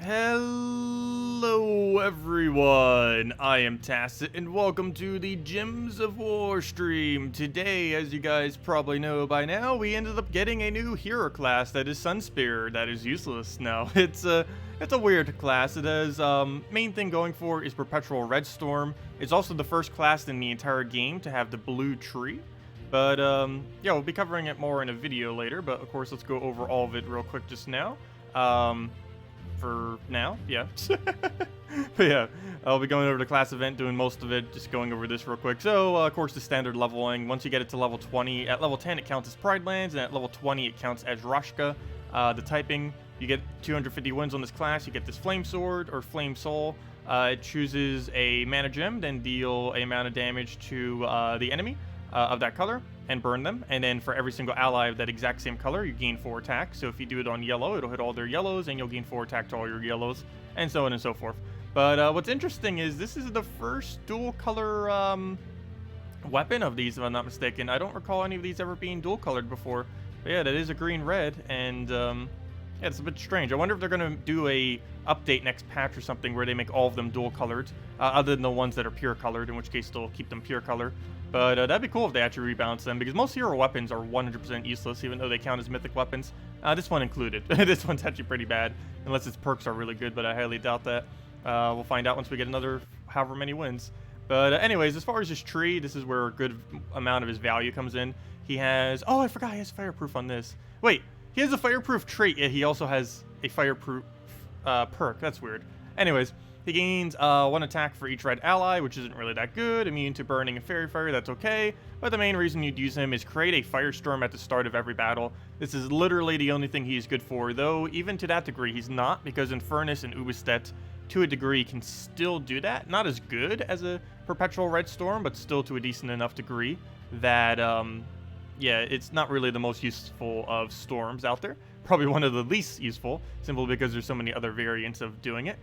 Hello everyone, I am Tacet and welcome to the Gems of War stream. Today, as you guys probably know by now, we ended up getting a new hero class that is Sunspear, that is useless now. It's a weird class. It has, main thing going for is Perpetual Red Storm. It's also the first class in the entire game to have the blue tree. But, yeah, we'll be covering it more in a video later, but of course let's go over all of it real quick just now. For now, yeah. But yeah, I'll be going over the class event, doing most of it, just going over this real quick. So, of course, the standard leveling, once you get it to level 20, at level 10 it counts as Pride Lands, and at level 20 it counts as Rashka. The typing, you get 250 wins on this class, you get this Flame Sword, or Flame Soul. It chooses a mana gem, then deal a amount of damage to the enemy of that color, and burn them. And then for every single ally of that exact same color, you gain 4 attack. So if you do it on yellow, it'll hit all their yellows, and you'll gain 4 attack to all your yellows, and so on and so forth. But what's interesting is this is the first dual color weapon of these, if I'm not mistaken. I don't recall any of these ever being dual colored before. But yeah, that is a green-red, and yeah, it's a bit strange. I wonder if they're going to do a update next patch or something where they make all of them dual colored, other than the ones that are pure colored, in which case they'll keep them pure color. But that'd be cool if they actually rebalance them, because most hero weapons are 100% useless, even though they count as mythic weapons. This one included. This one's actually pretty bad, unless its perks are really good, but I highly doubt that. We'll find out once we get another however many wins. But anyways, as far as this tree, this is where a good amount of his value comes in. He has... Oh, I forgot he has fireproof on this. Wait, he has a fireproof trait, yet he also has a fireproof perk. That's weird. Anyways... He gains 1 attack for each red ally, which isn't really that good. Immune to burning and fairy fire, that's okay. But the main reason you'd use him is create a firestorm at the start of every battle. This is literally the only thing he's good for, though even to that degree he's not, because Infernus and Ubistet, to a degree, can still do that. Not as good as a Perpetual Red Storm, but still to a decent enough degree that, yeah, it's not really the most useful of storms out there. Probably one of the least useful, simply because there's so many other variants of doing it.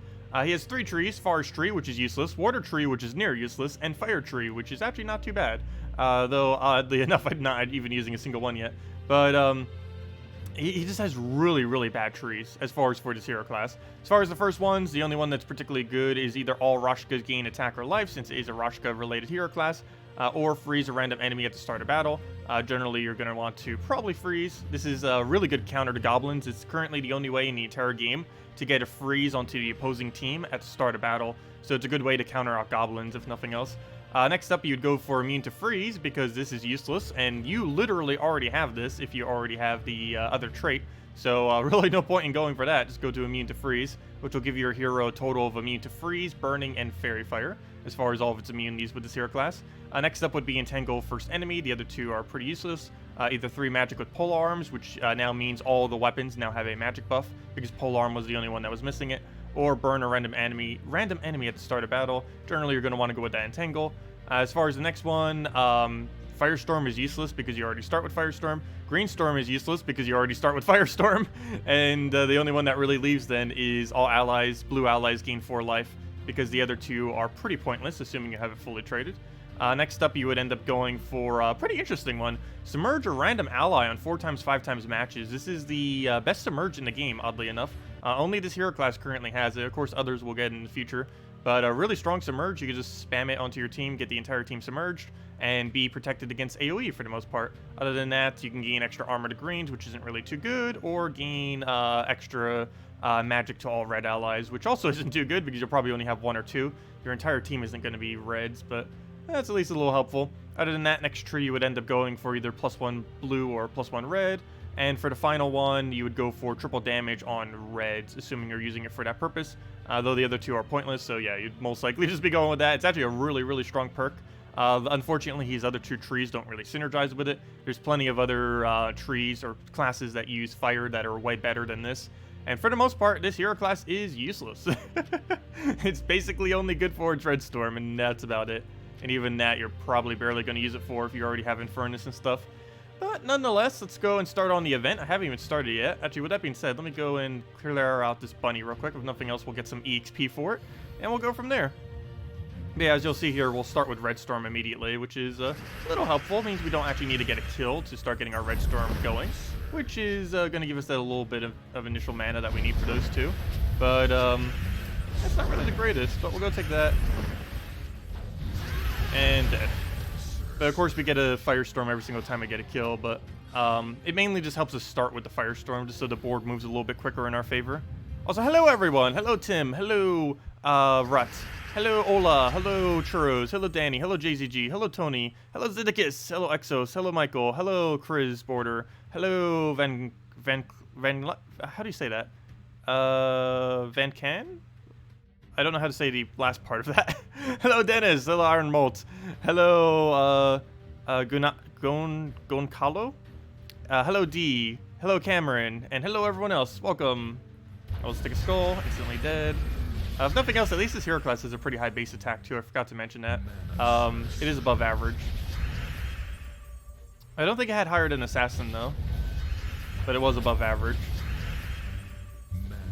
He has 3 trees: Forest Tree, which is useless, Water Tree, which is near useless, and Fire Tree, which is actually not too bad. Though, oddly enough, I'm not even using a single one yet. But, he just has really, really bad trees, as far as for this hero class. As far as the first ones, the only one that's particularly good is either all Rashkas gain attack or life, since it is a Rashka-related hero class, or freeze a random enemy at the start of battle. Generally, you're going to want to probably freeze. This is a really good counter to goblins. It's currently the only way in the entire game to get a freeze onto the opposing team at the start of battle, so it's a good way to counter out goblins, if nothing else. Next up, you'd go for immune to freeze, because this is useless, and you literally already have this if you already have the other trait. So really no point in going for that. Just go to immune to freeze, which will give your hero a total of immune to freeze, burning, and fairy fire, as far as all of its immunities with this hero class. Next up would be Entangle First Enemy. The other 2 are pretty useless. Either 3 magic with Pole Arms, which now means all the weapons now have a magic buff, because Pole Arm was the only one that was missing it. Or burn a random enemy at the start of battle. Generally, you're going to want to go with that Entangle. As far as the next one, Firestorm is useless because you already start with Firestorm. Greenstorm is useless because you already start with Firestorm. And the only one that really leaves then is all allies, blue allies gain 4 life, because the other 2 are pretty pointless, assuming you have it fully traded. Next up, you would end up going for a pretty interesting one. Submerge a random ally on 4x, 5x matches. This is the best Submerge in the game, oddly enough. Only this hero class currently has it. Of course, others will get it in the future. But a really strong Submerge, you can just spam it onto your team, get the entire team submerged, and be protected against AoE for the most part. Other than that, you can gain extra armor to greens, which isn't really too good, or gain extra magic to all red allies, which also isn't too good because you'll probably only have 1 or 2. Your entire team isn't going to be reds, but that's at least a little helpful. Other than that, next tree you would end up going for either +1 blue or +1 red. And for the final one, you would go for triple damage on reds, assuming you're using it for that purpose. Though the other 2 are pointless, so yeah, you'd most likely just be going with that. It's actually a really, really strong perk. Unfortunately, his other 2 trees don't really synergize with it. There's plenty of other trees or classes that use fire that are way better than this. And for the most part, this hero class is useless. It's basically only good for Dreadstorm, and that's about it. And even that, you're probably barely going to use it for if you already have Infernus and stuff. But nonetheless, let's go and start on the event. I haven't even started yet. Actually, with that being said, let me go and clear out this bunny real quick. If nothing else, we'll get some EXP for it, and we'll go from there. But yeah, as you'll see here, we'll start with Red Storm immediately, which is a little helpful. It means we don't actually need to get a kill to start getting our Red Storm going, which is going to give us that a little bit of initial mana that we need for those 2. But, that's not really the greatest, but we'll go take that. And dead. But of course we get a Firestorm every single time I get a kill, but it mainly just helps us start with the Firestorm just so the board moves a little bit quicker in our favor. Also, hello everyone! Hello Tim, hello Rut, hello Ola, hello Churros, hello Danny, hello JZG, hello Tony, hello Zeddicus, hello Exos, hello Michael, hello Chris Border, hello Van, how do you say that? Van Can? I don't know how to say the last part of that. Hello Dennis, hello Iron Molt, hello Goncalo, hello D, hello Cameron, and hello everyone else. Welcome. I'll stick a skull, instantly dead. If nothing else, at least this hero class has a pretty high base attack too. I forgot to mention that. It is above average. I don't think it had higher than Assassin though, but it was above average.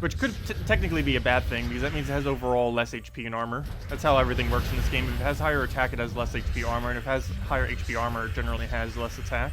Which could technically be a bad thing, because that means it has overall less HP and armor. That's how everything works in this game. If it has higher attack, it has less HP armor, and if it has higher HP armor, it generally has less attack.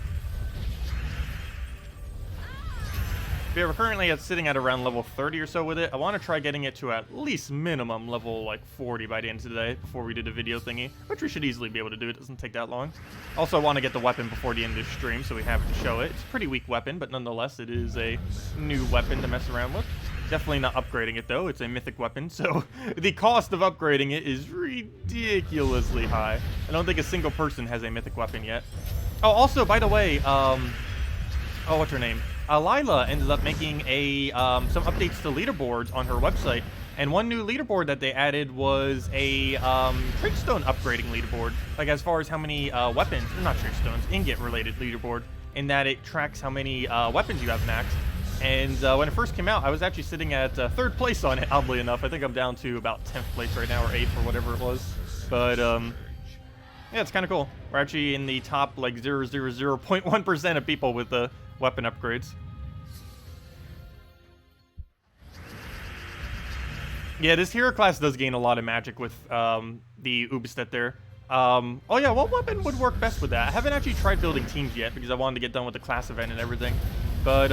But yeah, we're currently sitting at around level 30 or so with it. I want to try getting it to at least minimum level like 40 by the end of the day, before we do the video thingy, which we should easily be able to do. It doesn't take that long. Also, I want to get the weapon before the end of the stream, so we have it to show it. It's a pretty weak weapon, but nonetheless, it is a new weapon to mess around with. Definitely not upgrading it though. It's a mythic weapon, so the cost of upgrading it is ridiculously high. I don't think a single person has a mythic weapon yet. Oh, also, by the way, oh, what's her name? Lila ended up making some updates to leaderboards on her website, and one new leaderboard that they added was a Tradestone upgrading leaderboard. Like as far as how many weapons, not Tradestones, ingot related leaderboard, in that it tracks how many weapons you have maxed. And when it first came out, I was actually sitting at 3rd place on it, oddly enough. I think I'm down to about 10th place right now, or 8th, or whatever it was. But, yeah, it's kind of cool. We're actually in the top, like, 0.1% of people with the weapon upgrades. Yeah, this hero class does gain a lot of magic with the Ubistet there. Oh yeah, what weapon would work best with that? I haven't actually tried building teams yet, because I wanted to get done with the class event and everything. But,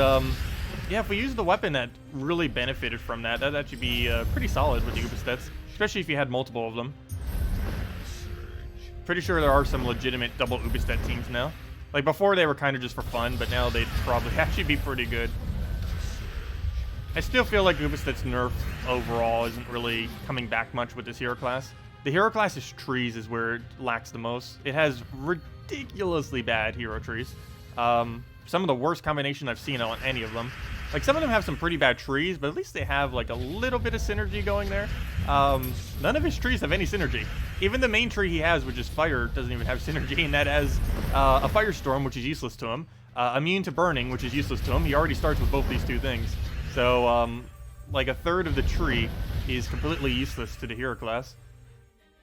yeah, if we use the weapon that really benefited from that, that'd actually be pretty solid with the Ubistets, especially if you had multiple of them. Pretty sure there are some legitimate double Ubistet teams now. Like, before they were kind of just for fun, but now they'd probably actually be pretty good. I still feel like Ubistet's nerf overall isn't really coming back much with this hero class. The hero class's trees is where it lacks the most. It has ridiculously bad hero trees. Some of the worst combination I've seen on any of them. Like, some of them have some pretty bad trees, but at least they have, like, a little bit of synergy going there. None of his trees have any synergy. Even the main tree he has, which is fire, doesn't even have synergy, and that has a firestorm, which is useless to him. Immune to burning, which is useless to him. He already starts with both these two things. So, like, a third of the tree is completely useless to the hero class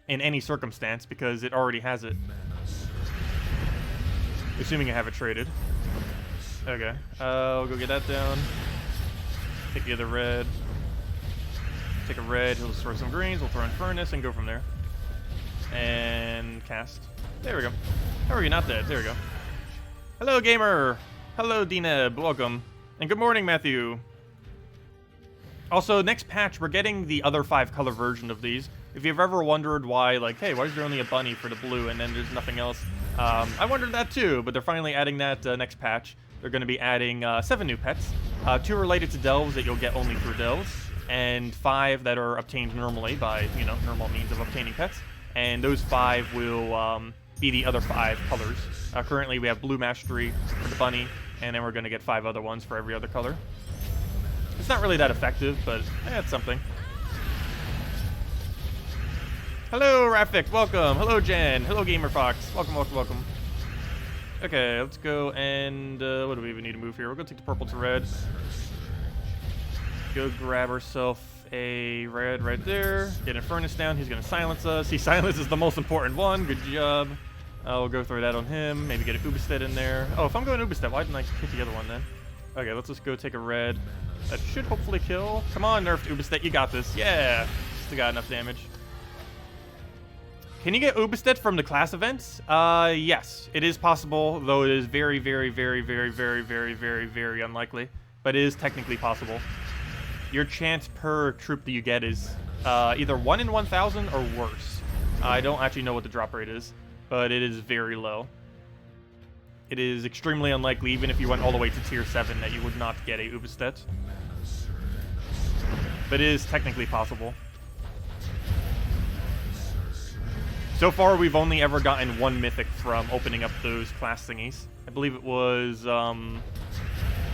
in any circumstance, because it already has it. Assuming I have it traded. Okay, we'll go get that down. Take the other red. Take a red, he'll throw some greens, we'll throw in Furnace and go from there. And cast. There we go. How are you not dead? There we go. Hello, gamer! Hello, Dneb, welcome. And good morning, Matthew. Also, next patch, we're getting the other 5-color version of these. If you've ever wondered why, like, hey, why is there only a bunny for the blue and then there's nothing else? I wondered that too, but they're finally adding that next patch. They're going to be adding 7 new pets, 2 related to delves that you'll get only through delves, and 5 that are obtained normally by, you know, normal means of obtaining pets. And those 5 will be the other 5 colors. Currently, we have Blue Mastery for the bunny, and then we're going to get 5 other ones for every other color. It's not really that effective, but it's something. Hello, Rafik, welcome. Hello, Jen. Hello, GamerFox. Welcome, welcome, welcome. Okay, let's go and, what do we even need to move here? We're going to take the purple to red. Go grab ourselves a red right there. Get a Furnace down. He's going to silence us. He silences the most important one. Good job. We'll go throw that on him. Maybe get a Ubistet in there. Oh, if I'm going Ubistet, why didn't I hit the other one then? Okay, let's just go take a red. That should hopefully kill. Come on, nerfed Ubistet. You got this. Yeah. Still got enough damage. Can you get Ubistet from the class events? Yes, it is possible, though it is very, very, very, very, very, very, very, very unlikely. But it is technically possible. your chance per troop that you get is either 1 in 1,000 or worse. I don't actually know what the drop rate is, but it is very low. It is extremely unlikely, even if you went all the way to tier 7, that you would not get a Ubestet. But it is technically possible. So far, we've only ever gotten 1 mythic from opening up those class thingies. I believe it was, I don't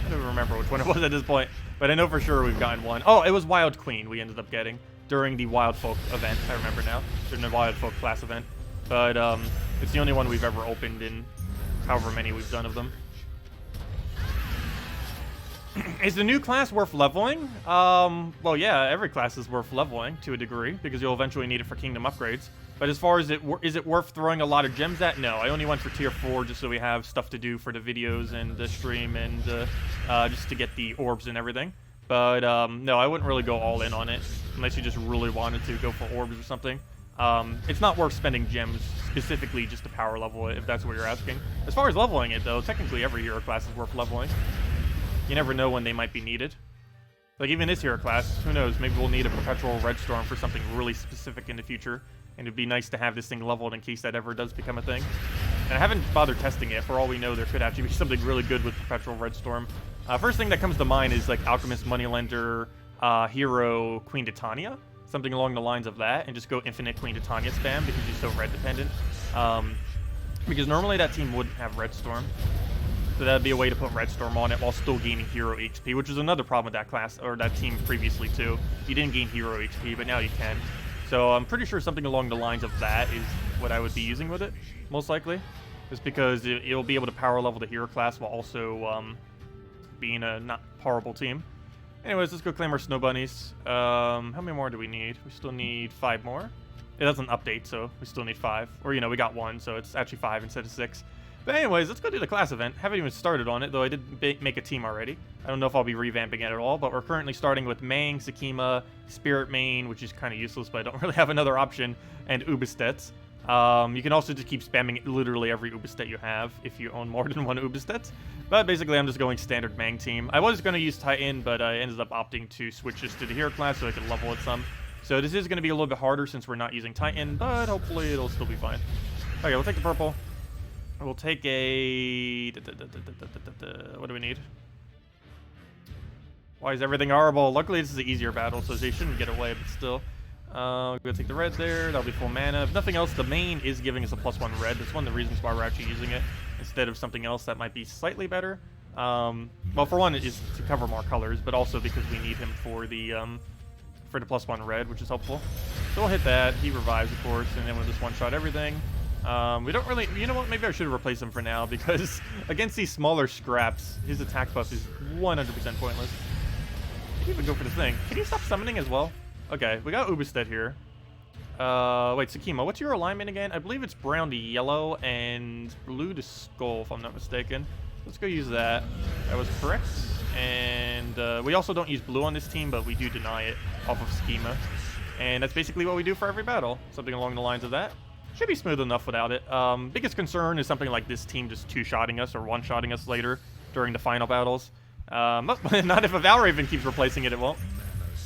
even remember which one it was at this point, but I know for sure we've gotten 1. Oh, it was Wild Queen we ended up getting during the Wild Folk event. I remember now, during the Wild Folk class event. But it's the only one we've ever opened in however many we've done of them. Is the new class worth leveling? Well, yeah, every class is worth leveling to a degree, because you'll eventually need it for kingdom upgrades. But as far as is it worth throwing a lot of gems at? No, I only went for tier 4 just so we have stuff to do for the videos and the stream and just to get the orbs and everything. But no, I wouldn't really go all in on it unless you just really wanted to go for orbs or something. It's not worth spending gems specifically just to power level it, if that's what you're asking. As far as leveling it, though, technically every hero class is worth leveling. You never know when they might be needed. Like, even this hero class, who knows, maybe we'll need a perpetual red storm for something really specific in the future. And it'd be nice to have this thing leveled in case that ever does become a thing. And I haven't bothered testing it. For all we know, there could actually be something really good with perpetual red storm. First thing that comes to mind is, like, Alchemist, Moneylender, Hero, Queen Titania. Something along the lines of that, and just go infinite Queen Titania spam because you're so red dependent. Because normally that team wouldn't have red storm. So that'd be a way to put red storm on it while still gaining hero HP, which is another problem with that class, or that team previously too. You didn't gain hero HP, but now you can. So I'm pretty sure something along the lines of that is what I would be using with it, most likely. Just because it'll be able to power level the hero class while also being a not horrible team. Anyways, let's go claim our snow bunnies. How many more do we need? We still need 5 more. It doesn't update, so we still need 5. Or, you know, we got 1, so it's actually 5 instead of 6. But anyways, let's go do the class event. Haven't even started on it, though I did make a team already. I don't know if I'll be revamping it at all, but we're currently starting with Mang, Sakima, Spirit Main, which is kind of useless, but I don't really have another option, and Ubestets. You can also just keep spamming literally every Ubestet you have if you own more than 1 Ubestet. But basically, I'm just going standard Mang team. I was going to use Titan, but I ended up opting to switch this to the hero class so I could level it some. So this is going to be a little bit harder since we're not using Titan, but hopefully it'll still be fine. Okay, we'll take the purple. We'll take a... What do we need? Why is everything horrible? Luckily, this is an easier battle, so they shouldn't get away, but still. We're going to take the red there. That'll be full mana. If nothing else, the main is giving us a +1 red. That's one of the reasons why we're actually using it instead of something else that might be slightly better. Well, for one, it is to cover more colors, but also because we need him for the +1 red, which is helpful. So we'll hit that. He revives, of course, and then we'll just one-shot everything. We don't really... You know what? Maybe I should replace him for now, because against these smaller scraps, his attack buff is 100% pointless. I can even go for the thing. Can you stop summoning as well? Okay, we got Ubestet here. Wait, Sakima, what's your alignment again? I believe it's brown to yellow and blue to skull, if I'm not mistaken. Let's go use that. That was correct. And we also don't use blue on this team, but we do deny it off of Schema. And that's basically what we do for every battle. Something along the lines of that. Should be smooth enough without it. Biggest concern is something like this team just two-shotting us or one-shotting us later during the final battles. Not if a Valraven keeps replacing it, it won't.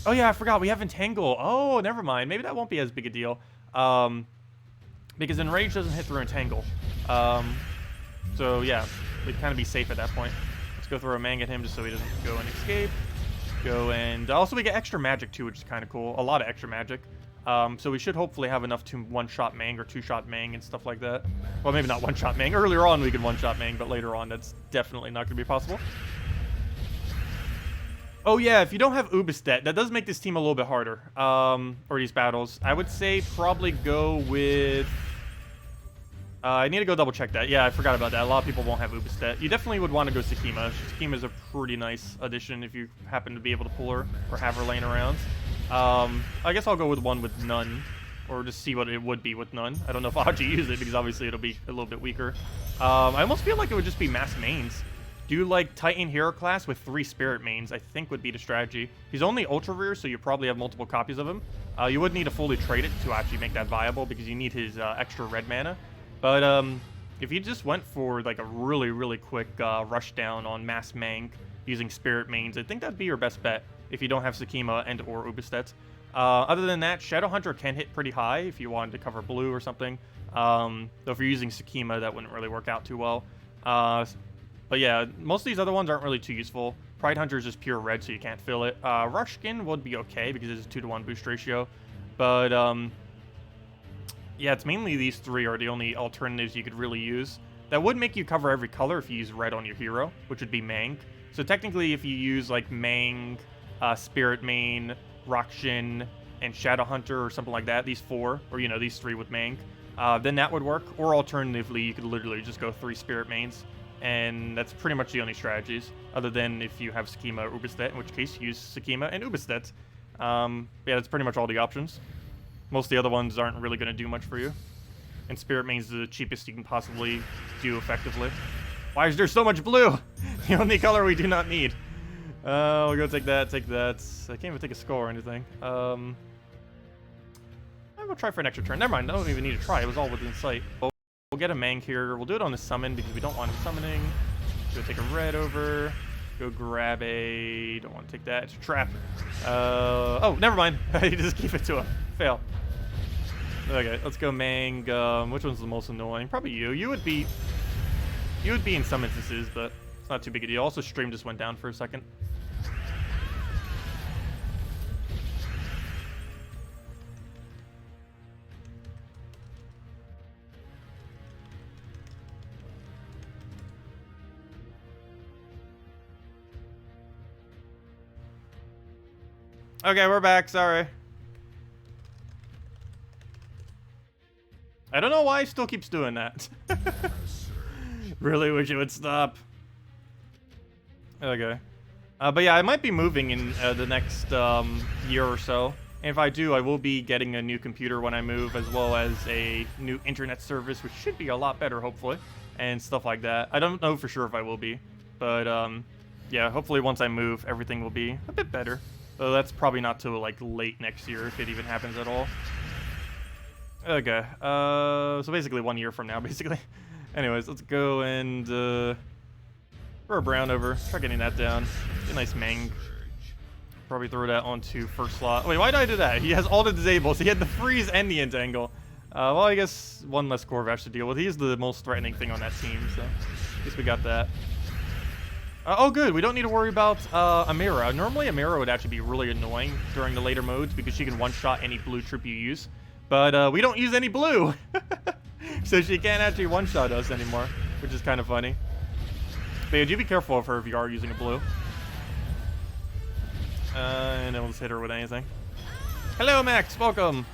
Oh yeah, I forgot, we have Entangle. Oh, never mind. Maybe that won't be as big a deal. Because Enrage doesn't hit through Entangle. So yeah, we'd kind of be safe at that point. Let's go throw a Mang at him just so he doesn't go and escape. Go and... Also, we get extra magic too, which is kind of cool. A lot of extra magic. So we should hopefully have enough to one-shot Mang or two-shot Mang and stuff like that. Well, maybe not one-shot Mang. Earlier on we could one-shot Mang, but later on that's definitely not going to be possible. Oh yeah, if you don't have Ubestet, that does make this team a little bit harder. Or these battles. I would say probably go with... I need to go double-check that. Yeah, I forgot about that. A lot of people won't have Ubestet. You definitely would want to go Sakima. Sakima's a pretty nice addition if you happen to be able to pull her or have her laying around. I guess I'll go with one with none, or just see what it would be with none. I don't know if I'll actually use it, because obviously it'll be a little bit weaker. I almost feel like it would just be mass mains. Do like Titan hero class with 3 spirit mains, I think would be the strategy. He's only ultra rare, so you probably have multiple copies of him. You would need to fully trade it to actually make that viable, because you need his extra red mana. But if you just went for like a really, really quick rush down on mass Mang using spirit mains, I think that'd be your best bet. if you don't have Sakima and or Ubistet. Other than that, Shadowhunter can hit pretty high if you wanted to cover blue or something. Though if you're using Sakima, that wouldn't really work out too well. But yeah, most of these other ones aren't really too useful. Pride Hunter is just pure red, so you can't fill it. Rushkin would be okay because it's a 2-to-1 boost ratio. But yeah, it's mainly these three are the only alternatives you could really use. That would make you cover every color if you use red on your hero, which would be Mang. So technically, if you use like Mang, Spirit Main, Rukshin, and Shadowhunter or something like that, these four, or you know, these three with Mang, then that would work. Or alternatively, you could literally just go 3 Spirit Mains, and that's pretty much the only strategies, other than if you have Sakima or Ubistet, in which case you use Sakima and Ubistet. Yeah, that's pretty much all the options. Most of the other ones aren't really going to do much for you. And Spirit Main's the cheapest you can possibly do effectively. Why is there so much blue? The only color we do not need. We'll go take that, take that. I can't even take a skull or anything. We'll try for an extra turn. Never mind, I don't even need to try. It was all within sight. We'll get a Mang here. We'll do it on the summon because we don't want him summoning. Go take a red over. Go grab a... Don't want to take that. It's a trap. Oh, never mind. You just keep it to him. Fail. Okay, let's go Mang. Which one's the most annoying? Probably you. You would be in some instances, but it's not too big a deal. Also, stream just went down for a second. Okay, we're back. Sorry. I don't know why it still keeps doing that. Really wish it would stop. Okay. But yeah, I might be moving in the next year or so. And if I do, I will be getting a new computer when I move, as well as a new internet service, which should be a lot better, hopefully, and stuff like that. I don't know for sure if I will be, but yeah, hopefully once I move, everything will be a bit better. Though that's probably not till like late next year, if it even happens at all. Okay, so basically 1 year from now, basically. Anyways, let's go and throw a brown over. Try getting that down. Get a nice Mang. Probably throw that onto first slot. Wait, why did I do that? He has all the disables. He had the freeze and the entangle. Well, I guess one less Corvash to deal with. He's the most threatening thing on that team, so at least we got that. Oh, good. We don't need to worry about Amira. Normally, Amira would actually be really annoying during the later modes because she can one-shot any blue troop you use. But we don't use any blue. So she can't actually one-shot us anymore, which is kind of funny. But yeah, do be careful of her if you are using a blue. And then we'll just hit her with anything. Hello, Max. Welcome.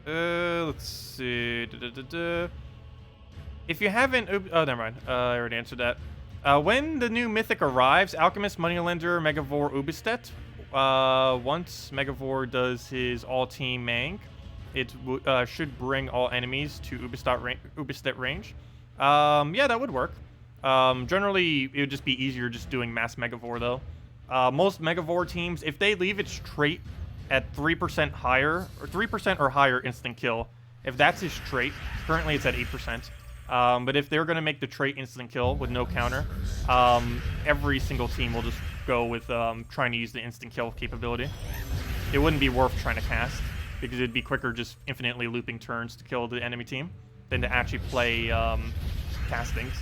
Let's see. If you haven't... Oh, never mind. I already answered that. When the new mythic arrives, Alchemist, Moneylender, Megavore, Ubistet. Once Megavore does his all-team Mang, it should bring all enemies to Ubistet range. Yeah, that would work. Generally, it would just be easier just doing mass Megavore, though. Most Megavore teams, if they leave its trait at 3% higher, or 3% or higher instant kill, if that's his trait, currently it's at 8%. But if they're going to make the trait instant kill with no counter, every single team will just go with trying to use the instant kill capability. It wouldn't be worth trying to cast, because it'd be quicker just infinitely looping turns to kill the enemy team than to actually play castings.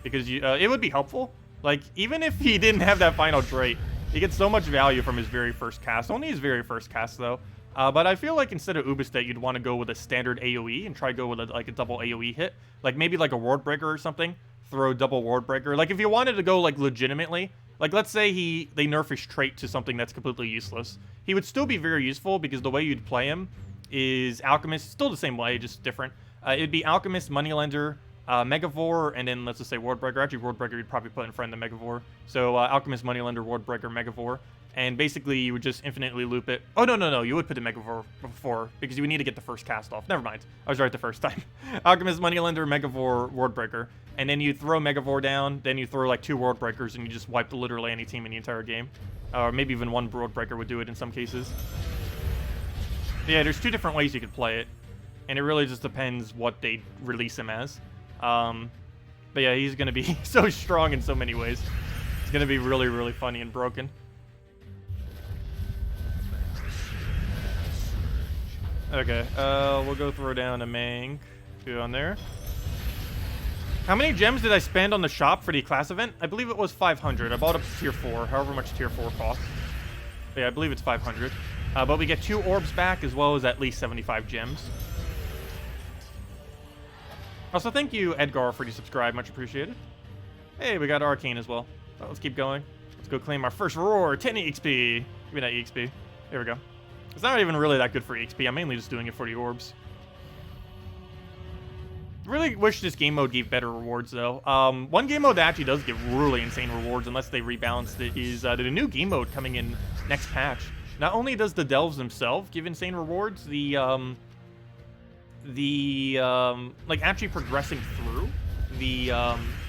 Because it would be helpful. Like, even if he didn't have that final trait, he gets so much value from his very first cast. Only his very first cast, though. But I feel like instead of Ubistet, you'd want to go with a standard AoE and try to go with like a double AoE hit. Like maybe like a Ward Breaker or something. Throw double Ward Breaker. Like if you wanted to go like legitimately, like let's say they nerf his trait to something that's completely useless. He would still be very useful because the way you'd play him is Alchemist, still the same way, just different. It'd be Alchemist, Moneylender, Megavore, and then let's just say Ward Breaker. Actually, Ward Breaker you'd probably put in front of the Megavore. So Alchemist, Moneylender, Ward Breaker, Megavore. And basically, you would just infinitely loop it. Oh, no. You would put the Megavore before, because you would need to get the first cast off. Never mind. I was right the first time. Alchemist, Moneylender, Megavore, Ward Breaker. And then you throw Megavore down, then you throw like 2 Ward Breakers, and you just wipe literally any team in the entire game. Or maybe even 1 Ward Breaker would do it in some cases. But yeah, there's 2 different ways you could play it. And it really just depends what they release him as. But yeah, he's gonna be so strong in so many ways. It's gonna be really, really funny and broken. Okay, we'll go throw down a Mang. 2 on there. How many gems did I spend on the shop for the class event? I believe it was 500. I bought up to tier 4, however much tier 4 costs. But yeah, I believe it's 500. But we get 2 orbs back as well as at least 75 gems. Also, thank you, Edgar, for the subscribe. Much appreciated. Hey, we got Arcane as well. So let's keep going. Let's go claim our first reward. 10 EXP. Give me that EXP. There we go. It's not even really that good for EXP. I'm mainly just doing it for the orbs. Really wish this game mode gave better rewards, though. One game mode that actually does give really insane rewards, unless they rebalanced it, is the new game mode coming in next patch. Not only does the delves themselves give insane rewards, like actually progressing through the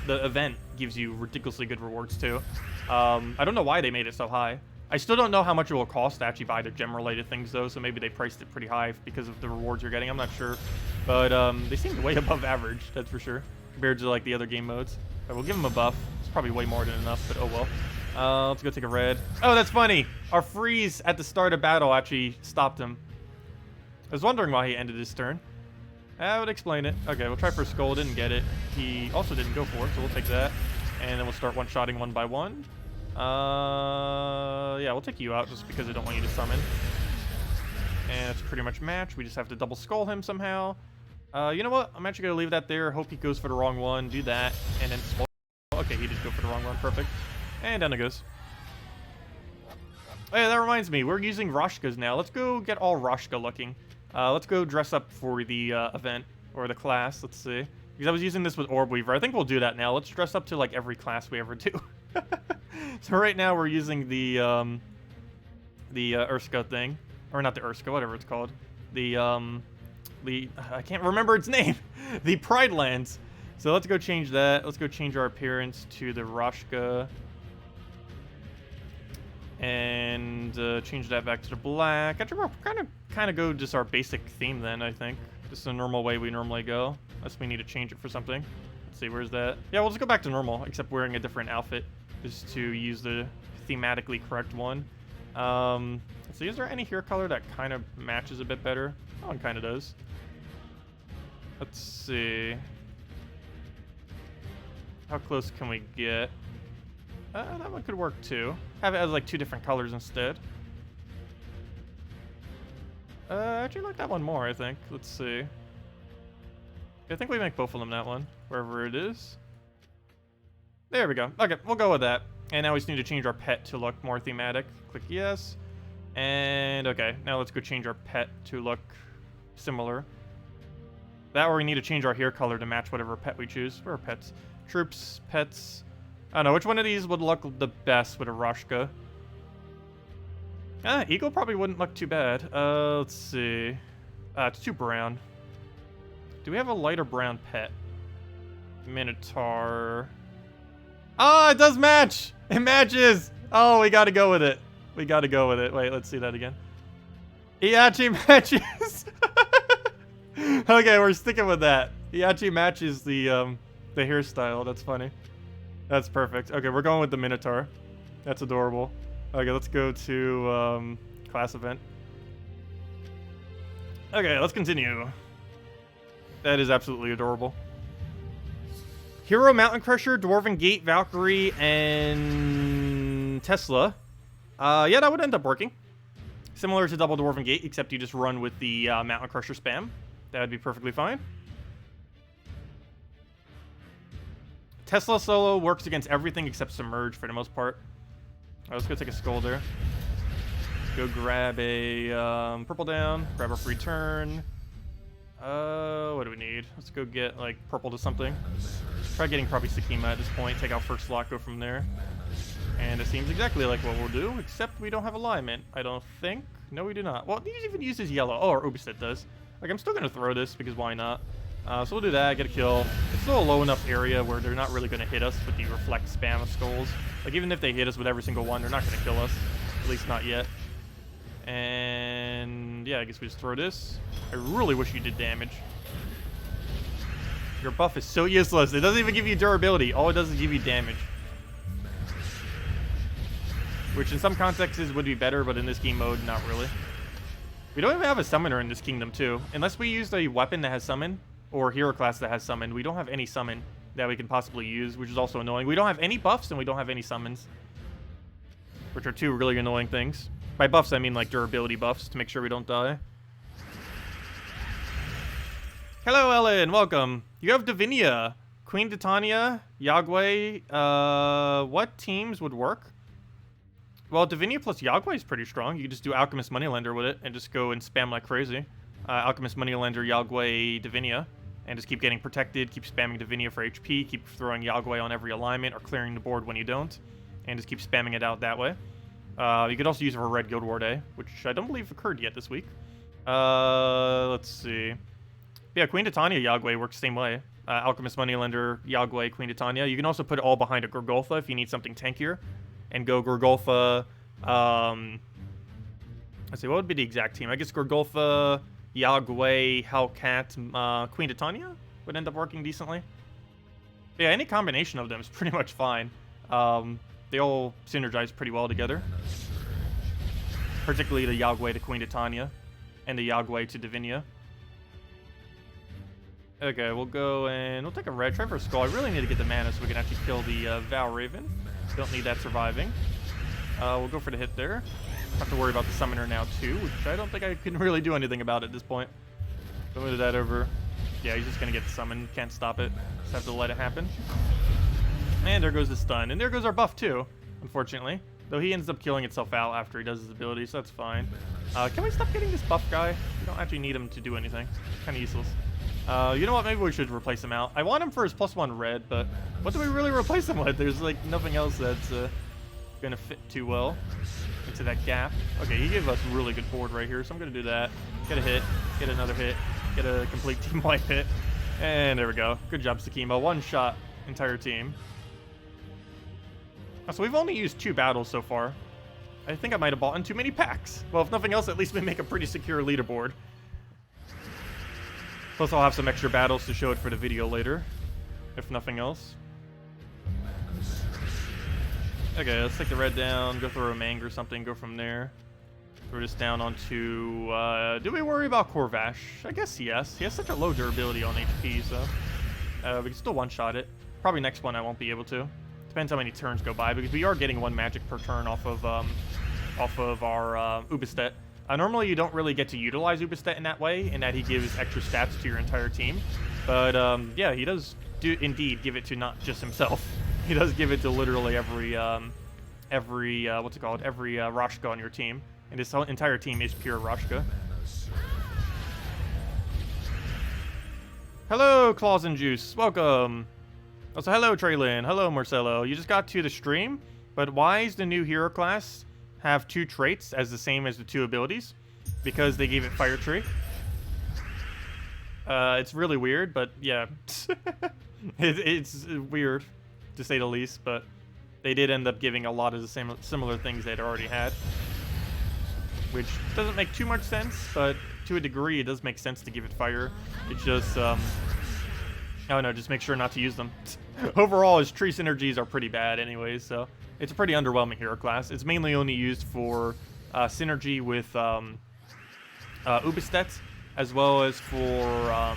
event gives you ridiculously good rewards too. I don't know why they made it so high. I still don't know how much it will cost to actually buy the gem-related things, though, so maybe they priced it pretty high because of the rewards you're getting. I'm not sure. But they seem way above average, that's for sure, compared to, like, the other game modes. But we'll give them a buff. It's probably way more than enough, but oh well. Let's go take a red. Oh, that's funny! Our freeze at the start of battle actually stopped him. I was wondering why he ended his turn. That would explain it. Okay, we'll try for Skull. Didn't get it. He also didn't go for it, so we'll take that. And then we'll start one-shotting one by one. Yeah, we'll take you out just because I don't want you to summon. And it's pretty much match. We just have to double skull him somehow. You know what? I'm actually going to leave that there. Hope he goes for the wrong one. Do that. And then skull. Okay, he did go for the wrong one. Perfect. And down it goes. Oh, yeah, that reminds me. We're using Roshkas now. Let's go get all Roshka looking. Let's go dress up for the event. Or the class. Let's see. Because I was using this with Orb Weaver. I think we'll do that now. Let's dress up to, like, every class we ever do. So right now we're using the Urska thing. Or not the Urska, whatever it's called. I can't remember its name. The Pride Lands. So let's go change that. Let's go change our appearance to the Roshka. And change that back to the black. Actually, we're kind of go just our basic theme then, I think. Just the normal way we normally go. Unless we need to change it for something. Let's see, where's that? Yeah, we'll just go back to normal, except wearing a different outfit. Just to use the thematically correct one. Let's see, is there any hair color that kind of matches a bit better? That one kind of does. Let's see. How close can we get? That one could work too. Have it as like 2 different colors instead. I actually like that one more, I think. Let's see. I think we make both of them that one, wherever it is. There we go. Okay, we'll go with that. And now we just need to change our pet to look more thematic. Click yes. And okay, now let's go change our pet to look similar. That or we need to change our hair color to match whatever pet we choose. Where are pets? Troops, pets. I don't know, which one of these would look the best with a Roshka? Eagle probably wouldn't look too bad. Let's see. It's too brown. Do we have a lighter brown pet? Minotaur. Ah, it does match! It matches! Oh, we gotta go with it. We gotta go with it. Wait, let's see that again. He actually matches! Okay, we're sticking with that. He actually matches the hairstyle. That's funny. That's perfect. Okay, we're going with the Minotaur. That's adorable. Okay, let's go to class event. Okay, let's continue. That is absolutely adorable. Hero, Mountain Crusher, Dwarven Gate, Valkyrie, and Tesla. Yeah, that would end up working. Similar to Double Dwarven Gate, except you just run with the Mountain Crusher spam. That would be perfectly fine. Tesla solo works against everything except Submerge for the most part. All right, let's go take a Scolder. Let's go grab a purple down, grab a free turn. What do we need? Let's go get, like, purple to something. Try getting probably Sakima at this point. Take out first slot, go from there. And it seems exactly like what we'll do, except we don't have alignment, I don't think. No, we do not. Well, he even uses yellow. Oh, or Ubisoft does. Like, I'm still going to throw this, because why not? So we'll do that, get a kill. It's still a low enough area where they're not really going to hit us with the reflect spam of skulls. Like, even if they hit us with every single one, they're not going to kill us. At least not yet. And yeah, I guess we just throw this. I really wish you did damage. Your buff is so useless. It doesn't even give you durability. All it does is give you damage. Which in some contexts would be better, but in this game mode, not really. We don't even have a summoner in this kingdom, too. Unless we use a weapon that has summon, or hero class that has summon, we don't have any summon that we can possibly use, which is also annoying. We don't have any buffs, and we don't have any summons. Which are two really annoying things. By buffs, I mean like durability buffs to make sure we don't die. Hello, Ellen. Welcome. You have Divinia, Queen Titania, Yagway. What teams would work? Well, Divinia plus Yagway is pretty strong. You can just do Alchemist Moneylender with it and just go and spam like crazy. Alchemist Moneylender, Yagway, Divinia. And just keep getting protected, keep spamming Divinia for HP, keep throwing Yagway on every alignment or clearing the board when you don't. And just keep spamming it out that way. You could also use it for Red Guild War Day, which I don't believe occurred yet this week. Let's see. Yeah, Queen Titania Yagway works the same way. Alchemist Moneylender, Yagway, Queen Titania. You can also put it all behind a Gorgolfa if you need something tankier. And go Gorgolfa, let's see, what would be the exact team? I guess Gorgolfa, Yagway, Hellcat, Queen Titania would end up working decently. But yeah, any combination of them is pretty much fine. They all synergize pretty well together. Particularly the Yagway to Queen Titania, and the Yagway to Divinia. Okay, we'll go and we'll take a red. Try for a skull. I really need to get the mana so we can actually kill the Val Raven. Don't need that surviving. We'll go for the hit there. Have to worry about the summoner now too, which I don't think I can really do anything about at this point. Go into that over. Yeah, he's just gonna get the summon. Can't stop it. Just have to let it happen. And there goes the stun. And there goes our buff too, unfortunately. Though he ends up killing itself out after he does his ability, so that's fine. Can we stop getting this buff guy? We don't actually need him to do anything. Kind of useless. You know what? Maybe we should replace him out. I want him for his +1 red, but what do we really replace him with? There's like nothing else that's gonna fit too well into that gap. Okay, he gave us a really good board right here, so I'm gonna do that. Get a hit, get another hit, get a complete team wipe hit, and there we go. Good job, Sakima. One shot, entire team. Oh, so we've only used 2 battles so far. I think I might have bought in too many packs. Well, if nothing else, at least we make a pretty secure leaderboard. Plus, I'll have some extra battles to show it for the video later, if nothing else. Okay, let's take the red down, go through a Mang or something, go from there. Throw this down onto, do we worry about Corvash? I guess yes. He has such a low durability on HP, so we can still one-shot it. Probably next one I won't be able to. Depends how many turns go by, because we are getting 1 magic per turn off of our Ubistet. Normally, you don't really get to utilize Ubistet in that way, in that he gives extra stats to your entire team. But, yeah, he does indeed give it to not just himself. He does give it to literally every what's it called? Every Rashka on your team. And his entire team is pure Rashka. Hello, Claws and Juice. Welcome. Also, hello, Traylin. Hello, Marcelo. You just got to the stream, but why is the new hero class have 2 traits as the same as the 2 abilities? Because they gave it Fire Tree. It's really weird, but yeah. it's weird, to say the least, but they did end up giving a lot of the similar things they'd already had. Which doesn't make too much sense, but to a degree it does make sense to give it Fire. It's just, I don't know, just make sure not to use them. Overall, his tree synergies are pretty bad anyways, so it's a pretty underwhelming hero class. It's mainly only used for synergy with Ubistet, as well as for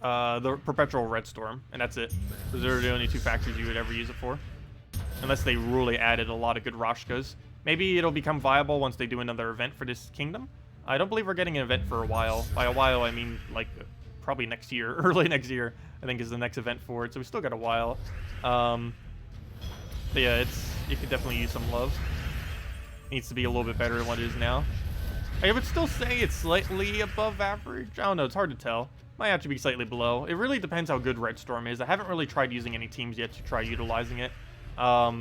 the Perpetual Red Storm, and that's it. Those are the only 2 factors you would ever use it for. Unless they really added a lot of good Rashkas. Maybe it'll become viable once they do another event for this kingdom. I don't believe we're getting an event for a while. By a while, I mean like probably next year, early next year, I think is the next event for it. So we still got a while. But yeah, it could definitely use some love. Needs to be a little bit better than what it is now. I would still say it's slightly above average. I don't know, it's hard to tell. Might actually be slightly below. It really depends how good Red Storm is. I haven't really tried using any teams yet to try utilizing it. But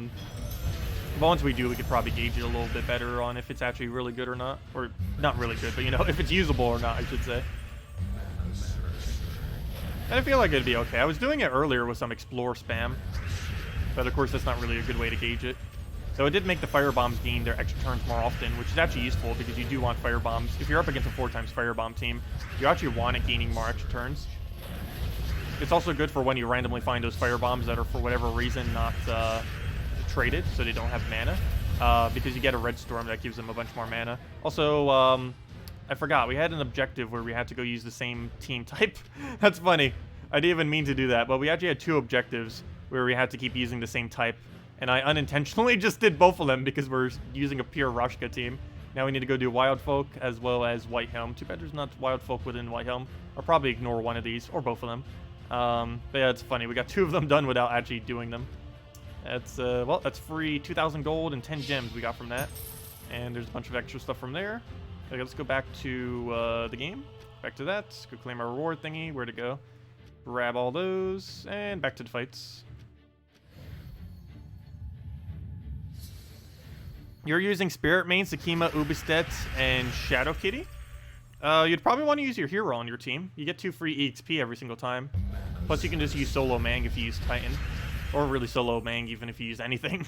once we do, we could probably gauge it a little bit better on if it's actually really good or not. Or not really good, but you know, if it's usable or not, I should say. And I feel like it'd be okay. I was doing it earlier with some Explore spam. But of course, that's not really a good way to gauge it. So it did make the fire bombs gain their extra turns more often, which is actually useful because you do want fire bombs. If you're up against a 4x fire bomb team, you actually want it gaining more extra turns. It's also good for when you randomly find those fire bombs that are for whatever reason not traded, so they don't have mana, because you get a red storm that gives them a bunch more mana. Also, I forgot, we had an objective where we had to go use the same team type. That's funny. I didn't even mean to do that, but we actually had 2 objectives where we had to keep using the same type, and I unintentionally just did both of them because we're using a pure Rashka team. Now we need to go do Wild Folk as well as White Helm. Too bad there's not Wild Folk within White Helm. I'll probably ignore one of these, or both of them. But yeah, it's funny. We got 2 of them done without actually doing them. That's, well, that's free 2,000 gold and 10 gems we got from that. And there's a bunch of extra stuff from there. Okay, let's go back to the game. Back to that. Go claim our reward thingy. Where to go? Grab all those. And back to the fights. You're using Spirit Main, Sakima, Ubistet, and Shadow Kitty. You'd probably want to use your hero on your team. You get 2 free EXP every single time. Plus, you can just use solo Mang if you use Titan. Or really solo Mang even if you use anything.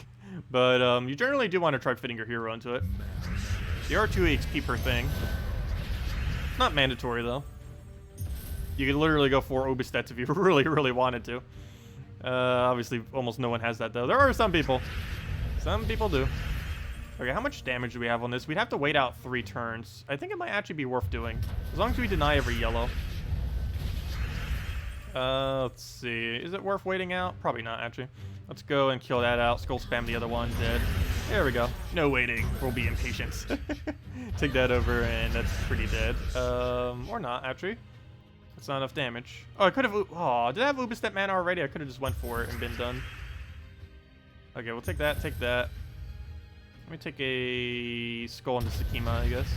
But you generally do want to try fitting your hero into it. There are 2 EXP per thing. Not mandatory, though. You could literally go 4 Ubistets if you really, really wanted to. Obviously, almost no one has that, though. There are some people. Some people do. Okay, how much damage do we have on this? We'd have to wait out 3 turns. I think it might actually be worth doing. As long as we deny every yellow. Let's see. Is it worth waiting out? Probably not, actually. Let's go and kill that out. Skull spam the other one. Dead. There we go. No waiting. We'll be impatient. Take that over, and that's pretty dead. Or not, actually. That's not enough damage. Oh, I could have... Oh, did I have Ubistet mana already? I could have just went for it and been done. Okay, we'll take that. Take that. Let me take a skull into Sakima, I guess.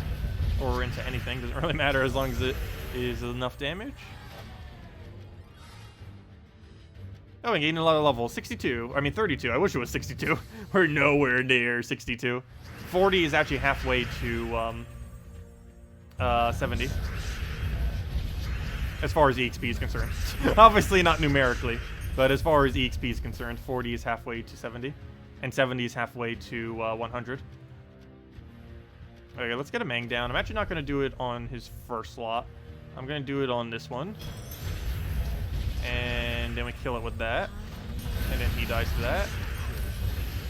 Or into anything. Doesn't really matter as long as it is enough damage. Oh, and gained a lot of levels. 62. I mean, 32. I wish it was 62. We're nowhere near 62. 40 is actually halfway to 70. As far as EXP is concerned. Obviously not numerically, but as far as EXP is concerned, 40 is halfway to 70. And 70 is halfway to 100. Okay, let's get a Mang down. I'm actually not going to do it on his first slot. I'm going to do it on this one. And then we kill it with that. And then he dies to that.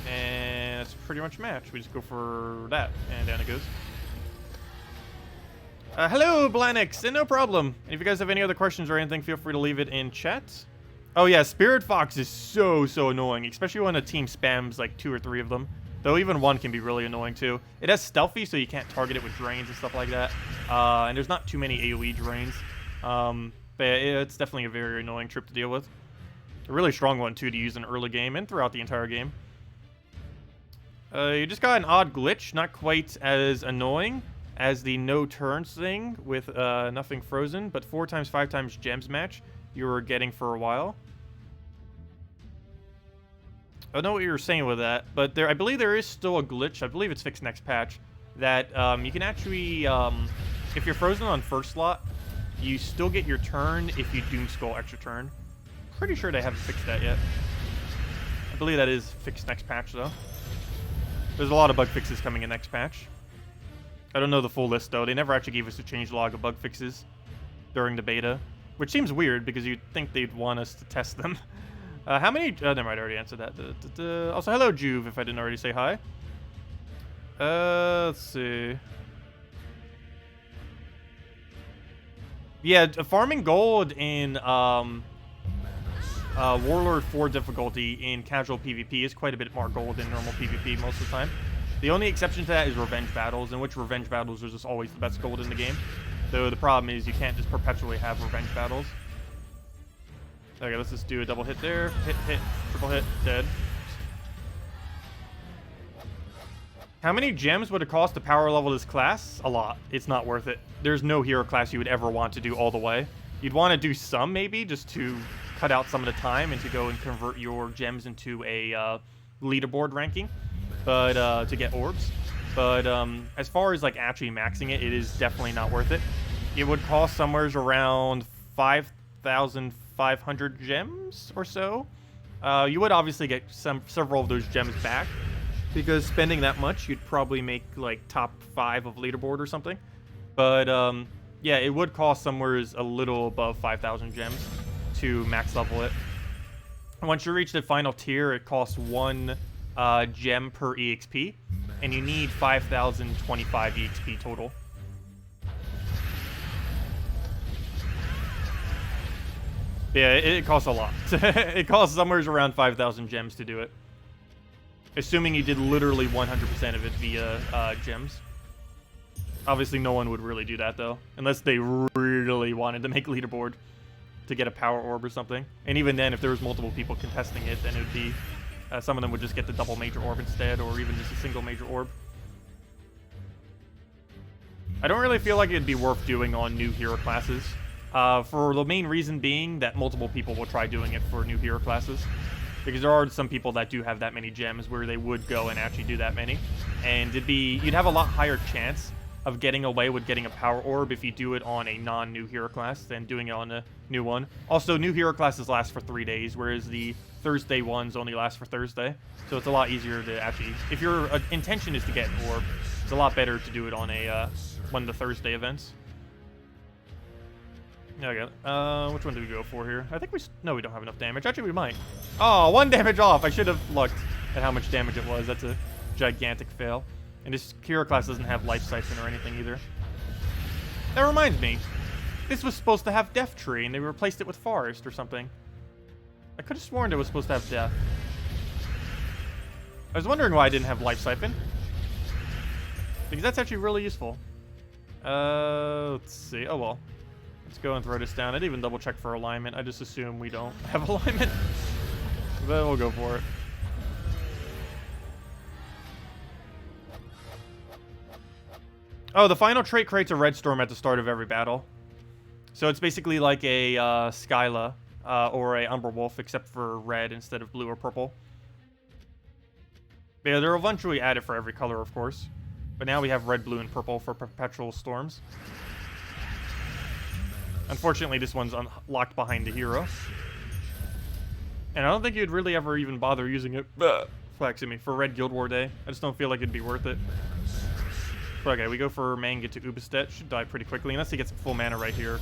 And that's pretty much a match. We just go for that. And down it goes. Hello, Blanix. And no problem. And if you guys have any other questions or anything, feel free to leave it in chat. Oh yeah, Spirit Fox is so annoying, especially when a team spams like 2 or 3 of them. Though even 1 can be really annoying too. It has stealthy, so you can't target it with drains and stuff like that. And there's not too many AoE drains. But yeah, it's definitely a very annoying trip to deal with. A really strong one too to use in early game and throughout the entire game. You just got an odd glitch, not quite as annoying as the no turns thing with nothing frozen, but 4x 5x gems match you were getting for a while. I don't know what you were saying with that, but I believe there is still a glitch. I believe it's fixed next patch that you can actually, if you're frozen on first slot, you still get your turn if you Doom Skull extra turn. Pretty sure they haven't fixed that yet. I believe that is fixed next patch though. There's a lot of bug fixes coming in next patch. I don't know the full list though. They never actually gave us a changelog of bug fixes during the beta. Which seems weird, because you'd think they'd want us to test them. How many... Oh, never mind, I already answered that. Also, hello, Juve, if I didn't already say hi. Let's see. Yeah, farming gold in Warlord 4 difficulty in casual PvP is quite a bit more gold than normal PvP most of the time. The only exception to that is revenge battles, in which revenge battles are just always the best gold in the game. Though the problem is you can't just perpetually have revenge battles. Okay, let's just do a double hit there. Hit, hit, triple hit, dead. How many gems would it cost to power level this class? A lot. It's not worth it. There's no hero class you would ever want to do all the way. You'd want to do some, maybe, just to cut out some of the time and to go and convert your gems into a leaderboard ranking, but to get orbs. But as far as like actually maxing it, it is definitely not worth it. It would cost somewhere around 5,500 gems or so. You would obviously get several of those gems back, because spending that much, you'd probably make like top 5 of leaderboard or something. But yeah, it would cost somewhere a little above 5,000 gems to max level it. Once you reach the final tier, it costs 1 gem per EXP, and you need 5,025 EXP total. Yeah, it costs a lot. It costs somewhere around 5,000 gems to do it. Assuming you did literally 100% of it via gems. Obviously, no one would really do that, though. Unless they really wanted to make leaderboard to get a power orb or something. And even then, if there was multiple people contesting it, then it would be... some of them would just get the double major orb instead, or even just a single major orb. I don't really feel like it'd be worth doing on new hero classes. For the main reason being that multiple people will try doing it for new hero classes. Because there are some people that do have that many gems where they would go and actually do that many. And you'd have a lot higher chance of getting away with getting a power orb if you do it on a non-new hero class than doing it on a new one. Also, new hero classes last for 3 days, whereas the Thursday ones only last for Thursday. So it's a lot easier to actually, if your intention is to get an orb, it's a lot better to do it on one of the Thursday events. Okay, which one do we go for here? I think no, we don't have enough damage. Actually, we might. Oh, 1 damage off. I should have looked at how much damage it was. That's a gigantic fail. And this hero class doesn't have life siphon or anything either. That reminds me. This was supposed to have Death Tree, and they replaced it with Forest or something. I could have sworn it was supposed to have Death. I was wondering why I didn't have life siphon. Because that's actually really useful. Let's see. Oh, well. Let's go and throw this down. I didn't even double check for alignment. I just assume we don't have alignment. Then we'll go for it. Oh, the final trait creates a red storm at the start of every battle. So it's basically like a Skyla or a Umberwolf, except for red instead of blue or purple. Yeah, they'll eventually add it for every color, of course. But now we have red, blue, and purple for perpetual storms. Unfortunately, this one's locked behind the hero. And I don't think you'd really ever even bother using it for Red Guild War Day. I just don't feel like it'd be worth it. Okay, we go for Manga to Ubistet. Should die pretty quickly. Unless he gets full mana right here,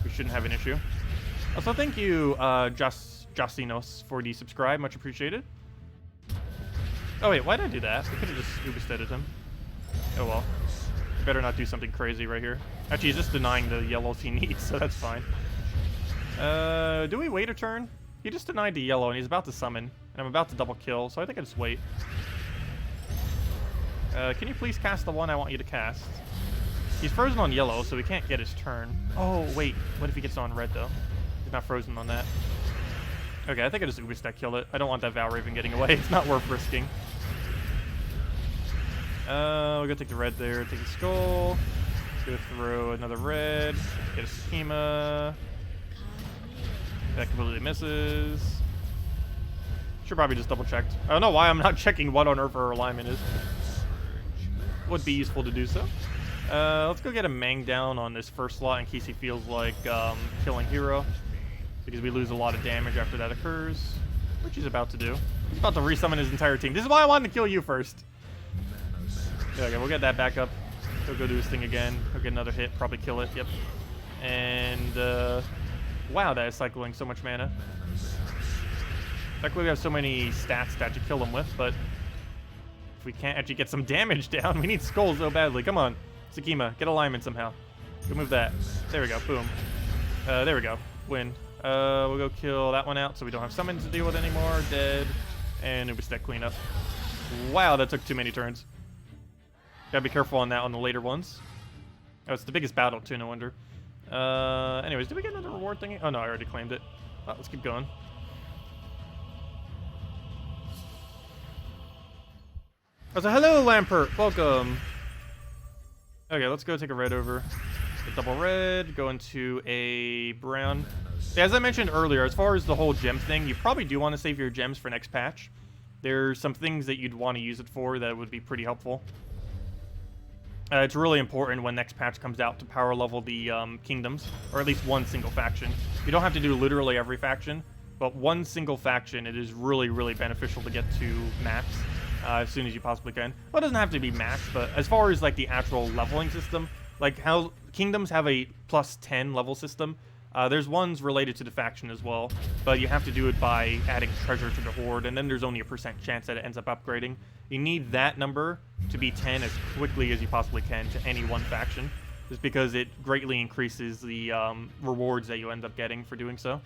we shouldn't have an issue. Also, thank you, Jasinos, for the subscribe. Much appreciated. Oh, wait, why did I do that? I could have just Ubistetted him. Oh, well. I better not do something crazy right here. Actually, he's just denying the yellows he needs, so that's fine. Do we wait a turn? He just denied the yellow, and he's about to summon. And I'm about to double kill, so I think I just wait. Can you please cast the one I want you to cast? He's frozen on yellow, so he can't get his turn. Oh, wait. What if he gets on red, though? He's not frozen on that. Okay, I think I just Ubistet kill it. I don't want that Valraven getting away. It's not worth risking. We'll go take the red there. Take the skull. Let's go throw another red. Get a schema. That completely misses. Should probably just double check. I don't know why I'm not checking what on earth our alignment is. Would be useful to do so. Let's go get a Mang down on this first slot in case he feels like killing hero. Because we lose a lot of damage after that occurs. Which he's about to do. He's about to resummon his entire team. This is why I wanted to kill you first. Okay, we'll get that back up. He'll go do his thing again. He'll get another hit, probably kill it, yep. And, wow, that is cycling so much mana. Luckily we have so many stats to actually kill him with, but if we can't actually get some damage down, we need skulls so badly. Come on, Sakima, get alignment somehow. Go move that. There we go, boom. There we go, win. We'll go kill that one out so we don't have summons to deal with anymore. Dead. And Ubistet cleanup. Wow, that took too many turns. Gotta be careful on that on the later ones. Oh, it's the biggest battle too, no wonder. Anyways, did we get another reward thingy? Oh no, I already claimed it. Oh, let's keep going. Oh, so hello, Lampert. Welcome. Okay, let's go take a red over. Get double red, go into a brown. Yeah, as I mentioned earlier, as far as the whole gem thing, you probably do want to save your gems for next patch. There's some things that you'd want to use it for that would be pretty helpful. It's really important when next patch comes out to power level the kingdoms, or at least one single faction. You don't have to do literally every faction, but one single faction, it is really, really beneficial to get to max. as soon as you possibly can. Well, it doesn't have to be maxed, but as far as like the actual leveling system, like how kingdoms have a +10 level system, there's ones related to the faction as well, but you have to do it by adding treasure to the horde, and then there's only a % chance that it ends up upgrading. You need that number to be 10 as quickly as you possibly can to any one faction, just because it greatly increases the rewards that you end up getting for doing so.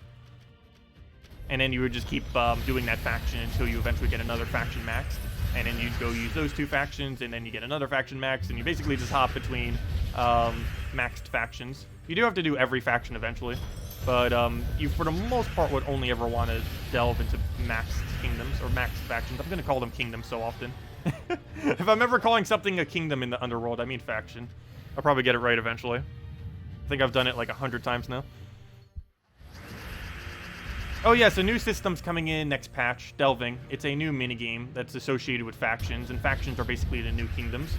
And then you would just keep doing that faction until you eventually get another faction maxed. And then you'd go use those 2 factions, and then you get another faction maxed, and you basically just hop between maxed factions. You do have to do every faction eventually, but you, for the most part, would only ever want to delve into maxed kingdoms, or maxed factions. I'm going to call them kingdoms so often. If I'm ever calling something a kingdom in the underworld, I mean faction. I'll probably get it right eventually. I think I've done it like 100 times now. Oh yeah, so new systems coming in next patch, Delving. It's a new minigame that's associated with factions, and factions are basically the new kingdoms.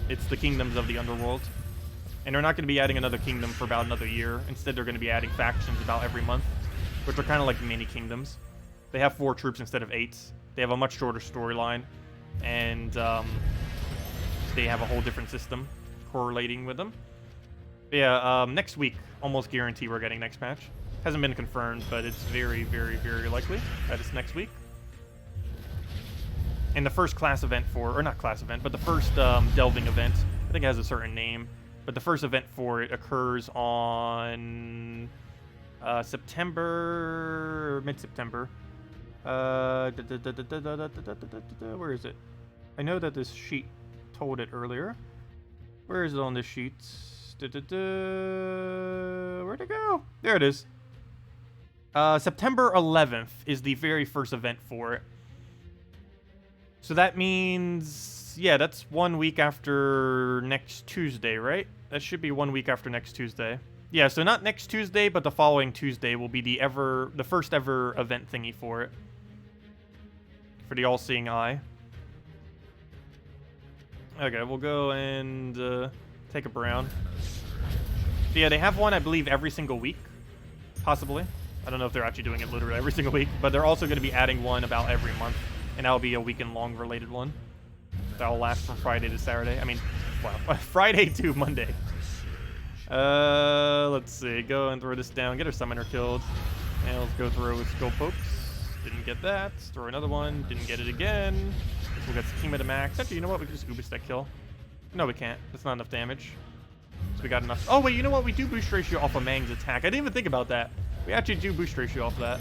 It's the kingdoms of the underworld. And they're not going to be adding another kingdom for about another year. Instead, they're going to be adding factions about every month, which are kind of like mini kingdoms. They have 4 troops instead of 8. They have a much shorter storyline, and they have a whole different system correlating with them. But yeah, next week, almost guarantee we're getting next patch. Hasn't been confirmed, but it's very, very, very likely that it's next week. And the first class event for, or not class event, but the first delving event, I think it has a certain name, but the first event for it occurs on September, mid-September. Where is it? I know that this sheet told it earlier. Where is it on this sheet? Where'd it go? There it is. September 11th is the very first event for it. So that means, yeah, that's 1 week after next Tuesday, right? That should be 1 week after next Tuesday. Yeah, so not next Tuesday, but the following Tuesday will be the first ever event thingy for it. For the all-seeing eye. Okay, we'll go and take a brown. So yeah, they have one, I believe, every single week. Possibly. I don't know if they're actually doing it literally every single week, but they're also going to be adding one about every month, and that'll be a weekend-long related one. That'll last from Friday to Saturday. I mean, wow, Friday to Monday. Let's see. Go and throw this down. Get our summoner killed. And let's go throw with Skull Pokes. Didn't get that. Throw another one. Didn't get it again. We'll get Schema to max. Actually, you know what? We can just Uber Stack kill. No, we can't. That's not enough damage. So we got enough. Oh, wait, you know what? We do boost ratio off of Mang's attack. I didn't even think about that. We actually do boost ratio off of that.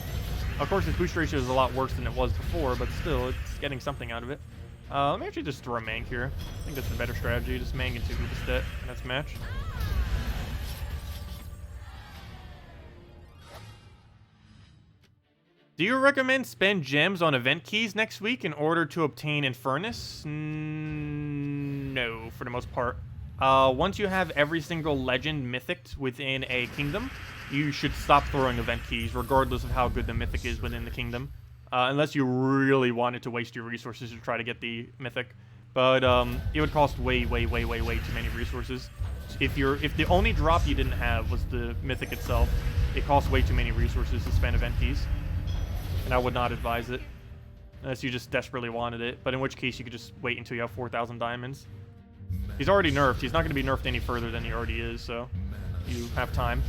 Of course, this boost ratio is a lot worse than it was before, but still, it's getting something out of it. Let me actually just throw a Mang here. I think that's the better strategy. Just Mang into Ubistet, and that's match. Do you recommend spend gems on event keys next week in order to obtain Infernus? No, for the most part. Once you have every single legend mythic within a kingdom, you should stop throwing event keys, regardless of how good the mythic is within the kingdom. Unless you really wanted to waste your resources to try to get the mythic. But it would cost way, way, way, way, way too many resources. If the only drop you didn't have was the mythic itself, it costs way too many resources to spend event keys. And I would not advise it. Unless you just desperately wanted it. But in which case, you could just wait until you have 4,000 diamonds. He's already nerfed. He's not going to be nerfed any further than he already is, so you have time.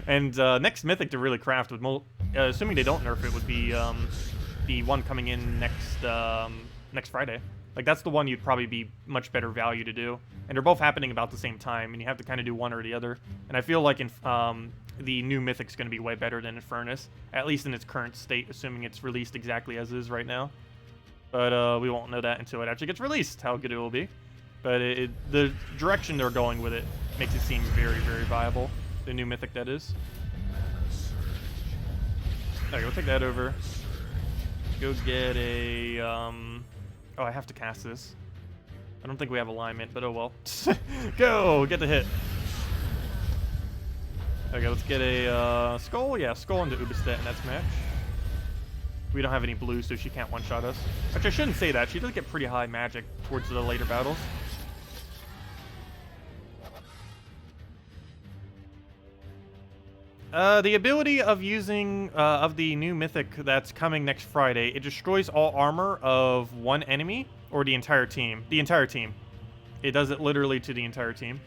And next mythic to really craft, with assuming they don't nerf it, would be the one coming in next Friday. Like, that's the one you'd probably be much better value to do. And they're both happening about the same time, and you have to kind of do one or the other. And I feel like the new mythic's going to be way better than Infernus, at least in its current state, assuming it's released exactly as is right now. But we won't know that until it actually gets released, how good it will be. But the direction they're going with it makes it seem very, very viable. The new mythic, that is. Okay, we'll take that over. Go get a... Oh, I have to cast this. I don't think we have alignment, but oh well. Go! Get the hit. Okay, let's get a Skull. Yeah, Skull into Ubistet, and that's match. We don't have any blue, so she can't one-shot us. Actually, I shouldn't say that. She does get pretty high magic towards the later battles. The ability of using, of the new mythic that's coming next Friday, it destroys all armor of one enemy or the entire team. The entire team. It does it literally to the entire team.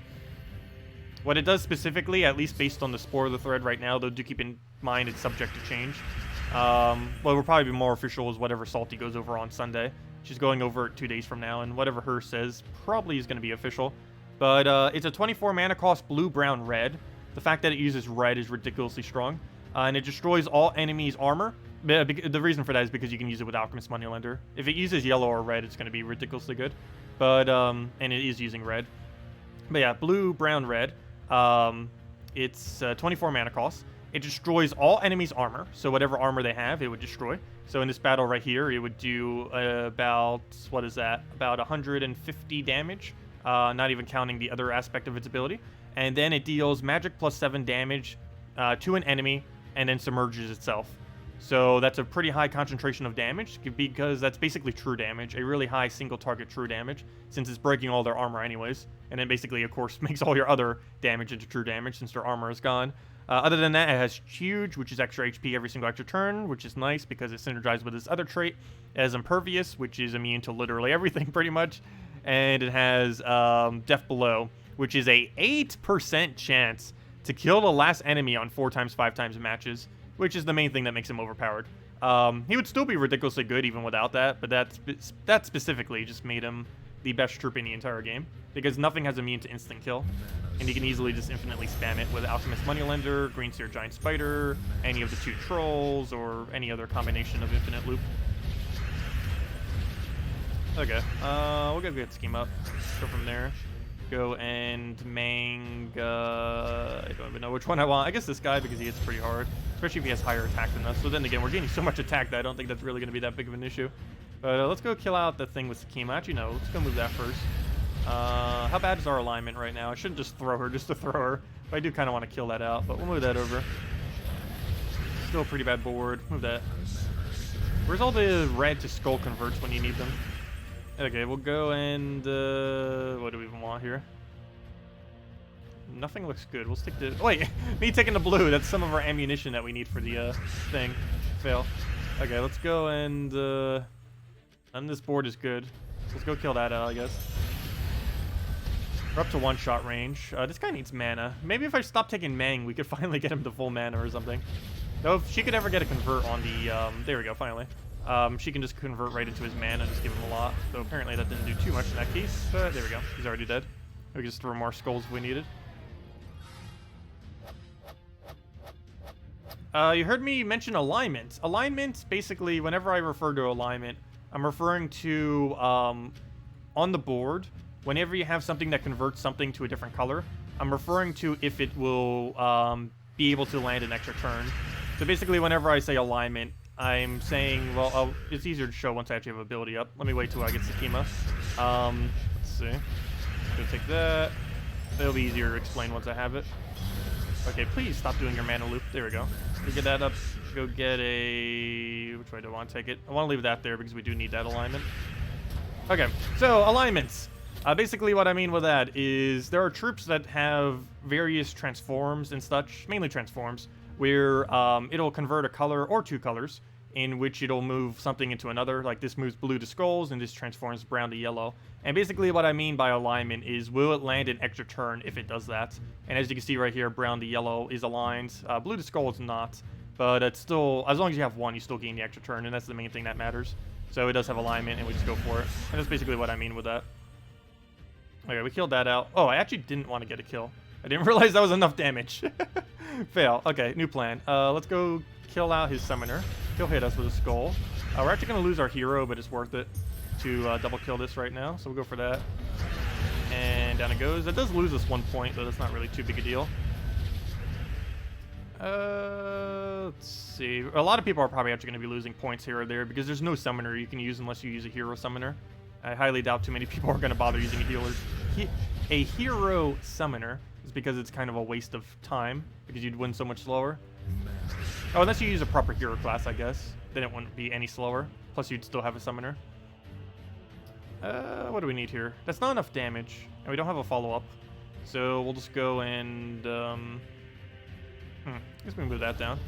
What it does specifically, at least based on the spoiler thread right now, though do keep in mind it's subject to change. What will probably be more official is whatever Salty goes over on Sunday. She's going over it 2 days from now, and whatever her says probably is going to be official. But it's a 24 mana cost blue, brown, red. The fact that it uses red is ridiculously strong. And it destroys all enemies' armor. The reason for that is because you can use it with Alchemist Moneylender. If it uses yellow or red, it's going to be ridiculously good. But, and it is using red. But yeah, blue, brown, red. It's 24 mana cost. It destroys all enemies' armor. So whatever armor they have, it would destroy. So in this battle right here, it would do about, what is that? About 150 damage. Not even counting the other aspect of its ability. And then it deals magic plus 7 damage to an enemy and then submerges itself. So that's a pretty high concentration of damage because that's basically true damage, a really high single target true damage since it's breaking all their armor anyways. And then basically, of course, makes all your other damage into true damage since their armor is gone. Other than that, it has Huge, which is extra HP every single extra turn, which is nice because it synergizes with its other trait. It has Impervious, which is immune to literally everything pretty much. And it has Death Below, which is a 8% chance to kill the last enemy on 4 times, 5 times matches, which is the main thing that makes him overpowered. He would still be ridiculously good even without that, but that specifically just made him the best troop in the entire game, because nothing has immune to instant kill, and you can easily just infinitely spam it with Alchemist Moneylender, Green Seer Giant Spider, any of the 2 Trolls, or any other combination of infinite loop. Okay, we'll go get Scheme up, go from there. Go and Mang, I don't even know which one I want. I guess this guy because he hits pretty hard, especially if he has higher attack than us. So then again, we're gaining so much attack that I don't think that's really going to be that big of an issue. But let's go kill out the thing with Sakima. Actually, no, let's go move that first. How bad is our alignment right now? I shouldn't just throw her just to throw her. But I do kind of want to kill that out, but we'll move that over. Still a pretty bad board. Move that. Where's all the red to skull converts when you need them? Okay, we'll go and, what do we even want here? Nothing looks good. We'll stick to, wait, me taking the blue. That's some of our ammunition that we need for the, thing. Fail. Okay, let's go and, and this board is good. Let's go kill that out, I guess. We're up to 1-shot range. This guy needs mana. Maybe if I stop taking Mang, we could finally get him to full mana or something. Though if she could ever get a convert on the, there we go, finally. She can just convert right into his mana and just give him a lot. So apparently that didn't do too much in that case. But there we go. He's already dead. We can just throw more skulls if we needed. You heard me mention alignment. Alignment, basically, whenever I refer to alignment, I'm referring to, on the board, whenever you have something that converts something to a different color, I'm referring to if it will be able to land an extra turn. So basically, whenever I say alignment, I'm saying, well, it's easier to show once I actually have ability up. Let me wait till I get Sakima. Let's see. Go take that. It'll be easier to explain once I have it. Okay, please stop doing your mana loop. There we go. We get that up. Go get a... Which way do I want to take it? I want to leave that there because we do need that alignment. Okay, so alignments. Basically what I mean with that is there are troops that have various transforms and such, mainly transforms, where it'll convert a color or 2 colors, in which it'll move something into another. Like this moves blue to skulls, and this transforms brown to yellow. And basically what I mean by alignment is, will it land an extra turn if it does that? And as you can see right here, brown to yellow is aligned. Blue to skull is not. But it's still, as long as you have 1, you still gain the extra turn, and that's the main thing that matters. So it does have alignment, and we just go for it. And that's basically what I mean with that. Okay, we killed that out. Oh, I actually didn't want to get a kill. I didn't realize that was enough damage. Fail. Okay, new plan. Let's go kill out his summoner. He'll hit us with a skull. We're actually going to lose our hero, but it's worth it to double kill this right now. So we'll go for that. And down it goes. That does lose us 1 point, though that's not really too big a deal. Let's see. A lot of people are probably actually going to be losing points here or there because there's no summoner you can use unless you use a hero summoner. I highly doubt too many people are going to bother using a healer. A hero summoner is because it's kind of a waste of time because you'd win so much slower. Oh, unless you use a proper hero class, I guess. Then it wouldn't be any slower. Plus, you'd still have a summoner. What do we need here? That's not enough damage, and we don't have a follow-up. So we'll just go and... I guess we move that down.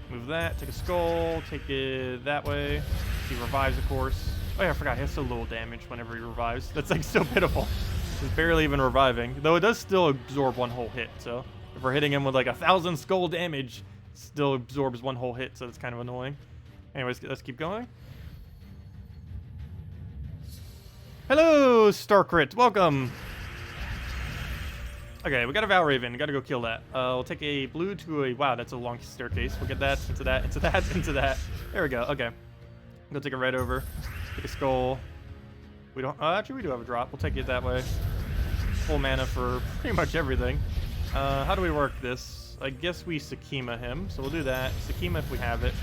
Move that, take a skull, take it that way. He revives, of course. Oh yeah, I forgot, he has so little damage whenever he revives. That's like so pitiful. He's barely even reviving. Though it does still absorb one whole hit, so if we're hitting him with like 1,000 skull damage, it still absorbs one whole hit, so that's kind of annoying. Anyways, let's keep going. Hello, Starcrit, welcome. Okay, we got a Valraven. Gotta go kill that. We'll take a blue to a... Wow, that's a long staircase. We'll get that, into that, into that, into that. There we go. Okay. Go take a red over. Take a skull. We don't... actually, we do have a drop. We'll take it that way. Full mana for pretty much everything. How do we work this? I guess we Sakima him. So we'll do that. Sakima if we have it.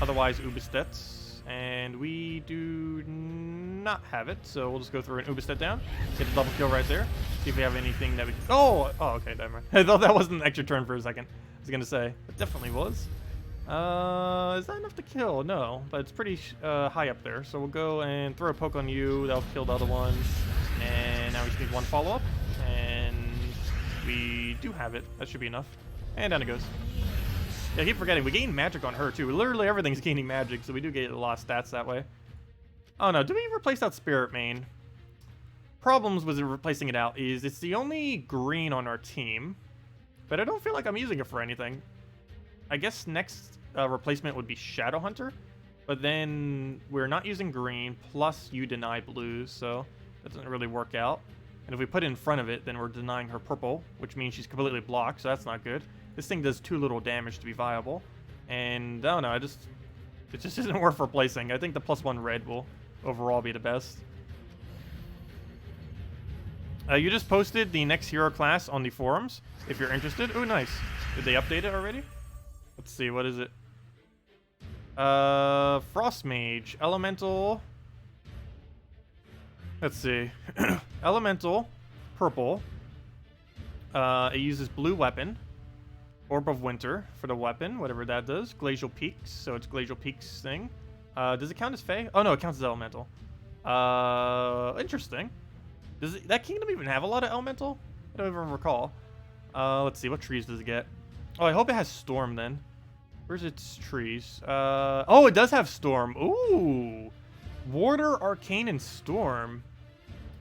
Otherwise, Ubistets. And we do not have it, so we'll just go through an Ubistet down. Get a double kill right there. See if we have anything that we... Oh, okay, never mind. I thought that wasn't an extra turn for a second. I was going to say. It definitely was. Is that enough to kill? No, but it's pretty high up there. So we'll go and throw a poke on you. That'll kill the other one. And now we just need one follow-up. And we do have it. That should be enough. And down it goes. Yeah, I keep forgetting. We gain magic on her, too. Literally everything's gaining magic, so we do get a lot of stats that way. Oh, no. Did we replace that Spirit Main? Problems with replacing it out is it's the only green on our team, but I don't feel like I'm using it for anything. I guess next replacement would be Shadow Hunter, but then we're not using green, plus you deny blue, so that doesn't really work out. And if we put it in front of it, then we're denying her purple, which means she's completely blocked, so that's not good. This thing does too little damage to be viable. And I don't know, it just isn't worth replacing. I think the +1 red will overall be the best. You just posted the next hero class on the forums, if you're interested. Oh, nice. Did they update it already? Let's see, what is it? Frost Mage, Elemental. Let's see. Elemental, purple. It uses blue weapon. Orb of Winter for the weapon, whatever that does. Glacial Peaks, so it's Glacial Peaks thing. Does it count as Fey? Oh no, it counts as Elemental. Interesting. Does that kingdom even have a lot of Elemental? I don't even recall. Let's see, what trees does it get? Oh, I hope it has Storm then. Where's its trees? Oh, it does have Storm. Ooh. Warder, Arcane, and Storm.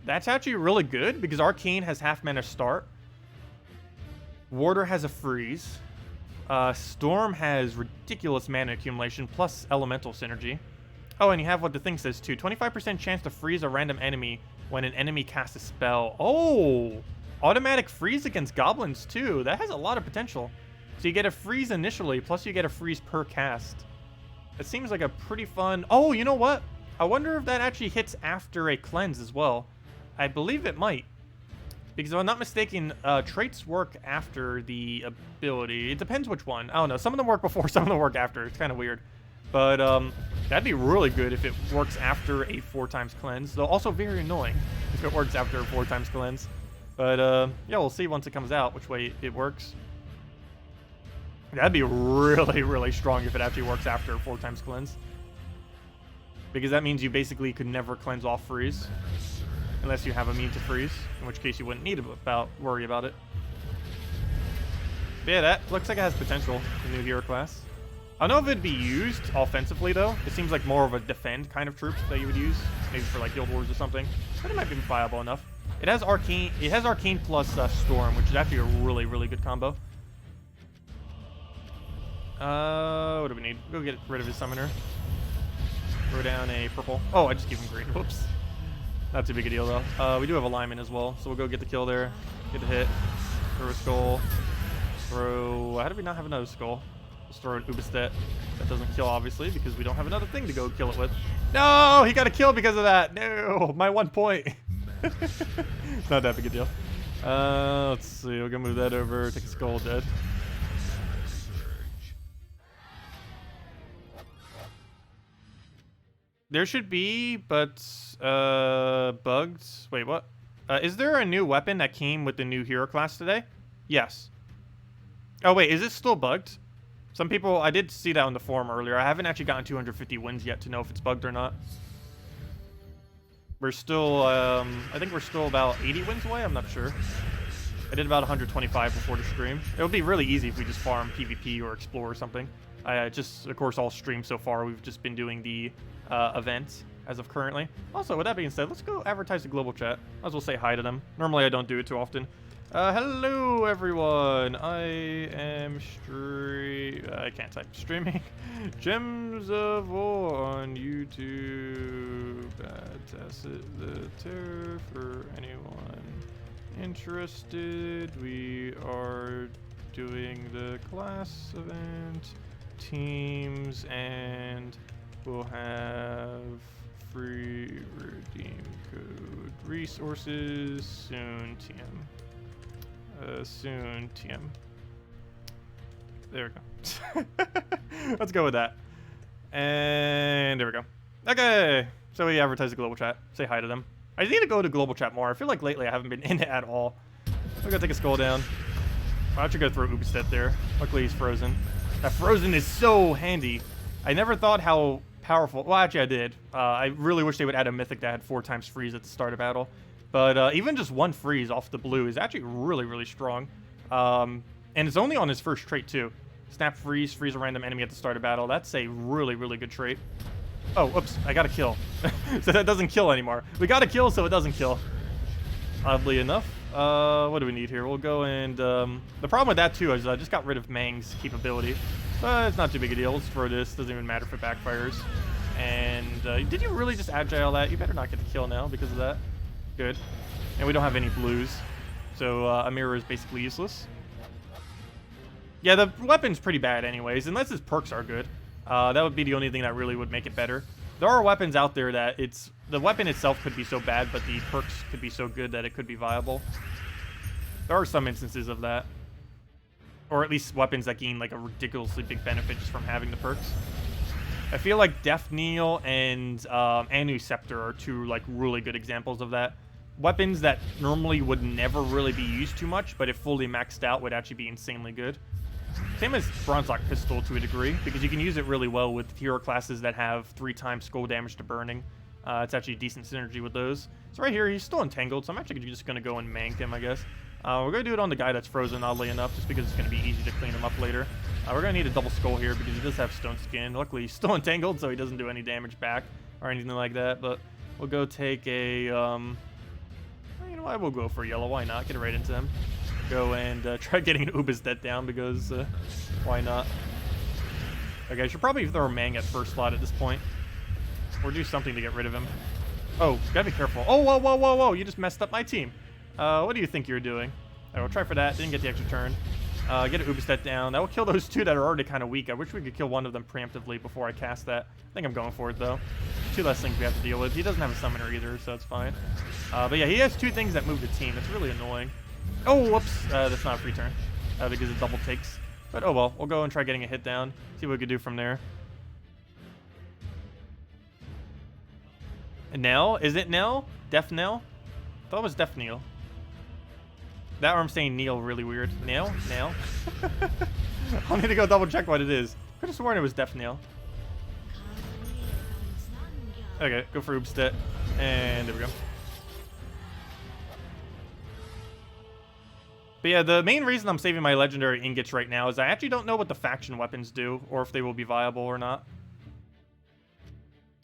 That's actually really good because Arcane has half mana start. Warder has a freeze. Storm has ridiculous mana accumulation plus elemental synergy. Oh, and you have what the thing says too. 25% chance to freeze a random enemy when an enemy casts a spell. Oh! Automatic freeze against goblins too. That has a lot of potential. So you get a freeze initially, plus you get a freeze per cast. It seems like a pretty fun... Oh, you know what? I wonder if that actually hits after a cleanse as well. I believe it might. Because if I'm not mistaken, traits work after the ability. It depends which one. I don't know. Some of them work before, some of them work after. It's kind of weird. But that'd be really good if it works after a 4x cleanse. Though also very annoying if it works after a 4x cleanse. But yeah, we'll see once it comes out which way it works. That'd be really, really strong if it actually works after a 4x cleanse. Because that means you basically could never cleanse off freeze. Unless you have immune to freeze, in which case you wouldn't need to worry about it. But yeah, that looks like it has potential, the new hero class. I don't know if it'd be used offensively, though. It seems like more of a defend kind of troop that you would use. Maybe for like Guild Wars or something. But it might be viable enough. It has Arcane plus Storm, which is actually a really, really good combo. What do we need? Go get rid of his summoner. Throw down a purple. Oh, I just gave him green. Whoops. Not too big a deal, though. We do have a lineman as well, so we'll go get the kill there. Get the hit. Throw a skull. Throw... How do we not have another skull? Let's throw an Ubistet. That doesn't kill, obviously, because we don't have another thing to go kill it with. No! He got a kill because of that! No! My 1 point! It's not that big a deal. Let's see. We're gonna move that over. Take a skull, dead. There should be, but bugged. Wait, what? Is there a new weapon that came with the new hero class today? Yes. Oh wait, is it still bugged? Some people, I did see that on the forum earlier. I haven't actually gotten 250 wins yet to know if it's bugged or not. We're still, I think we're still about 80 wins away. I'm not sure. I did about 125 before the stream. It would be really easy if we just farm PvP or explore or something. Just, of course, all streams so far, we've just been doing the events as of currently. Also, with that being said, let's go advertise the global chat. Might as well say hi to them. Normally, I don't do it too often. Hello, everyone. I am I can't type. Streaming Gems of War on YouTube. Tacet the Terror for anyone interested. We are doing the class event teams and we'll have free redeem code resources soon. Soon TM. There we go. Let's go with that. And there we go. Okay. So we advertise the global chat. Say hi to them. I need to go to global chat more. I feel like lately I haven't been in it at all. I'm gonna take a skull down. I'll actually go throw Ubestedt there. Luckily he's frozen. That frozen is so handy. I never thought how powerful. Well, actually I did. I really wish they would add a mythic that had 4 times freeze at the start of battle. But even just 1 freeze off the blue is actually really, really strong. And it's only on his first trait, too. Snap freeze, freeze a random enemy at the start of battle. That's a really, really good trait. Oh, whoops, I got to kill. So that doesn't kill anymore. We got to kill so it doesn't kill. Oddly enough. What do we need here? We'll go and... the problem with that, too, is I just got rid of Mang's capability. But it's not too big a deal. Let's throw this. Doesn't even matter if it backfires. And did you really just agile that? You better not get the kill now because of that. Good. And we don't have any blues. So a mirror is basically useless. Yeah, the weapon's pretty bad anyways, unless his perks are good. That would be the only thing that really would make it better. There are weapons out there that the weapon itself could be so bad, but the perks could be so good that it could be viable. There are some instances of that. Or at least weapons that gain like a ridiculously big benefit just from having the perks. I feel like Death Kneel and Anu Scepter are 2 like really good examples of that. Weapons that normally would never really be used too much, but if fully maxed out would actually be insanely good. Same as Bronzelock Pistol to a degree, because you can use it really well with hero classes that have 3 times skull damage to burning. It's actually decent synergy with those. So right here, he's still entangled, so I'm actually just going to go and mank him, I guess. We're going to do it on the guy that's frozen, oddly enough, just because it's going to be easy to clean him up later. We're going to need a double skull here because he does have stone skin. Luckily, he's still entangled, so he doesn't do any damage back or anything like that. But we'll go take a... you know, I will go for yellow. Why not? Get it right into him. Go and try getting an Ubestedt down because why not? Okay, I should probably throw a Mang at first slot at this point. Or do something to get rid of him. Oh, gotta be careful. Oh, whoa, whoa, whoa, whoa. You just messed up my team. What do you think you're doing? Alright, we'll try for that. Didn't get the extra turn. Get an Ubestedt down. That will kill those 2 that are already kind of weak. I wish we could kill one of them preemptively before I cast that. I think I'm going for it, though. 2 less things we have to deal with. He doesn't have a summoner either, so that's fine. But yeah, he has 2 things that move the team. It's really annoying. Oh, whoops. That's not a free turn. Because it double takes. But oh well. We'll go and try getting a hit down. See what we can do from there. And Nell? Is it Nell? Death Nell? I thought it was Death Kneel. That or I'm saying Neil really weird. Nail? Nail? I'll need to go double check what it is. Could have sworn it was Death Kneel. Okay, go for Ubestedt. And there we go. But yeah, the main reason I'm saving my legendary ingots right now is I actually don't know what the faction weapons do, or if they will be viable or not.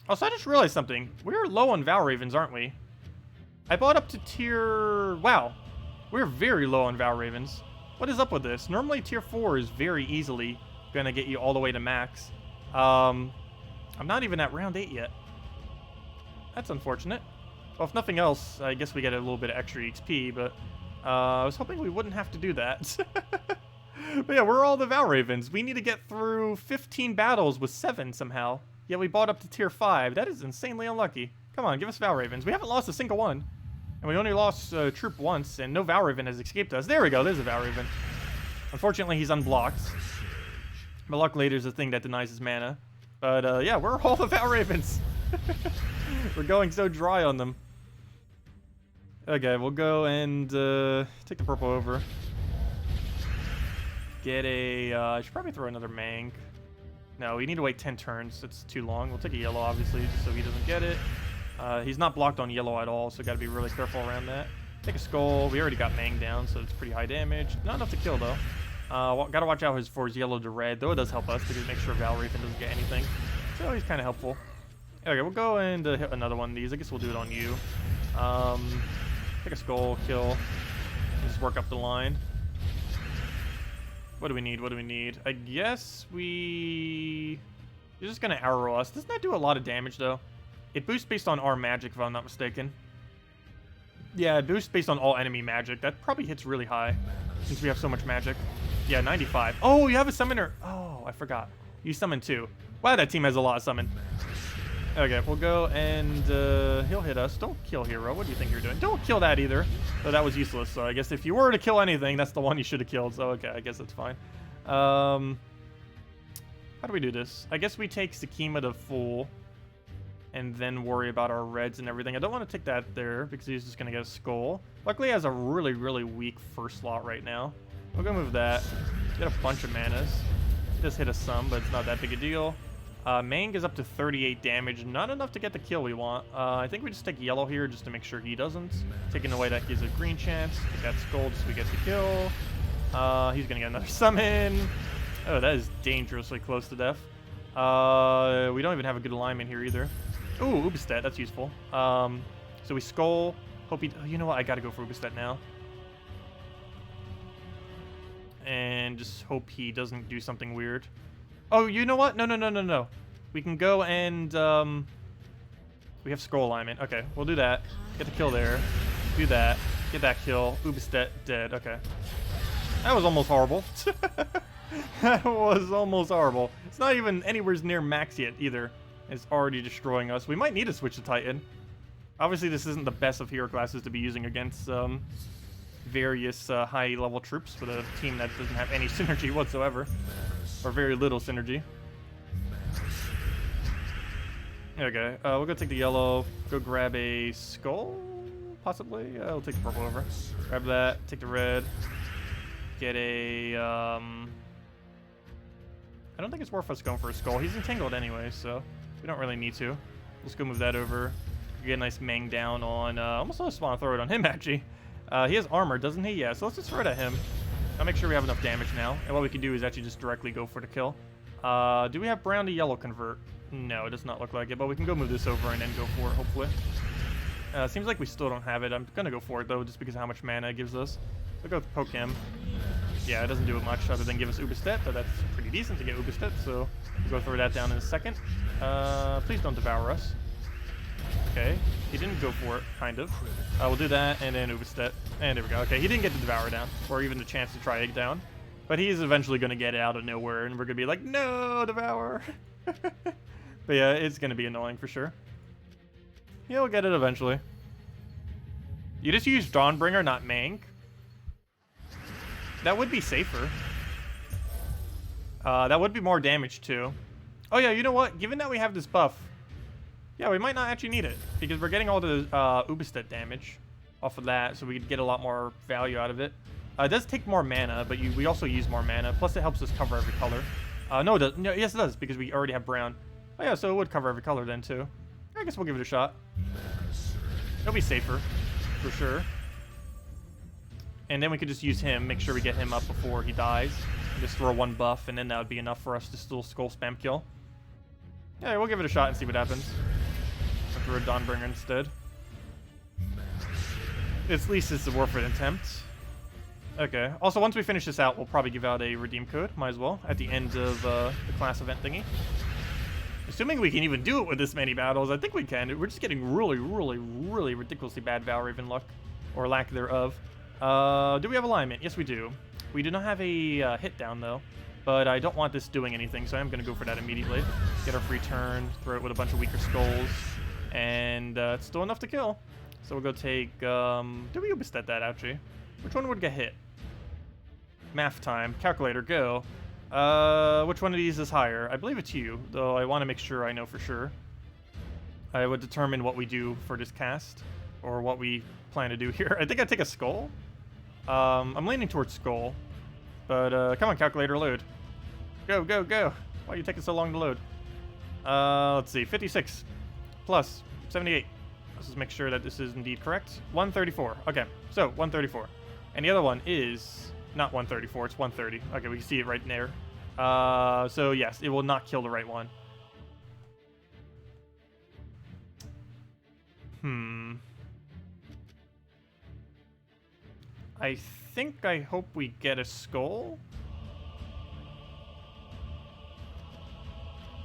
Also, I just realized something. We're low on Valravens, aren't we? I bought up to tier... Wow. We're very low on Valravens. What is up with this? Normally, tier 4 is very easily going to get you all the way to max. I'm not even at round 8 yet. That's unfortunate. Well, if nothing else, I guess we get a little bit of extra XP, but I was hoping we wouldn't have to do that. But yeah, we're all the Valravens. We need to get through 15 battles with 7 somehow. Yeah, we bought up to tier 5. That is insanely unlucky. Come on, give us Valravens. We haven't lost a single one. And we only lost Troop once, and no Valraven has escaped us. There we go, there's a Valraven. Unfortunately, he's unblocked. But luckily, there's a thing that denies his mana. But yeah, we're all the Valravens. We're going so dry on them. Okay, we'll go and take the purple over. Get a... I should probably throw another Mang. No, we need to wait 10 turns. It's too long. We'll take a yellow, obviously, just so he doesn't get it. He's not blocked on yellow at all, so got to be really careful around that. Take a skull. We already got Mang down, so it's pretty high damage. Not enough to kill, though. Gotta watch out for his yellow to red, though it does help us because it makes sure Valraven doesn't get anything. So he's kind of helpful. Okay, we'll go and hit another one of these. I guess we'll do it on you. Take a skull, kill, and just work up the line. What do we need? What do we need? I guess You're just gonna arrow us. Doesn't that do a lot of damage, though? It boosts based on our magic, if I'm not mistaken. Yeah, it boosts based on all enemy magic. That probably hits really high, since we have so much magic. Yeah, 95. Oh, you have a summoner. Oh, I forgot. You summon 2. Wow, that team has a lot of summon. Okay, we'll go and he'll hit us. Don't kill hero. What do you think you're doing? Don't kill that either. So that was useless. So I guess if you were to kill anything, that's the one you should have killed. So okay, I guess that's fine. How do we do this? I guess we take Sakima to full and then worry about our reds and everything. I don't want to take that there because he's just going to get a skull. Luckily, he has a really, really weak first slot right now. We'll go move that. Get a bunch of manas. Just hit us some, but it's not that big a deal. Mang is up to 38 damage. Not enough to get the kill we want. I think we just take yellow here just to make sure he doesn't. Taking away that gives a green chance. Take that skull just so we get the kill. He's going to get another summon. Oh, that is dangerously close to death. We don't even have a good alignment here either. Ooh, Ubistet, that's useful. So we skull. Hope he... Oh, you know what? I gotta go for Ubistet now. And just hope he doesn't do something weird. Oh, you know what? No. We can go and... we have skull alignment. Okay, we'll do that. Get the kill there. Do that. Get that kill. Ubistet dead. Okay. That was almost horrible. That was almost horrible. It's not even anywhere near max yet either. It's already destroying us. We might need to switch to Titan. Obviously, this isn't the best of hero classes to be using against various high-level troops with a team that doesn't have any synergy whatsoever. Or very little synergy. Okay, we'll go take the yellow. Go grab a skull, possibly? We'll take the purple over. Grab that. Take the red. Get a... I don't think it's worth us going for a skull. He's entangled anyway, so we don't really need to. Let's go move that over. Get a nice Mang down on... almost just want to throw it on him, actually. He has armor, doesn't he? Yeah, so let's just throw it at him. I'll make sure we have enough damage now. And what we can do is actually just directly go for the kill. Do we have brown to yellow convert? No, it does not look like it, but we can go move this over and then go for it, hopefully. Seems like we still don't have it. I'm going to go for it, though, just because of how much mana it gives us. We'll go poke him. Yeah, it doesn't do it much other than give us Ubistet, but that's pretty decent to get Ubistet, so we'll go throw that down in a second. Please don't devour us. Okay, he didn't go for it, kind of. We'll do that, and then Ubistet. And there we go. Okay, he didn't get the devour down, or even the chance to try egg down. But he's eventually going to get it out of nowhere, and we're going to be like, no, devour! But yeah, it's going to be annoying for sure. He'll get it eventually. You just use Dawnbringer, not Mang. That would be safer. That would be more damage too. Oh yeah, you know what? Given that we have this buff, yeah, we might not actually need it because we're getting all the Ubistet damage off of that, so we could get a lot more value out of it. It does take more mana, but we also use more mana. Plus, it helps us cover every color. No, it does. No, yes, it does because we already have brown. Oh yeah, so it would cover every color then too. I guess we'll give it a shot. It'll be safer, for sure. And then we could just use him, make sure we get him up before he dies. And just throw one buff, and then that would be enough for us to still skull spam kill. Yeah, we'll give it a shot and see what happens. I'll throw a Dawnbringer instead. At least it's a worth an attempt. Okay. Also, once we finish this out, we'll probably give out a redeem code. Might as well, at the end of the class event thingy. Assuming we can even do it with this many battles, I think we can. We're just getting really, really, really ridiculously bad Valraven luck. Or lack thereof. Do we have alignment? Yes, we do. We do not have a hit down, though. But I don't want this doing anything, so I'm going to go for that immediately. Get our free turn, throw it with a bunch of weaker skulls. And it's still enough to kill. So we'll go take... do we Ubistet that, actually? Which one would get hit? Math time. Calculator, go. Which one of these is higher? I believe it's you, though I want to make sure I know for sure. I would determine what we do for this cast, or what we plan to do here. I think I'd take a skull. I'm leaning towards skull, but come on, calculator, load. Go, go, go. Why are you taking so long to load? Let's see, 56 plus 78. Let's just make sure that this is indeed correct. 134. Okay, so 134. And the other one is not 134, it's 130. Okay, we can see it right there. So yes, it will not kill the right one. I hope we get a skull.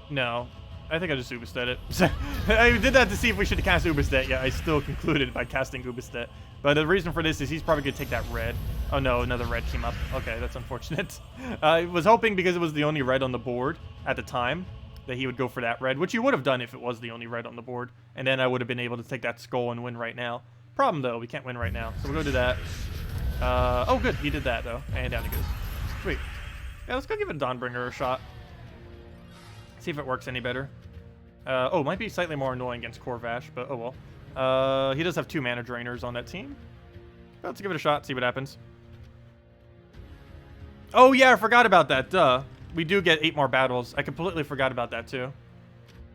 No, I think I just Ubistet it. I did that to see if we should cast Ubistet. Yeah, I still concluded by casting Ubistet. But the reason for this is he's probably going to take that red. Oh no, another red came up. Okay, that's unfortunate. I was hoping because it was the only red on the board at the time that he would go for that red, which he would have done if it was the only red on the board. And then I would have been able to take that skull and win right now. Problem though, we can't win right now. So we'll go do that. Oh good, he did that though. And down he goes. Sweet. Yeah, let's go give it a Dawnbringer a shot. See if it works any better. Oh, might be slightly more annoying against Corvash, but oh well. He does have 2 mana drainers on that team. But let's give it a shot, see what happens. Oh yeah, I forgot about that, duh. We do get 8 more battles. I completely forgot about that too.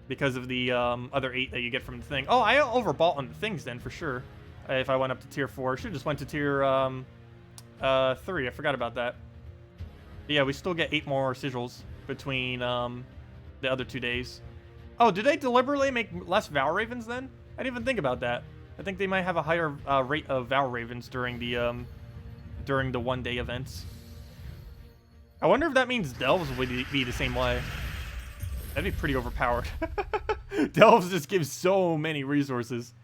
Because of the other 8 that you get from the thing. Oh, I overbought on the things then, for sure. If I went up to tier 4. Should've just went to tier 3, I forgot about that. But yeah, we still get 8 more sigils between the other 2 days. Oh, do they deliberately make less Val Ravens then? I didn't even think about that. I think they might have a higher rate of Val Ravens during the one-day events. I wonder if that means Delves would be the same way. That'd be pretty overpowered. Delves just gives so many resources.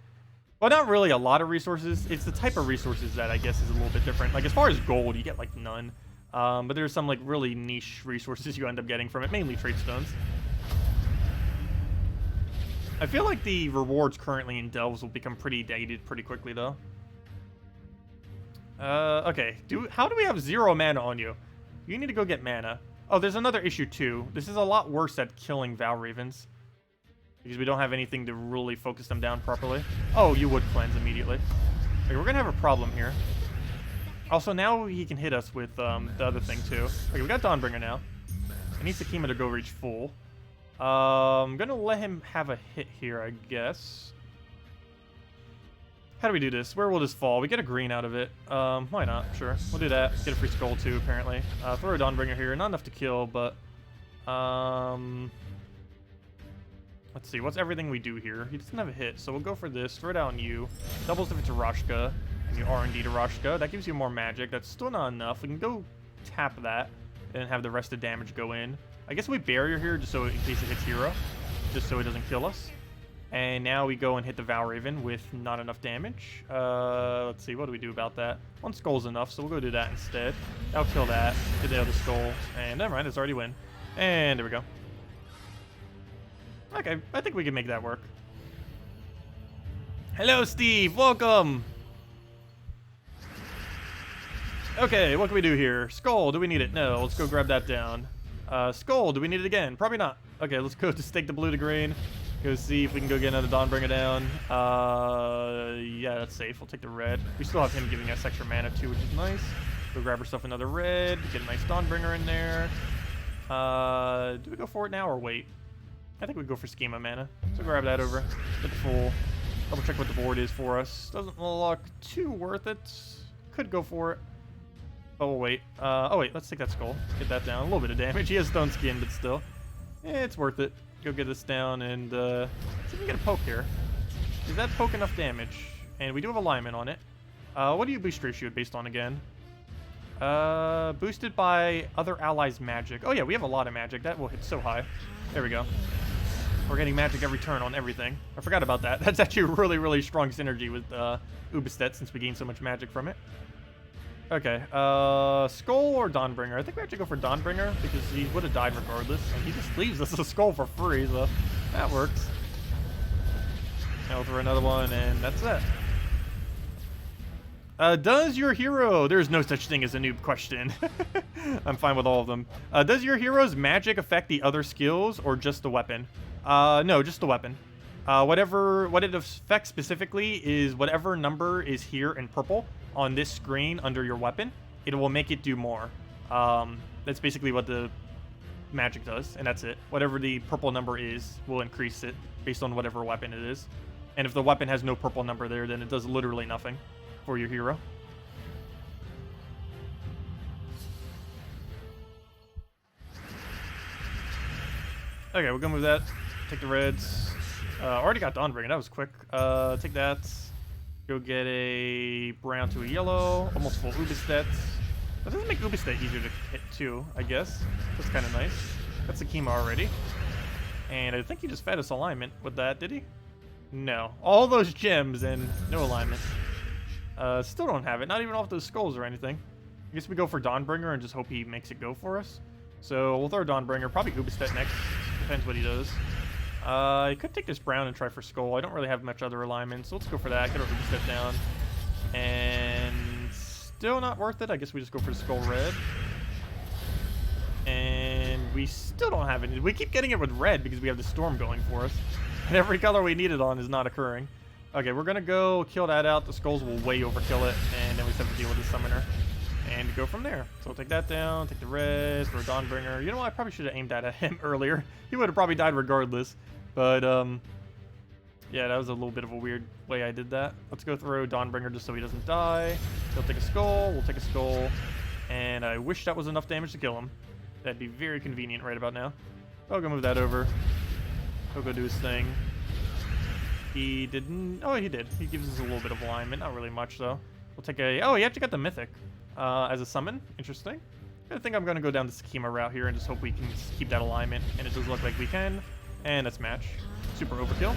Well, not really a lot of resources. It's the type of resources that I guess is a little bit different. Like, as far as gold, you get, like, none. But there's some, like, really niche resources you end up getting from it. Mainly trade stones. I feel like the rewards currently in Delves will become pretty dated pretty quickly, though. Okay. How do we have 0 mana on you? You need to go get mana. Oh, there's another issue, too. This is a lot worse at killing Val Ravens. Because we don't have anything to really focus them down properly. Oh, you would cleanse immediately. Okay, we're going to have a problem here. Also, now he can hit us with the other thing, too. Okay, we got Dawnbringer now. I need Sakima to go reach full. I'm going to let him have a hit here, I guess. How do we do this? Where will this fall? We get a green out of it. Why not? Sure. We'll do that. Get a free skull, too, apparently. Throw a Dawnbringer here. Not enough to kill, but... let's see, what's everything we do here? He doesn't have a hit, so we'll go for this. Throw it out on you. Doubles if it's a Rashka. And you are indeed a Rashka. That gives you more magic. That's still not enough. We can go tap that and have the rest of damage go in. I guess we barrier here just so in case it hits hero. Just so it doesn't kill us. And now we go and hit the Val Raven with not enough damage. Let's see, what do we do about that? 1 skull's enough, so we'll go do that instead. That'll kill that. Get the other skull. And never mind, it's already win. And there we go. Okay, I think we can make that work. Hello, Steve. Welcome. Okay, what can we do here? Skull, do we need it? No, let's go grab that down. Skull, do we need it again? Probably not. Okay, let's go just take the blue to green. Go see if we can go get another Dawnbringer down. Yeah, that's safe. We'll take the red. We still have him giving us extra mana too, which is nice. Go grab ourselves another red. Get a nice Dawnbringer in there. Do we go for it now or wait? I think we go for Schema mana. So grab that over. Get the full. Double check what the board is for us. Doesn't look too worth it. Could go for it. But we'll wait. Oh wait, let's take that skull. Get that down. A little bit of damage. He has stone skin, but still. It's worth it. Go get this down and see if we can get a poke here. Is that poke enough damage? And we do have alignment on it. What do you boost ratio based on again? Boosted by other allies' magic. Oh yeah, we have a lot of magic. That will hit so high. There we go. We're getting magic every turn on everything. I forgot about that. That's actually a really, really strong synergy with Ubistet since we gain so much magic from it. Okay, Skull or Dawnbringer? I think we actually go for Dawnbringer because he would have died regardless. And he just leaves us a Skull for free, so that works. Now we'll throw another one, and that's it. Does your hero... There's no such thing as a noob question. I'm fine with all of them. Does your hero's magic affect the other skills or just the weapon? No, just the weapon. What it affects specifically is whatever number is here in purple on this screen under your weapon, it will make it do more. That's basically what the magic does, and that's it. Whatever the purple number is will increase it based on whatever weapon it is. And if the weapon has no purple number there, then it does literally nothing for your hero. Okay, we're gonna move that. Take the reds. Already got Dawnbringer. That was quick. Take that. Go get a brown to a yellow. Almost full Ubistet. That doesn't make Ubistet easier to hit too, I guess. That's kind of nice. That's a Kima already. And I think he just fed us alignment with that, did he? No. All those gems and no alignment. Still don't have it. Not even off those skulls or anything. I guess we go for Dawnbringer and just hope he makes it go for us. So we'll throw Dawnbringer. Probably Ubistet next. Depends what he does. I could take this brown and try for skull. I don't really have much other alignment, so let's go for that. Get our Ubistet down. And still not worth it. I guess we just go for skull red. And we still don't have it. We keep getting it with red because we have the storm going for us. And every color we need it on is not occurring. Okay, we're gonna go kill that out. The skulls will way overkill it, and then we just have to deal with the summoner and go from there. So we'll take that down, take the red for Dawnbringer. You know what? I probably should have aimed that at him earlier. He would have probably died regardless. But yeah, that was a little bit of a weird way I did that. Let's go throw Dawnbringer just so he doesn't die. He'll take a skull. We'll take a skull. And I wish that was enough damage to kill him. That'd be very convenient right about now. I'll go move that over. He'll go do his thing. He didn't... Oh, he did. He gives us a little bit of alignment. Not really much, though. We'll take a... Oh, he actually got the Mythic as a summon. Interesting. I think I'm going to go down the Sakima route here and just hope we can keep that alignment. And it does look like we can. And that's match. Super overkill.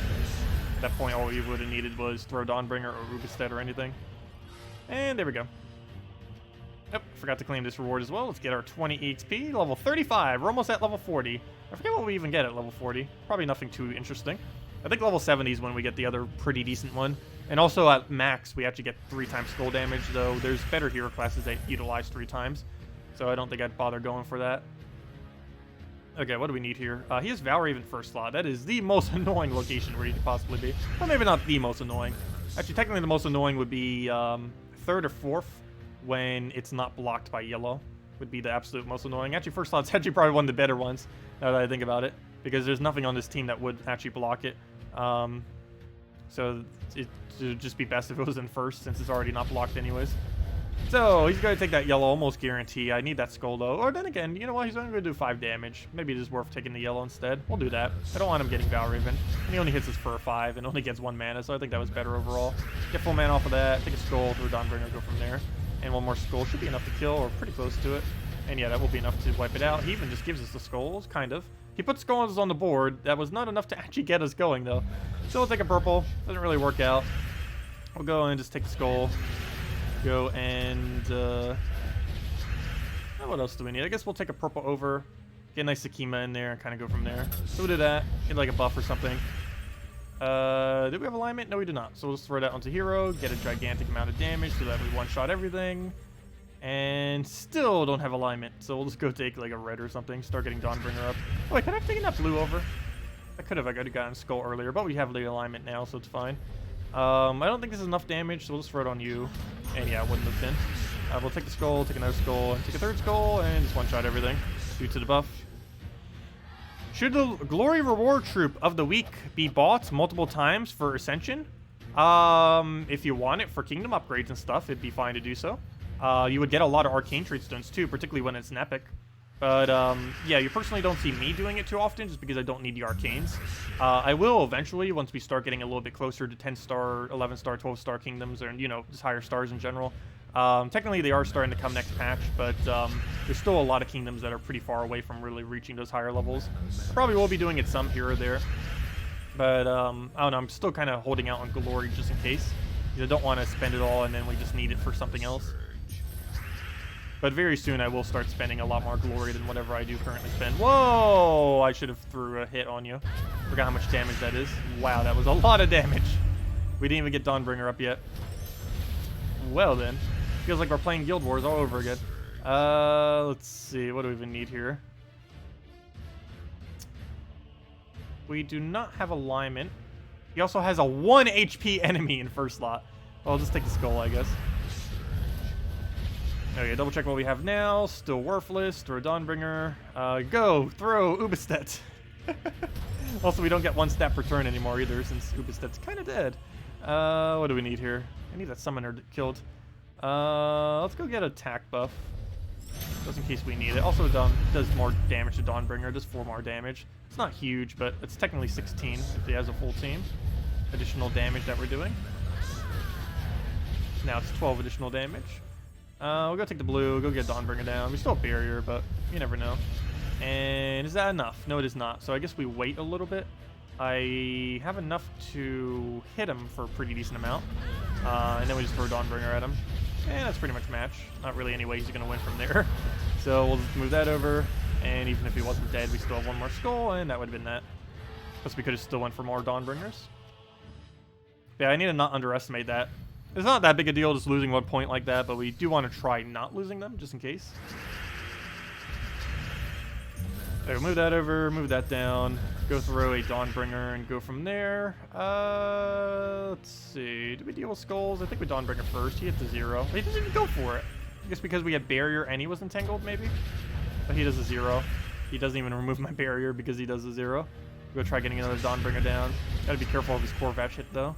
At that point, all we would have needed was throw Dawnbringer or Ubistet or anything. And there we go. Yep, forgot to claim this reward as well. Let's get our 20 EXP. Level 35. We're almost at level 40. I forget what we even get at level 40. Probably nothing too interesting. I think level 70 is when we get the other pretty decent one. And also at max, we actually get 3 times skull damage, though there's better hero classes that utilize 3 times. So I don't think I'd bother going for that. Okay, what do we need here? He has Valraven first slot. That is the most annoying location where he could possibly be. Well, maybe not the most annoying. Actually, technically the most annoying would be 3rd or 4th when it's not blocked by yellow. Would be the absolute most annoying. Actually, first slot's actually probably one of the better ones, now that I think about it. Because there's nothing on this team that would actually block it. So it would just be best if it was in first, since it's already not blocked anyways. So he's going to take that yellow, almost guarantee. I need that skull though. Or then again, you know what? He's only going to do 5 damage. Maybe it is worth taking the yellow instead. We'll do that. I don't want him getting Valraven. And he only hits us for a 5 and only gets 1 mana, so I think that was better overall. Get full mana off of that. Take a skull, through Dawnbringer, go from there. And 1 more skull should be enough to kill, or pretty close to it. And yeah, that will be enough to wipe it out. He even just gives us the skulls, kind of. He put skulls on the board. That was not enough to actually get us going, though. So we'll take a purple. Doesn't really work out. We'll go and just take the skull. Go and... what else do we need? I guess we'll take a purple over. Get a nice Sakima in there and kind of go from there. So we'll do that. Get like a buff or something. Did we have alignment? No, we did not. So we'll just throw that onto hero. Get a gigantic amount of damage so that we one-shot everything. And still don't have alignment, so we'll just go take like a red or something. Start getting Dawnbringer up. Oh, wait, could I have taken that blue over? I could have. I could have gotten skull earlier, but we have the alignment now, so it's fine. I don't think this is enough damage, so we'll just throw it on you. And yeah, it wouldn't have been. We'll take the skull, take another skull, and take a 3rd skull, and just one-shot everything due to the buff. Should the Glory Reward Troop of the Week be bought multiple times for Ascension? If you want it for Kingdom upgrades and stuff, it'd be fine to do so. You would get a lot of arcane trait stones too, particularly when it's an epic. But yeah, you personally don't see me doing it too often just because I don't need the arcanes. I will eventually once we start getting a little bit closer to 10-star, 11-star, 12-star kingdoms, or you know, just higher stars in general. Technically they are starting to come next patch, but there's still a lot of kingdoms that are pretty far away from really reaching those higher levels. I probably will be doing it some here or there. But I don't know, I'm still kind of holding out on glory just in case. Because I don't want to spend it all and then we just need it for something else. But very soon I will start spending a lot more glory than whatever I do currently spend. Whoa! I should have threw a hit on you. Forgot how much damage that is. Wow, that was a lot of damage. We didn't even get Dawnbringer up yet. Well then. Feels like we're playing Guild Wars all over again. Let's see. What do we even need here? We do not have alignment. He also has a 1 HP enemy in first slot. Well, I'll just take the skull, I guess. Okay, double check what we have now. Still worthless. Throw Dawnbringer. Go. Throw Ubistet. Also, we don't get 1 stat per turn anymore either, since Ubistet's kind of dead. What do we need here? I need that summoner killed. Let's go get attack buff, just in case we need it. Also, does more damage to Dawnbringer, does 4 more damage. It's not huge, but it's technically 16 if he has a full team. Additional damage that we're doing. Now it's 12 additional damage. We'll go take the blue, go get Dawnbringer down. We still have barrier, but you never know. And is that enough? No, it is not. So I guess we wait a little bit. I have enough to hit him for a pretty decent amount. And then we just throw Dawnbringer at him. And that's pretty much match. Not really any way he's going to win from there. So we'll just move that over. And even if he wasn't dead, we still have 1 more skull, and that would have been that. Plus we could have still went for more Dawnbringers. Yeah, I need to not underestimate that. It's not that big a deal just losing 1 point like that, but we do want to try not losing them, just in case. There, move that over, move that down, go throw a Dawnbringer, and go from there. Let's see. Did we deal with skulls? I think we Dawnbringer first. He hit the 0. He doesn't even go for it. I guess because we had barrier and he was entangled, maybe? But he does a 0. He doesn't even remove my barrier because he does a 0. We'll go try getting another Dawnbringer down. Gotta be careful of his Corvatch hit, though.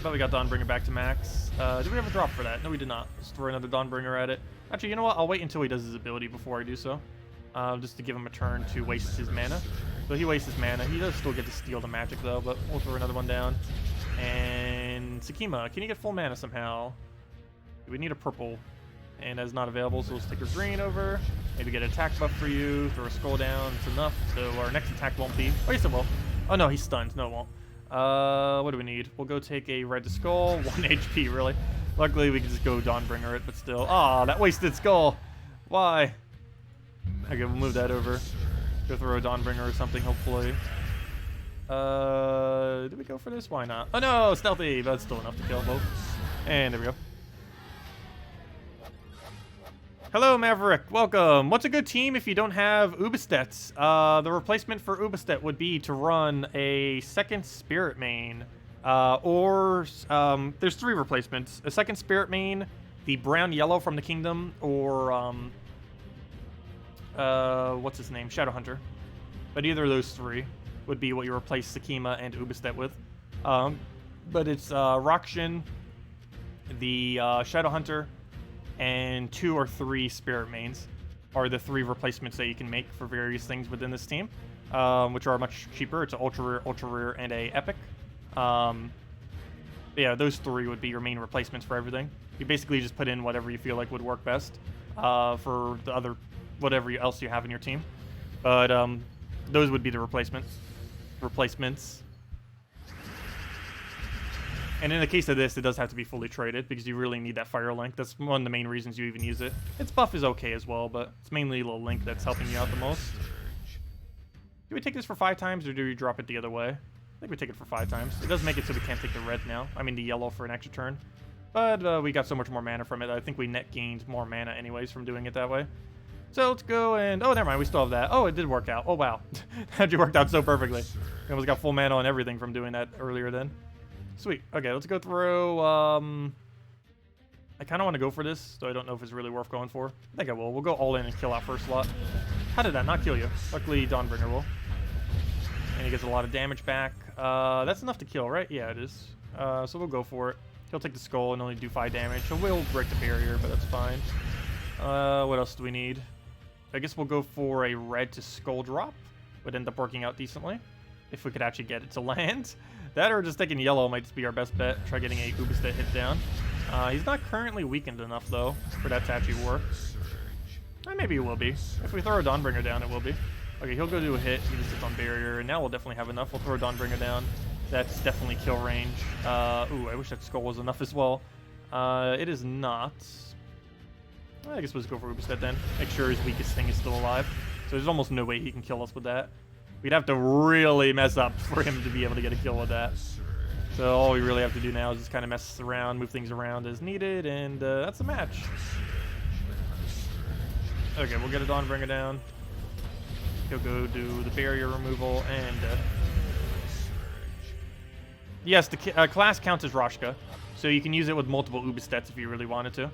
But we got Dawnbringer back to max. Did we have a drop for that? No, we did not. Let's throw another Dawnbringer at it. Actually, you know what? I'll wait until he does his ability before I do so. Just to give him a turn to waste his mana. So he wastes his mana. He does still get to steal the magic, though, but we'll throw another one down. And Sakima, can you get full mana somehow? We need a purple. And that's not available, so we'll stick a green over. Maybe get an attack buff for you. Throw a skull down. It's enough. So our next attack won't be... Oh, yes, it will. Oh, no, he's stunned. No, it won't. What do we need? We'll go take a red to skull. 1 HP, really. Luckily, we can just go Dawnbringer it, but still. Ah, that wasted skull. Why? Okay, we'll move that over. Go throw a Dawnbringer or something, hopefully. Did we go for this? Why not? Oh, no, stealthy, but it's still enough to kill both. And there we go. Hello, Maverick. Welcome. What's a good team if you don't have Ubistets? The replacement for Ubistet would be to run a second Spirit main. There's 3 replacements. A second Spirit main, the brown-yellow from the Kingdom, or, what's his name? Shadowhunter. But either of those 3 would be what you replace Sakima and Ubistet with. But it's, Rakshin, the, Shadowhunter, and 2 or 3 Spirit mains are the 3 replacements that you can make for various things within this team, which are much cheaper. It's an ultra rare, and a epic. Yeah, those 3 would be your main replacements for everything. You basically just put in whatever you feel like would work best for the other whatever else you have in your team. But those would be the replacements. And in the case of this, it does have to be fully traded because you really need that fire link. That's one of the main reasons you even use it. Its buff is okay as well, but it's mainly the link that's helping you out the most. Do we take this for 5 times or do we drop it the other way? I think we take it for 5 times. It does make it so we can't take the red now. I mean the yellow for an extra turn. But we got so much more mana from it. I think we net gained more mana anyways from doing it that way. So let's go and... Oh, never mind. We still have that. Oh, it did work out. Oh, wow. That worked out so perfectly. We almost got full mana on everything from doing that earlier then. Sweet. Okay, let's go through... I kind of want to go for this, so I don't know if it's really worth going for. I think I will. We'll go all in and kill out first slot. How did that not kill you? Luckily, Dawnbringer will. And he gets a lot of damage back. That's enough to kill, right? Yeah, it is. So we'll go for it. He'll take the skull and only do 5 damage. So we'll break the barrier, but that's fine. What else do we need? I guess we'll go for a red to skull drop. Would end up working out decently. If we could actually get it to land. That or just taking yellow might just be our best bet. Try getting a Ubistet hit down. He's not currently weakened enough, though, for that to actually work. Maybe it will be. If we throw a Dawnbringer down, it will be. Okay, he'll go do a hit. He just hits on barrier, and now we'll definitely have enough. We'll throw a Dawnbringer down. That's definitely kill range. Ooh, I wish that skull was enough as well. It is not. I guess we'll just go for Ubistet then. Make sure his weakest thing is still alive. So there's almost no way he can kill us with that. We'd have to really mess up for him to be able to get a kill with that. So all we really have to do now is just kind of mess around, move things around as needed, and that's the match. Okay, we'll get a Dawnbringer down. He'll go do the barrier removal, and... yes, the class counts as Roshka, so you can use it with multiple Ubistets if you really wanted to.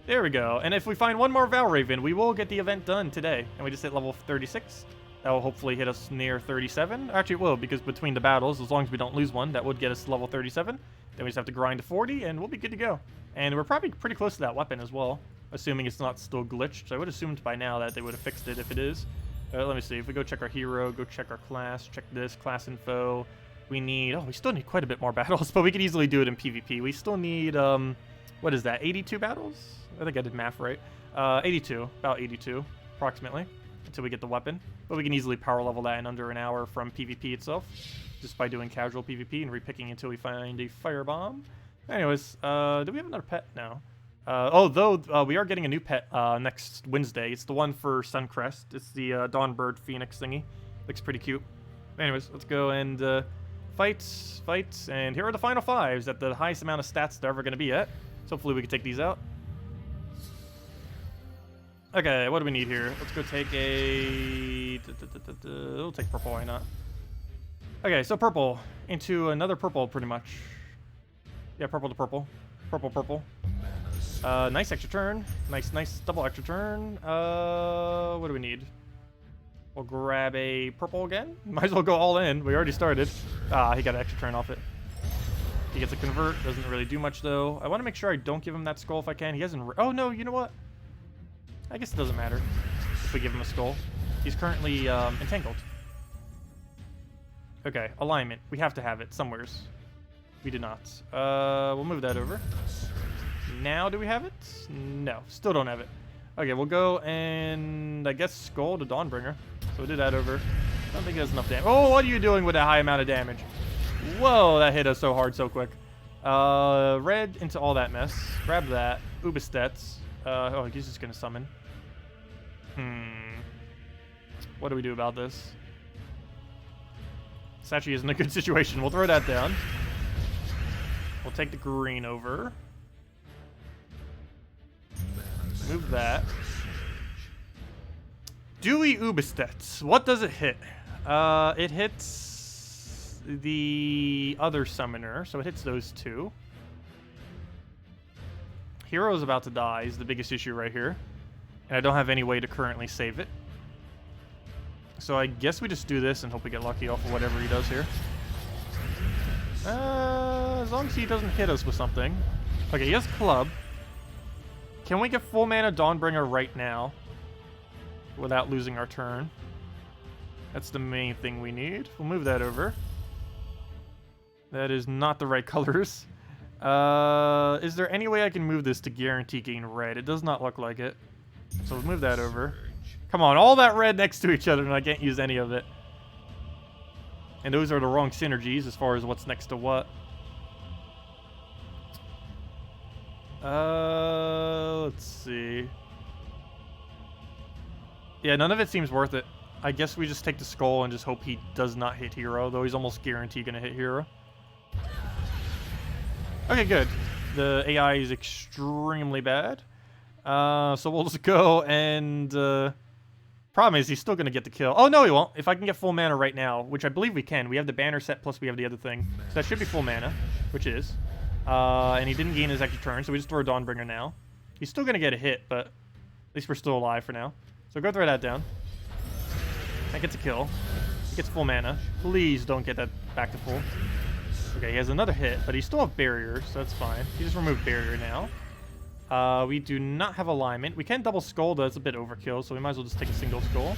There we go. And if we find one more Valraven, we will get the event done today. And we just hit level 36. That will hopefully hit us near 37. Actually, it will, because between the battles, as long as we don't lose one, that would get us to level 37. Then we just have to grind to 40, and we'll be good to go. And we're probably pretty close to that weapon as well, assuming it's not still glitched. So I would assume by now that they would have fixed it if it is. Let me see. If we go check our hero, go check our class, check this, class info. We need... Oh, we still need quite a bit more battles, but we could easily do it in PvP. We still need... what is that? 82 battles? I think I did math right. 82. About 82, approximately, until we get the weapon. But we can easily power level that in under an hour from PvP itself, just by doing casual PvP and repicking until we find a firebomb. Anyways, do we have another pet? No. We are getting a new pet next Wednesday. It's the one for Suncrest. It's the Dawnbird Phoenix thingy. Looks pretty cute. Anyways, let's go and fight, and here are the final 5s at the highest amount of stats they're ever going to be at. So hopefully we can take these out. Okay, what do we need here? Let's go take a... We'll take purple, why not? Okay, so purple into another purple, pretty much. Yeah, purple to purple. Purple. Nice extra turn. Nice double extra turn. What do we need? We'll grab a purple again. Might as well go all in. We already started. He got an extra turn off it. He gets a convert. Doesn't really do much, though. I want to make sure I don't give him that skull if I can. He hasn't... Oh, no, you know what? I guess it doesn't matter if we give him a skull. He's currently entangled. Okay, alignment. We have to have it somewheres. We do not. We'll move that over. Now do we have it? No, still don't have it. Okay, we'll go and I guess skull to Dawnbringer. So we'll do that over. I don't think it has enough damage. Oh, what are you doing with that high amount of damage? Whoa, that hit us so hard so quick. Red into all that mess. Grab that. Ubistats. Oh, he's just gonna summon. What do we do about this? This actually isn't a good situation. We'll throw that down. We'll take the green over. Move that. Dewy Ubistats. What does it hit? It hits the other summoner, so it hits those two. Hero's about to die is the biggest issue right here. And I don't have any way to currently save it. So I guess we just do this and hope we get lucky off of whatever he does here. As long as he doesn't hit us with something. Okay, he has club. Can we get full mana Dawnbringer right now? Without losing our turn. That's the main thing we need. We'll move that over. That is not the right colors. Is there any way I can move this to guarantee gain red? It does not look like it. So we'll move that over. Come on, all that red next to each other and I can't use any of it. And those are the wrong synergies as far as what's next to what. Let's see. Yeah, none of it seems worth it. I guess we just take the skull and just hope he does not hit hero, though he's almost guaranteed gonna hit hero. Okay, good. The AI is extremely bad. So we'll just go and... problem is, he's still going to get the kill. Oh, no, he won't. If I can get full mana right now, which I believe we can. We have the banner set, plus we have the other thing. So that should be full mana, which is. And he didn't gain his extra turn, so we just throw a Dawnbringer now. He's still going to get a hit, but at least we're still alive for now. So go throw that down. That gets a kill. He gets full mana. Please don't get that back to full. Okay, he has another hit, but he still have barrier, so that's fine. He just removed barrier now. We do not have alignment. We can double skull, though. It's a bit overkill, so we might as well just take a single skull.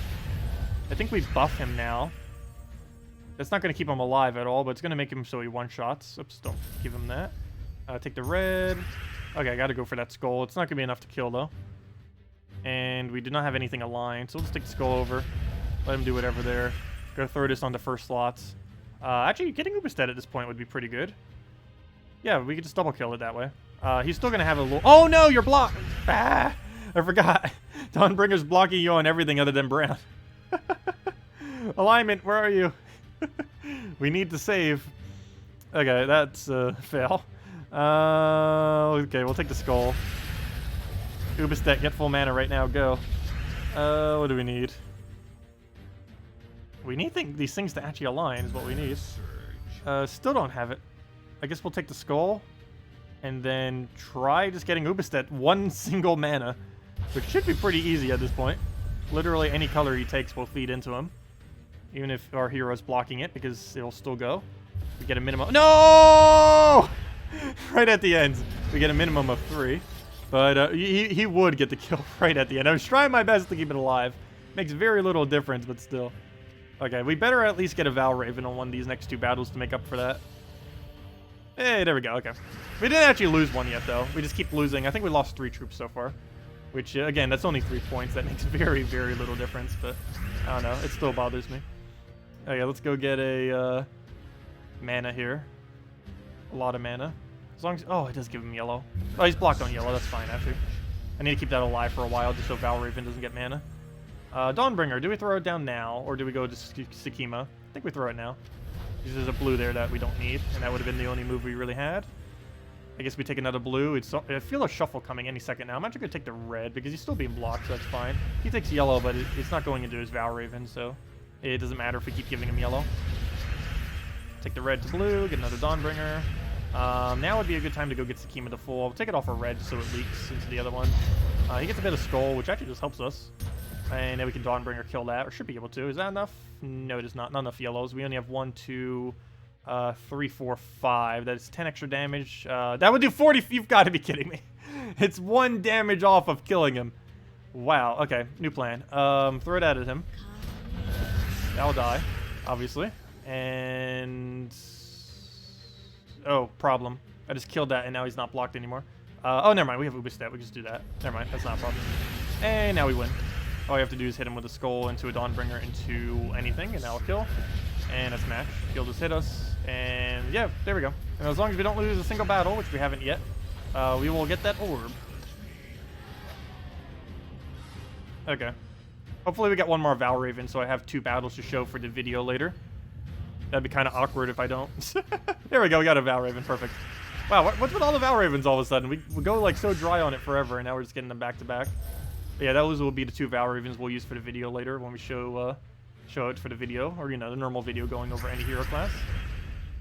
I think we buff him now. That's not going to keep him alive at all, but it's going to make him so he one-shots. Oops, don't give him that. Take the red. Okay, I got to go for that skull. It's not going to be enough to kill, though. And we do not have anything aligned, so we'll just take the skull over. Let him do whatever there. Go throw this on the first slots. Actually, getting Ubistat at this point would be pretty good. Yeah, we could just double kill it that way. He's still going to have a little... Oh, no, you're blocked! Ah, I forgot. Dawnbringer's blocking you on everything other than brown. Alignment, where are you? We need to save. Okay, that's a fail. Okay, we'll take the skull. Ubistat, get full mana right now, go. What do we need? We need these things to actually align is what we need. Still don't have it. I guess we'll take the skull. And then try just getting Ubistat one single mana. Which should be pretty easy at this point. Literally any color he takes will feed into him. even if our hero's blocking it, because it'll still go. We get a minimum. No! Right at the end, we get a minimum of 3. But he would get the kill right at the end. I was trying my best to keep it alive. Makes very little difference, but still. Okay, we better at least get a Valraven on one of these next 2 battles to make up for that. Hey, there we go. Okay. We didn't actually lose one yet, though. We just keep losing. I think we lost 3 troops so far. Which, again, that's only 3 points. That makes very, very little difference. But, I don't know. It still bothers me. Okay, let's go get a mana here. A lot of mana. As long as... Oh, it does give him yellow. Oh, he's blocked on yellow. That's fine, actually. I need to keep that alive for a while just so Valraven doesn't get mana. Dawnbringer. Do we throw it down now? Or do we go to Sakima? I think we throw it now. Because there's a blue there that we don't need. And that would have been the only move we really had. I guess we take another blue. I feel a shuffle coming any second now. I'm actually going to take the red because he's still being blocked, so that's fine. He takes yellow, but it's not going into his Valraven, so it doesn't matter if we keep giving him yellow. Take the red to blue, get another Dawnbringer. Now would be a good time to go get Sakima to full. I'll take it off of red so it leaks into the other one. He gets a bit of skull, which actually just helps us. And then we can Dawnbringer kill that, or should be able to. Is that enough? No, it is not. Not enough yellows. We only have 1, 2, 3, 4, 5. That's 10 extra damage. That would do 40. You've got to be kidding me. It's 1 damage off of killing him. Wow. Okay, new plan. Throw it at him. That'll die, obviously. And... Oh, problem. I just killed that, and now he's not blocked anymore. Oh, never mind. We have Ubistat. We can just do that. Never mind. That's not a problem. And now we win. All you have to do is hit him with a skull into a Dawnbringer into anything, and that'll kill. And a smash. He'll just hit us. And yeah, there we go. And as long as we don't lose a single battle, which we haven't yet, we will get that orb. Okay. Hopefully we get 1 more Valraven, so I have 2 battles to show for the video later. That'd be kind of awkward if I don't. There we go, we got a Valraven, perfect. Wow, what's with all the Valravens all of a sudden? We go like so dry on it forever, and now we're just getting them back to back. But yeah, those will be the 2 Valravens we'll use for the video later when we show it for the video, or you know, the normal video going over any hero class.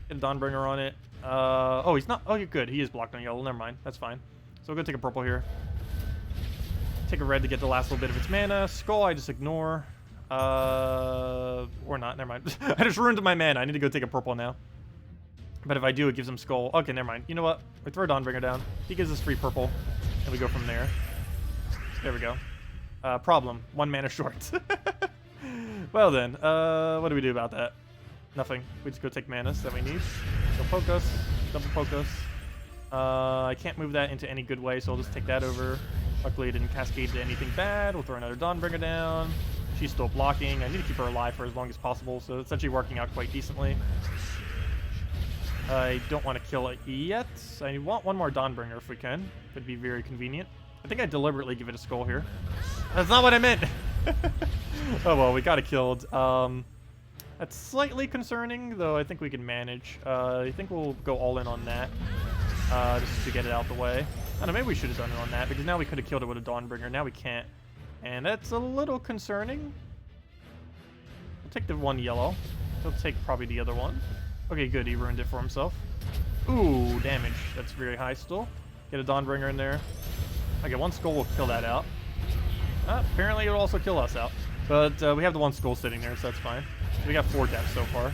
Get a Dawnbringer on it. Oh, he's not. Oh, good. He is blocked on yellow. Never mind. That's fine. So we'll go take a purple here. Take a red to get the last little bit of its mana. Skull, I just ignore. Or not. Never mind. I just ruined my mana. I need to go take a purple now. But if I do, it gives him skull. Okay, never mind. You know what? We throw Dawnbringer down. He gives us free purple. And we go from there. There we go. Problem. 1 mana short. Well then, what do we do about that? Nothing. We just go take manas that we need. Go poke us. Double poke us. I can't move that into any good way, so I'll just take that over. Luckily it didn't cascade to anything bad. We'll throw another Dawnbringer down. She's still blocking. I need to keep her alive for as long as possible, so it's actually working out quite decently. I don't want to kill it yet. I want 1 more Dawnbringer if we can. That'd be very convenient. I think I deliberately give it a skull here. That's not what I meant! Oh well, we got it killed. That's slightly concerning, though I think we can manage. I think we'll go all in on that. Just to get it out the way. I don't know, maybe we should have done it on that, because now we could have killed it with a Dawnbringer. Now we can't. And that's a little concerning. We'll take the 1 yellow. He'll take probably the other one. Okay, good. He ruined it for himself. Ooh, damage. That's very high still. Get a Dawnbringer in there. Okay, 1 skull will kill that out. Apparently it'll also kill us out. But we have the 1 skull sitting there, so that's fine. We got 4 deaths so far.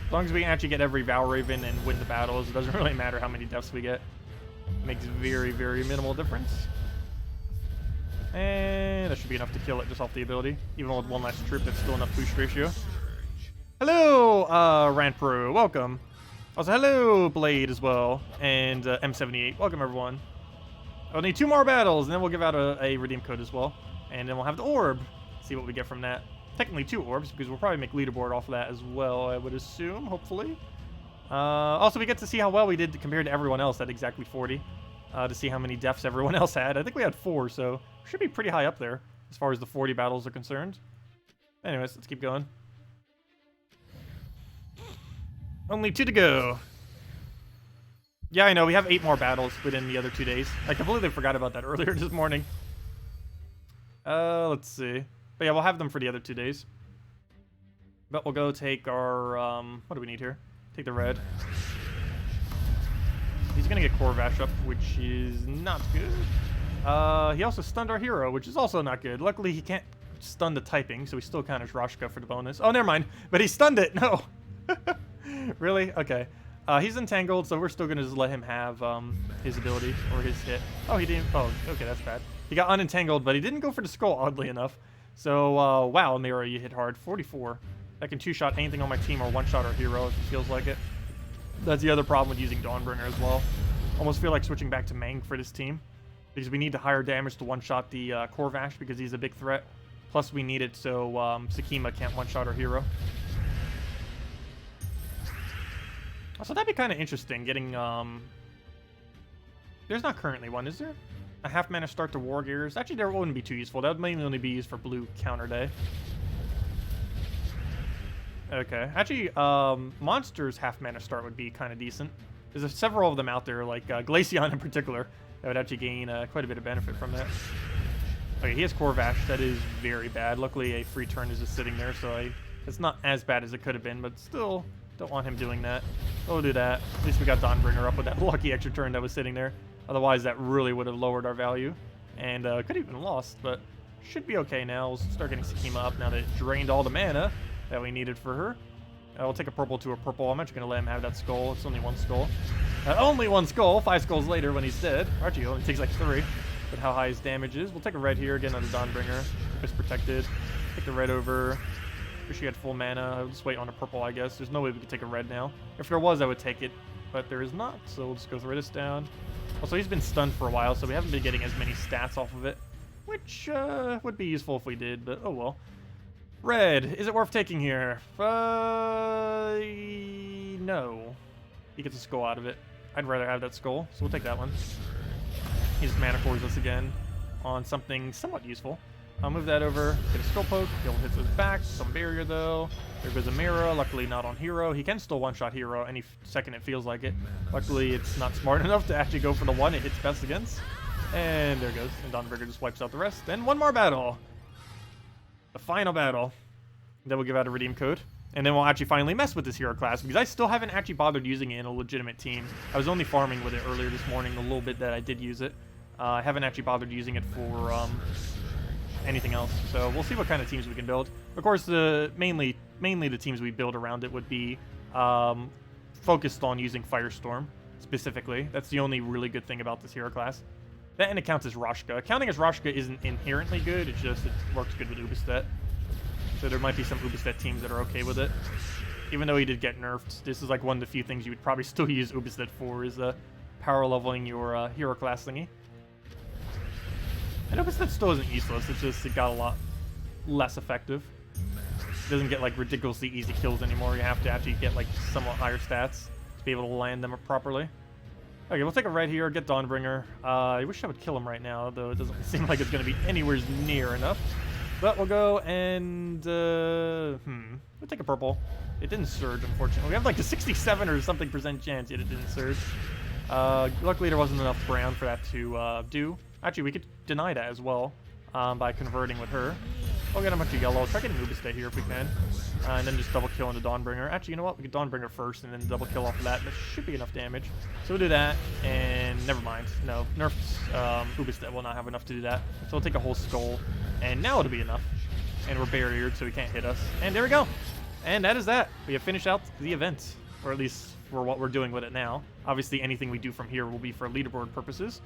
As long as we actually get every Valraven and win the battles, it doesn't really matter how many deaths we get. It makes very, very minimal difference. And that should be enough to kill it just off the ability. Even with 1 less troop, that's still enough boost ratio. Hello, Ranpro. Welcome. Also, hello, Blade as well. And M78. Welcome, everyone. I'll need 2 more battles, and then we'll give out a redeem code as well. And then we'll have the orb. See what we get from that. Technically 2 orbs, because we'll probably make leaderboard off of that as well, I would assume, hopefully. Also, we get to see how well we did compared to everyone else at exactly 40. To see how many deaths everyone else had. I think we had 4, so we should be pretty high up there as far as the 40 battles are concerned. Anyways, let's keep going. Only 2 to go. Yeah, I know. We have 8 more battles within the other 2 days. I completely forgot about that earlier this morning. Let's see. But yeah, we'll have them for the other 2 days. But we'll go take our, what do we need here? Take the red. He's gonna get Corvash up, which is not good. He also stunned our hero, which is also not good. Luckily, he can't stunned the typing, so he still counters Rashka for the bonus. Oh, never mind. But he stunned it. No. Really? Okay. He's entangled, so we're still going to just let him have his ability or his hit. Oh, he didn't. Oh, okay, that's bad. He got unentangled, but he didn't go for the skull, oddly enough. So, wow, Mira, you hit hard. 44. That can two-shot anything on my team or one-shot our hero if it feels like it. That's the other problem with using Dawnbringer as well. Almost feel like switching back to Mang for this team, because we need the higher damage to one-shot the Corvash because he's a big threat. Plus, we need it so Sakima can't one-shot our hero. So that'd be kind of interesting, getting, there's not currently one, is there? A half mana start to War Gears. Actually, that wouldn't be too useful. That would mainly only be used for blue counter day. Okay. Actually, Monsters half mana start would be kind of decent. There's several of them out there, like Glaceon in particular, that would actually gain quite a bit of benefit from that. Okay, he has Corvash. That is very bad. Luckily, a free turn is just sitting there, so it's not as bad as it could have been, but still don't want him doing that. We'll do that. At least we got Dawnbringer up with that lucky extra turn that was sitting there. Otherwise, that really would have lowered our value, and could have even lost, but should be okay now. We'll start getting Sakima up now that it drained all the mana that we needed for her. We'll take a purple to a purple. I'm actually going to let him have that skull. It's only one skull. Only one skull. 5 skulls later when he's dead. Archie only takes like 3. But how high his damage is. We'll take a red here again on the Dawnbringer. Keep us protected. Take the red over. Wish he had full mana. I'll just wait on a purple, I guess. There's no way we could take a red now. If there was, I would take it. But there is not. So we'll just go throw this down. Also, he's been stunned for a while, so we haven't been getting as many stats off of it. Which would be useful if we did, but oh well. Red, is it worth taking here? No. He gets a skull out of it. I'd rather have that skull, so we'll take that one. He just mana cores us again on something somewhat useful. I'll move that over, get a skull poke, he'll hit his back, some barrier though. There goes a Mira, luckily not on hero. He can still one-shot hero any second it feels like it. Luckily it's not smart enough to actually go for the one it hits best against. And there it goes, and Dawnbringer just wipes out the rest. Then one more battle. The final battle. Then we'll give out a redeem code. And then we'll actually finally mess with this hero class, because I still haven't actually bothered using it in a legitimate team. I was only farming with it earlier this morning, the little bit that I did use it. I haven't actually bothered using it for anything else. So we'll see what kind of teams we can build. Of course, mainly the teams we build around it would be focused on using Firestorm specifically. That's the only really good thing about this hero class. That and it counts as Rashka. Counting as Rashka isn't inherently good, it's just it works good with Ubistet. So there might be some Ubistet teams that are okay with it. Even though he did get nerfed, this is like one of the few things you would probably still use Ubistet for, is power leveling your hero class thingy. And Ubistet still isn't useless, it's just it got a lot less effective. It doesn't get like ridiculously easy kills anymore. You have to actually get like somewhat higher stats to be able to land them properly. Okay, we'll take a red here, get Dawnbringer. I wish I would kill him right now, though it doesn't seem like it's going to be anywhere near enough. But we'll go and, we'll take a purple. It didn't surge, unfortunately. We have like a 67 or something % chance, yet it didn't surge. Luckily, there wasn't enough brown for that to do. Actually, we could deny that as well by converting with her. We'll get a bunch of yellow. Try getting Ubistet here if we can. And then just double kill into Dawnbringer. Actually, you know what? We could Dawnbringer first and then double kill off of that. That should be enough damage. So we'll do that. And never mind. No, nerfed Ubistet will not have enough to do that. So we'll take a whole skull. And now it'll be enough. And we're barriered so he can't hit us. And there we go. And that is that. We have finished out the event. Or at least for what we're doing with it now. Obviously, anything we do from here will be for leaderboard purposes.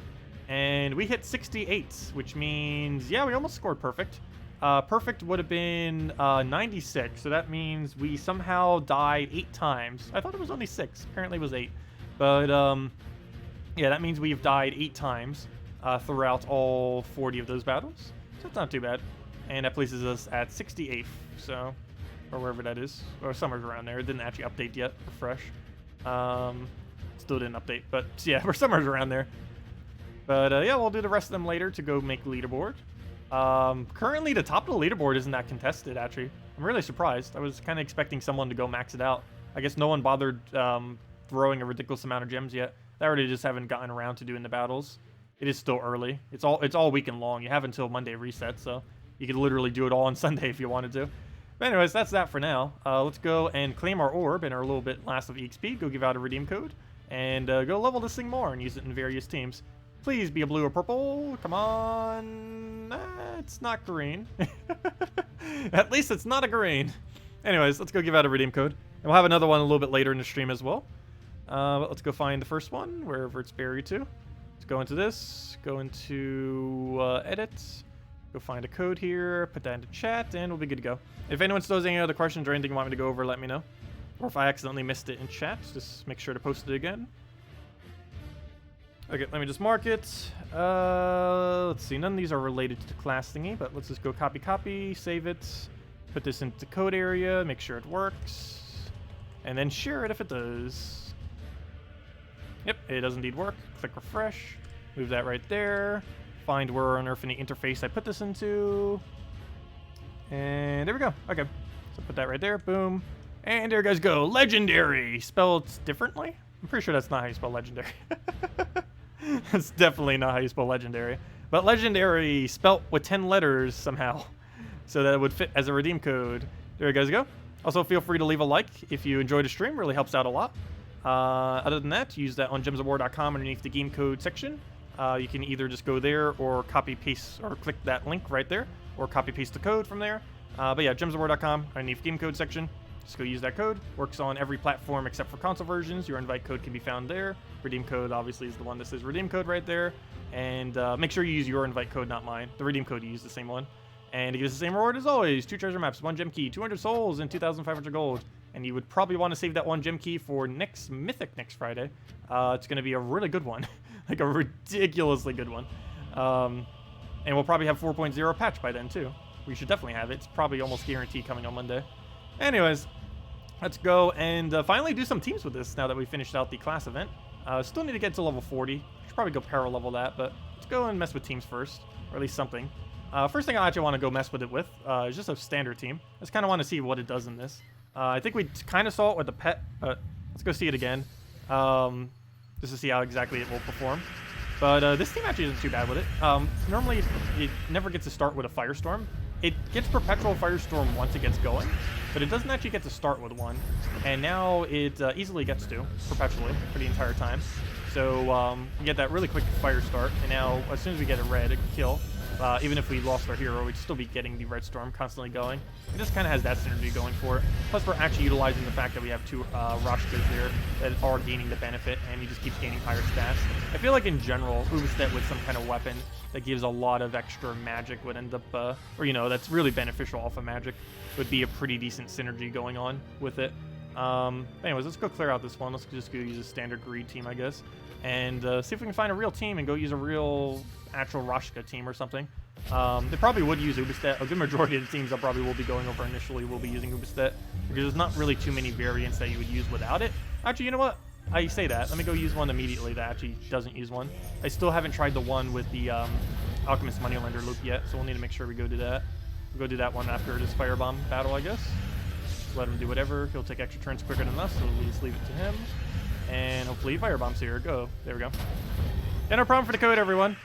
And we hit 68, which means, yeah, we almost scored perfect. Perfect would have been 96, so that means we somehow died 8 times. I thought it was only 6. Apparently it was 8. But, yeah, that means we've died 8 times throughout all 40 of those battles. So it's not too bad. And that places us at 68th, so, or wherever that is. Or somewhere around there. It didn't actually update yet. Refresh. Still didn't update, but yeah, we're somewhere around there. But, yeah, we'll do the rest of them later to go make leaderboard. Currently, the top of the leaderboard isn't that contested, actually. I'm really surprised. I was kind of expecting someone to go max it out. I guess no one bothered throwing a ridiculous amount of gems yet. They already just haven't gotten around to doing the battles. It is still early. It's all weekend long. You have until Monday reset, so you could literally do it all on Sunday if you wanted to. But anyways, that's that for now. Let's go and claim our orb and our little bit last of EXP. Go give out a redeem code. And go level this thing more and use it in various teams. Please be a blue or purple. Come on. It's not green. At least it's not a green. Anyways, let's go give out a redeem code. And we'll have another one a little bit later in the stream as well. But let's go find the first one, wherever it's buried to. Let's go into this. Go into edit. Go find a code here. Put that into chat, and we'll be good to go. If anyone still has any other questions or anything you want me to go over, let me know. Or if I accidentally missed it in chat, just make sure to post it again. Okay, let me just mark it. Let's see, none of these are related to the class thingy, but let's just go copy, save it, put this into the code area, make sure it works, and then share it if it does. Yep, it does indeed work. Click refresh, move that right there, find where on earth in the interface I put this into, and there we go. Okay, so put that right there, boom, and there you guys go. Legendary, spelled differently. I'm pretty sure that's not how you spell legendary. That's definitely not how you spell legendary. But legendary spelt with 10 letters somehow. So that it would fit as a redeem code. There you guys go. Also, feel free to leave a like if you enjoyed the stream. Really helps out a lot. Other than that, use that on gemsofwar.com underneath the game code section. You can either just go there or copy paste or click that link right there. Or copy paste the code from there. But yeah, gemsofwar.com underneath game code section. Just go use that code. Works on every platform except for console versions. Your invite code can be found there. Redeem code obviously is the one that says redeem code right there. And make sure you use your invite code, not mine. The redeem code, you use the same one. And it gives the same reward as always. 2 treasure maps, 1 gem key, 200 souls, and 2,500 gold. And you would probably want to save that 1 gem key for next Mythic next Friday. It's going to be a really good one. Like a ridiculously good one. And we'll probably have 4.0 patch by then too. We should definitely have it. It's probably almost guaranteed coming on Monday. Anyways, let's go and finally do some teams with this now that we finished out the class event. Still need to get to level 40. Should probably go parallel level that, but let's go and mess with teams first, or at least something. First thing I actually want to go mess with it with is just a standard team. I just kind of want to see what it does in this. I think we kind of saw it with the pet, but let's go see it again, just to see how exactly it will perform. But this team actually isn't too bad with it. Normally, it never gets to start with a Firestorm. It gets Perpetual Firestorm once it gets going, but it doesn't actually get to start with one. And now it easily gets to, perpetually, for the entire time. So you get that really quick fire start, and now as soon as we get a red, it can kill. Even if we lost our hero, we'd still be getting the red storm constantly going. It just kind of has that synergy going for it. Plus, we're actually utilizing the fact that we have 2 Rashkas there that are gaining the benefit, and he just keeps gaining higher stats. I feel like in general, Ubistet with some kind of weapon that gives a lot of extra magic would end up, or you know, that's really beneficial off of magic, would be a pretty decent synergy going on with it. Anyways, let's go clear out this one. Let's just go use a standard greed team, I guess, and see if we can find a real team and go use a real actual Rashka team or something. They probably would use Ubistet. A good majority of the teams I probably will be going over initially will be using Ubistet, because there's not really too many variants that you would use without it. Actually, you know what? I say that. Let me go use one immediately that actually doesn't use one. I still haven't tried the one with the Alchemist Moneylender loop yet, so we'll need to make sure we go do that. We'll go do that one after this Firebomb battle, I guess. Just let him do whatever. He'll take extra turns quicker than us, so we'll just leave it to him. And hopefully Firebomb's here. Go. There we go. Yeah, no problem for the code, everyone.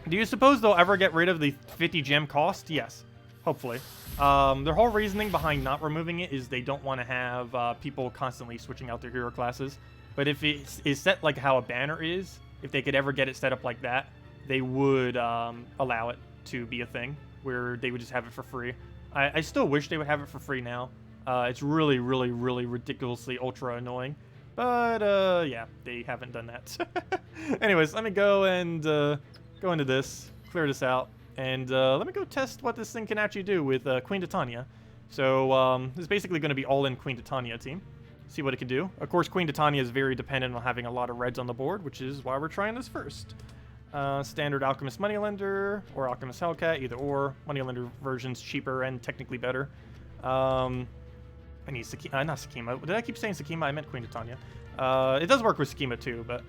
Do you suppose they'll ever get rid of the 50 gem cost? Yes. Hopefully. Their whole reasoning behind not removing it is they don't want to have people constantly switching out their hero classes. But if it is set like how a banner is, if they could ever get it set up like that, they would allow it to be a thing where they would just have it for free. I still wish they would have it for free now. It's really, really, really ridiculously ultra annoying. But, yeah, they haven't done that. Anyways, let me go and go into this, clear this out, and let me go test what this thing can actually do with Queen Titania. So, this is basically going to be all-in Queen Titania team. See what it can do. Of course, Queen Titania is very dependent on having a lot of reds on the board, which is why we're trying this first. Standard Alchemist Moneylender, or Alchemist Hellcat, either or. Moneylender version's cheaper and technically better. I need Sakima, not Sakima. Did I keep saying Sakima? I meant Queen Titania. It does work with Sakima too, but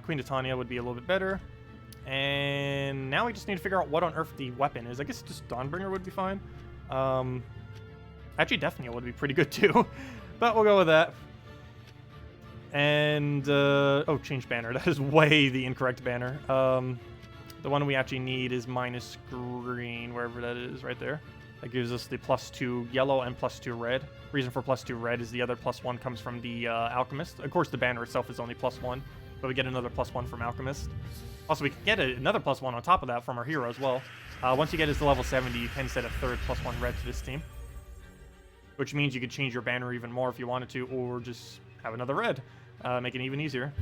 Queen Titania would be a little bit better. And now we just need to figure out what on earth the weapon is. I guess just Dawnbringer would be fine. Actually, Defnia would be pretty good too. But we'll go with that. And, oh, change banner. That is way the incorrect banner. The one we actually need is minus green, wherever that is, right there. That gives us the +2 yellow and +2 red. Reason for +2 red is the other +1 comes from the Alchemist. Of course, the banner itself is only +1. but we get another +1 from Alchemist. Also, we can get another +1 on top of that from our hero as well. Once you get us to level 70, you can set a third +1 red to this team, which means you could change your banner even more if you wanted to, or just have another red, make it even easier.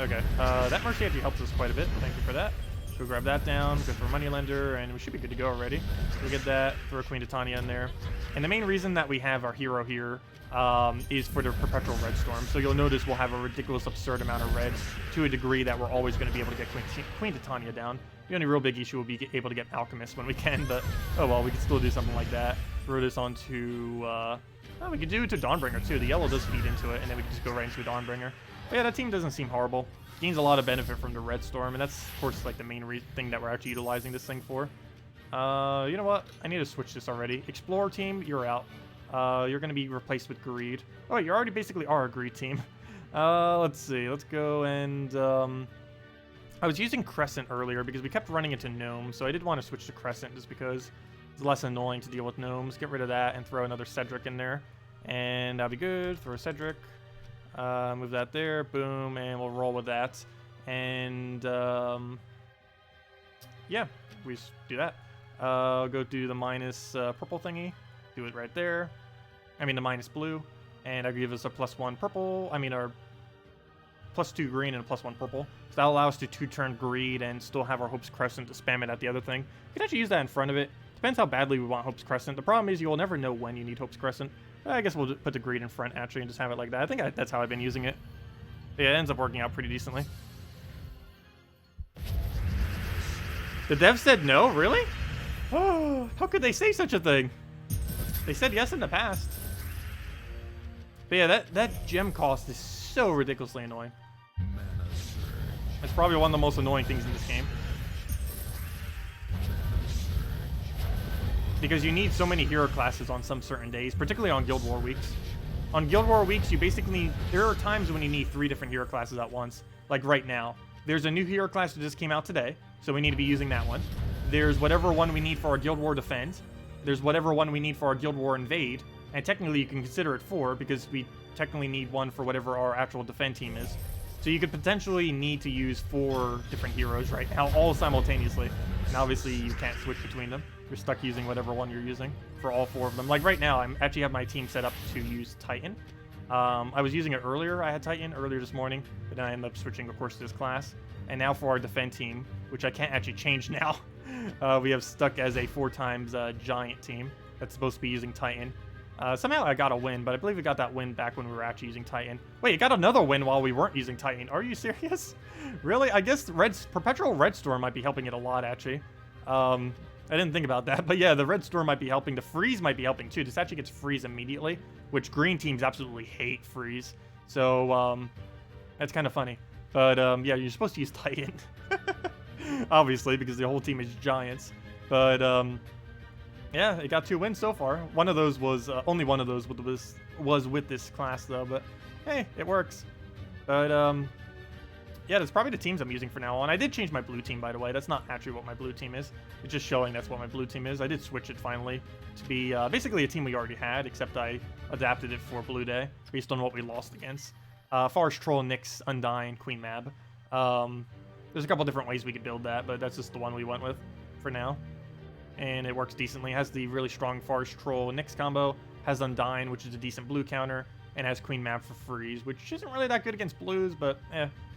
Okay, that Mercy actually helps us quite a bit. Thank you for that. Go grab that down, go for a Moneylender, and we should be good to go already. We'll get that, throw Queen Titania in there. And the main reason that we have our hero here is for the Perpetual Red Storm. So you'll notice we'll have a ridiculous, absurd amount of reds to a degree that we're always going to be able to get Queen Titania down. The only real big issue will be able to get Alchemist when we can, but oh well, we can still do something like that. Throw this onto, we could do it to Dawnbringer too. The yellow does feed into it, and then we can just go right into a Dawnbringer. But yeah, that team doesn't seem horrible. Gains a lot of benefit from the Red Storm, and that's, of course, like the main thing that we're actually utilizing this thing for. You know what? I need to switch this already. Explorer team, you're out. You're going to be replaced with Greed. Oh, wait, you already basically are a Greed team. Let's see. Let's go and... I was using Crescent earlier because we kept running into Gnome, so I did want to switch to Crescent just because it's less annoying to deal with Gnomes. Get rid of that and throw another Cedric in there, and that'll be good. Throw a Cedric. Move that there, boom, and we'll roll with that. And yeah, we just do that. I'll go do the minus purple thingy, do it right there. I mean the minus blue, and I'll give us a +1 purple. I mean our +2 green and a +1 purple. So that'll allow us to 2-turn Greed and still have our Hope's Crescent to spam it at the other thing. You can actually use that in front of it. Depends how badly we want Hope's Crescent. The problem is you will never know when you need Hope's Crescent. I guess we'll put the Greed in front, actually, and just have it like that. I think that's how I've been using it. But yeah, it ends up working out pretty decently. The dev said no? Really? Oh, how could they say such a thing? They said yes in the past. But yeah, that gem cost is so ridiculously annoying. It's probably one of the most annoying things in this game. Because you need so many hero classes on some certain days, particularly on Guild War weeks. On Guild War weeks, you basically... There are times when you need 3 different hero classes at once. Like right now. There's a new hero class that just came out today, so we need to be using that one. There's whatever one we need for our Guild War Defend. There's whatever one we need for our Guild War Invade. And technically you can consider it 4, because we technically need one for whatever our actual Defend team is. So you could potentially need to use 4 different heroes right now, all simultaneously. And obviously you can't switch between them. You're stuck using whatever one you're using for all 4 of them. Like right now, I actually have my team set up to use Titan. I was using it earlier. I had Titan earlier this morning, but then I ended up switching, of course, to this class. And now for our Defend team, which I can't actually change now, we have stuck as a 4x Giant team that's supposed to be using Titan. Somehow I got a win, but I believe we got that win back when we were actually using Titan. Wait, you got another win while we weren't using Titan. Are you serious? Really? I guess Perpetual Red Storm might be helping it a lot, actually. I didn't think about that, but yeah, the Red Storm might be helping. The Freeze might be helping too. This actually gets Freeze immediately, which green teams absolutely hate Freeze. So, that's kind of funny. But, yeah, you're supposed to use Titan. Obviously, because the whole team is Giants. But, yeah, it got 2 wins so far. One of those was, only one of those was with this class, though. But, hey, it works. But, yeah, that's probably the teams I'm using for now on. I did change my blue team, by the way. That's not actually what my blue team is. It's just showing that's what my blue team is. I did switch it finally to be basically a team we already had, except I adapted it for Blue Day based on what we lost against. Forest Troll, Nyx, Undyne, Queen Mab. There's a couple different ways we could build that, but that's just the one we went with for now. And it works decently. It has the really strong Forest Troll Nyx combo, has Undyne, which is a decent blue counter, and has Queen Mab for Freeze, which isn't really that good against blues, but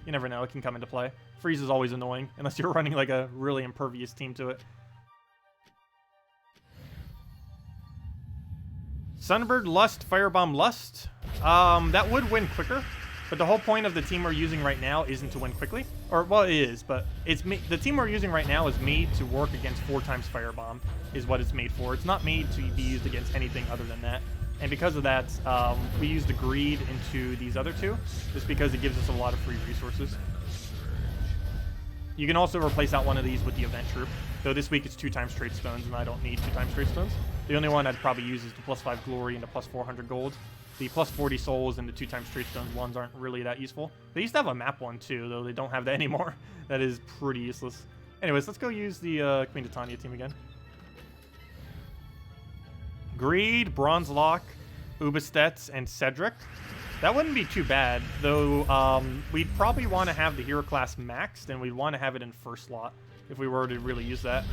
you never know, it can come into play. Freeze is always annoying, unless you're running like a really impervious team to it. Sunbird, Lust, Firebomb, Lust. That would win quicker, but the whole point of the team we're using right now isn't to win quickly. Or, well, it is, but the team we're using right now is made to work against 4x Firebomb, is what it's made for. It's not made to be used against anything other than that. And because of that, we use the Greed into these other 2, just because it gives us a lot of free resources. You can also replace out one of these with the Event Troop, though this week it's 2x Trade Stones, and I don't need 2x Trade Stones. The only one I'd probably use is the +5 Glory and the +400 Gold. The +40 Souls and the 2x Trade Stones ones aren't really that useful. They used to have a map one too, though they don't have that anymore. That is pretty useless. Anyways, let's go use the Queen Titania team again. Greed, Bronze Lock, Ubistet, and Cedric. That wouldn't be too bad, though. We'd probably want to have the hero class maxed, and we'd want to have it in first slot if we were to really use that.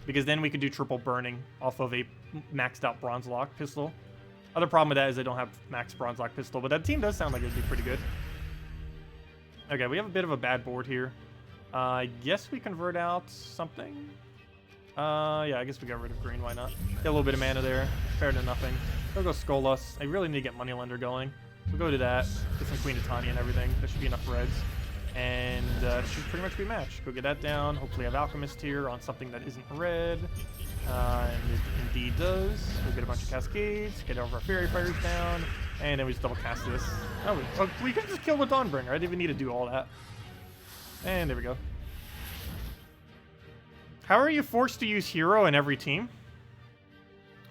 Because then we could do triple burning off of a maxed out bronze lock pistol. Other problem with that is they don't have max bronze lock pistol, but that team does sound like it'd be pretty good. Okay, we have a bit of a bad board here. I guess we convert out something. Yeah, I guess we got rid of green. Why not? Get a little bit of mana there. Better than nothing. We'll go Skull Us. I really need to get Moneylender going. We'll go to that. Get some Queen of Tanya and everything. There should be enough reds. And it should pretty much be matched. Go get that down. Hopefully have Alchemist here on something that isn't red. And it indeed does. We'll get a bunch of Cascades. Get over our Fairy Fires down. And then we just double cast this. Oh, we could just kill with Dawnbringer. I didn't even need to do all that. And there we go. How are you forced to use hero in every team?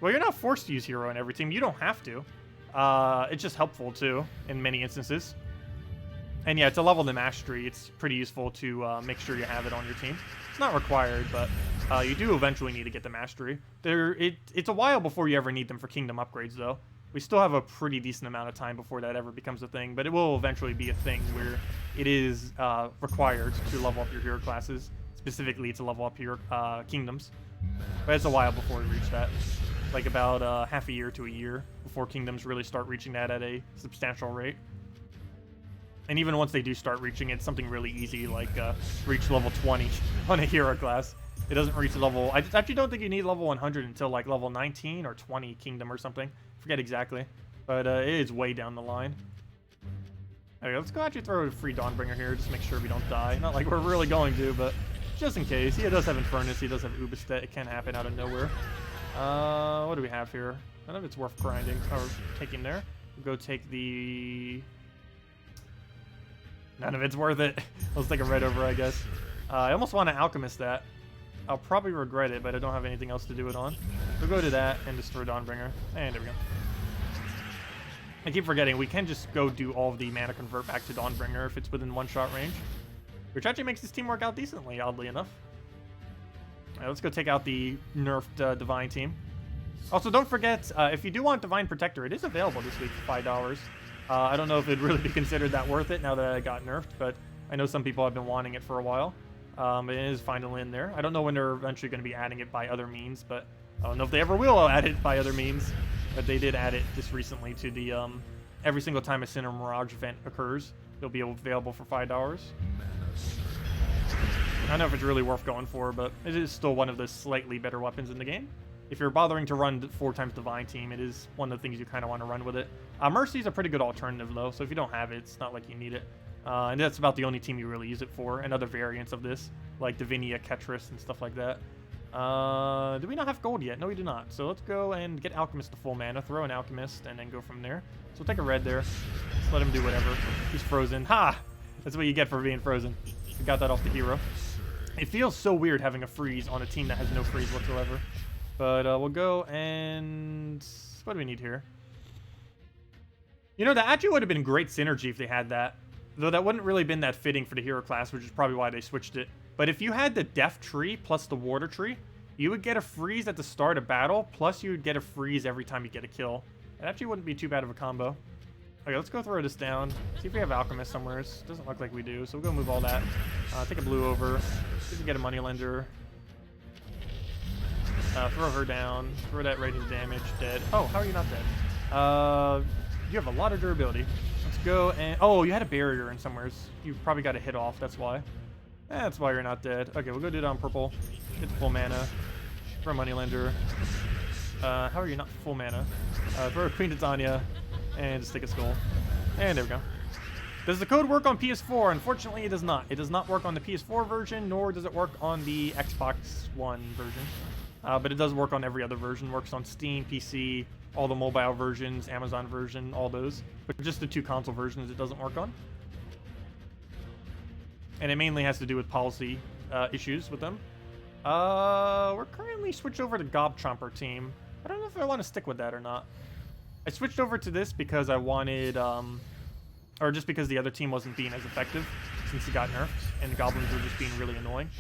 Well, you're not forced to use hero in every team. You don't have to. It's just helpful, too, in many instances. And yeah, to level the mastery, it's pretty useful to make sure you have it on your team. It's not required, but you do eventually need to get the mastery. It's a while before you ever need them for kingdom upgrades, though. We still have a pretty decent amount of time before that ever becomes a thing, but it will eventually be a thing where it is required to level up your hero classes, specifically to level up your kingdoms. But it's a while before we reach that. Like about half a year to a year before kingdoms really start reaching that at a substantial rate. And even once they do start reaching it, something really easy like reach level 20 on a hero class. It doesn't reach level... I actually don't think you need level 100 until like level 19 or 20 kingdom or something. Forget exactly. But it is way down the line. Okay, let's go actually throw a free Dawnbringer here. Just make sure we don't die. Not like we're really going to, but just in case. He does have Infernus. He does have Ubistet. It can happen out of nowhere. What do we have here? None of it's worth grinding or taking there. We'll go take the... None of it's worth it. Let's take a red over, I guess. I almost want to Alchemist that. I'll probably regret it, but I don't have anything else to do it on. We'll go to that and just throw Dawnbringer. And there we go. I keep forgetting, we can just go do all of the mana convert back to Dawnbringer if it's within one-shot range. Which actually makes this team work out decently, oddly enough. Alright, let's go take out the nerfed Divine team. Also, don't forget, if you do want Divine Protector, it is available this week for $5. I don't know if it'd really be considered that worth it now that it got nerfed, but I know some people have been wanting it for a while. It is finally in there. I don't know when they're eventually going to be adding it by other means, but I don't know if they ever will add it by other means. But they did add it just recently to the every single time a Sinner Mirage event occurs, it'll be available for $5. I don't know if it's really worth going for, but it is still one of the slightly better weapons in the game. If you're bothering to run 4 times Divine Team, it is one of the things you kind of want to run with it. Mercy's a pretty good alternative, though, so if you don't have it, it's not like you need it. And that's about the only team you really use it for, and other variants of this, like Divinia, Ketris, and stuff like that. Do we not have gold yet? No, we do not. So let's go and get Alchemist to full mana, throw an Alchemist, and then go from there. So we'll take a red there. Just let him do whatever. He's frozen. Ha! That's what you get for being frozen. We got that off the hero. It feels so weird having a freeze on a team that has no freeze whatsoever. But we'll go and... What do we need here? You know, that actually would have been great synergy if they had that. Though that wouldn't really been that fitting for the hero class, which is probably why they switched it. But if you had the Death Tree plus the Water Tree, you would get a freeze at the start of battle, plus you would get a freeze every time you get a kill. It actually wouldn't be too bad of a combo. Okay, let's go throw this down. See if we have Alchemist somewhere. Doesn't look like we do, so we'll go move all that. Take a blue over. See if we get a Moneylender. Throw her down. Throw that radiant damage. Dead. Oh, how are you not dead? You have a lot of durability. Let's go and... Oh, you had a barrier in somewhere. You probably got a hit off. That's why. That's why you're not dead. Okay, we'll go do it on purple. Get the full mana. Throw a Moneylender. How are you not full mana? Throw a Queen Titania. And just take a skull. And there we go. Does the code work on PS4? Unfortunately, it does not. It does not work on the PS4 version, nor does it work on the Xbox One version. But it does work on every other version. Works on Steam, PC, all the mobile versions, Amazon version, all those. But just the 2 console versions it doesn't work on. And it mainly has to do with policy issues with them. We're currently switched over to Gobchomper team. I don't know if I want to stick with that or not. I switched over to this because I wanted, or just because the other team wasn't being as effective since it got nerfed, and the goblins were just being really annoying.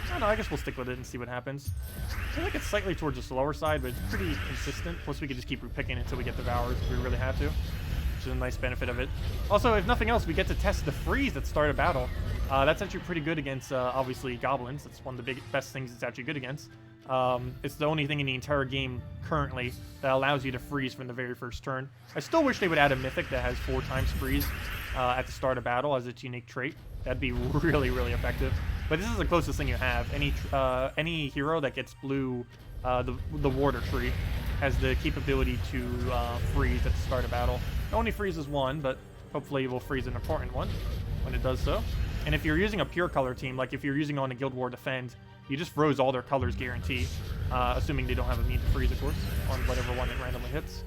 I don't know, I guess we'll stick with it and see what happens. I feel like it's slightly towards the slower side, but it's pretty consistent. Plus, we could just keep repicking until we get Devours if we really have to, which is a nice benefit of it. Also, if nothing else, we get to test the freeze at the start of battle. That's actually pretty good against, obviously, goblins. That's one of the best things it's actually good against. It's the only thing in the entire game currently that allows you to freeze from the very first turn. I still wish they would add a mythic that has 4 times freeze at the start of battle as its unique trait. That'd be really, really effective. But this is the closest thing you have. Any hero that gets blue, the water tree, has the capability to freeze at the start of battle. It only freezes 1, but hopefully it will freeze an important one when it does so. And if you're using a pure color team, like if you're using on a Guild War Defend, you just froze all their colors guarantee, assuming they don't have a mean to freeze, of course, on whatever one it randomly hits.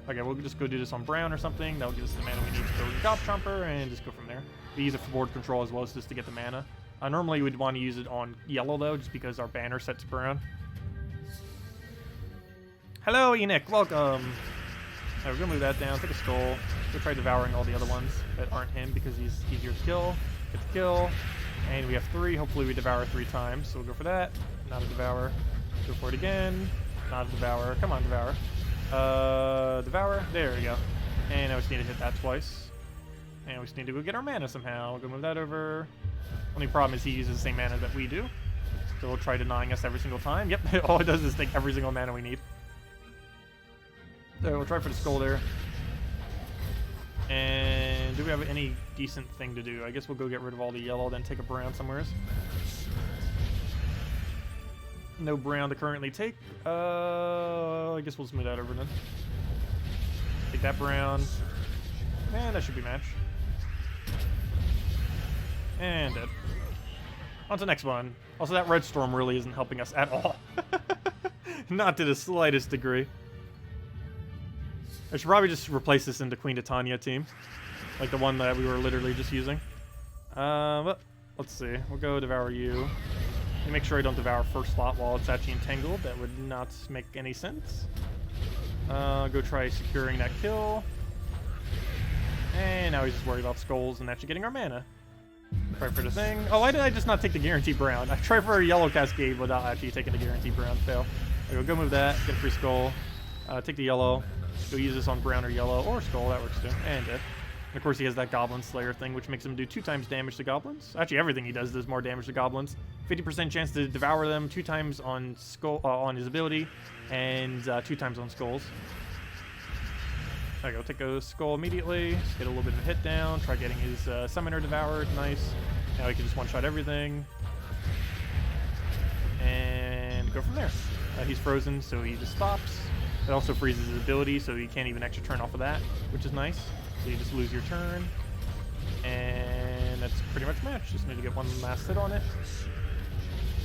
Okay, we'll just go do this on brown or something. That'll give us the mana we need to go with Chomper and just go from there. We use it for board control as well as just to get the mana. Normally we'd want to use it on yellow though, just because our banner set to brown. Hello, Enoch, welcome. Alright, we're gonna move that down, take a skull. Go try devouring all the other ones that aren't him because he's easier to kill. Get the kill. And we have 3. Hopefully we devour 3 times. So we'll go for that. Not a devour. Go for it again. Not a devour. Come on, devour. Devour. There we go. And now we just need to hit that twice. And we just need to go get our mana somehow. We'll go move that over. Only problem is he uses the same mana that we do. So we'll try denying us every single time. Yep, all it does is take every single mana we need. So we'll try for the skull there. And do we have any decent thing to do? I guess we'll go get rid of all the yellow, then take a brown somewhere. No brown to currently take. I guess we'll just move that over then. Take that brown. And that should be match. And dead. On to the next one. Also, that red storm really isn't helping us at all. Not to the slightest degree. I should probably just replace this into Queen Titania team. Like the one that we were literally just using. But let's see. We'll go devour you. Make sure I don't devour first slot while it's actually entangled. That would not make any sense. Go try securing that kill. And now he's just worried about skulls and actually getting our mana. Try for the thing. Oh, why did I just not take the guaranteed brown? I tried for a yellow cascade without actually taking the guaranteed brown. Fail. Okay, go move that. Get a free skull. Take the yellow. Go use this on brown or yellow or skull. That works too. And dead. And of course, he has that Goblin Slayer thing, which makes him do 2 times damage to goblins. Actually, everything he does more damage to goblins. 50% chance to devour them, 2 times on skull on his ability, and 2 times on skulls. There we go. Take a skull immediately. Just get a little bit of a hit down. Try getting his summoner devoured. Nice. Now he can just one-shot everything. And go from there. He's frozen, so he just stops. It also freezes his ability, so you can't even extra turn off of that, which is nice. So you just lose your turn. And that's pretty much match. Just need to get one last hit on it.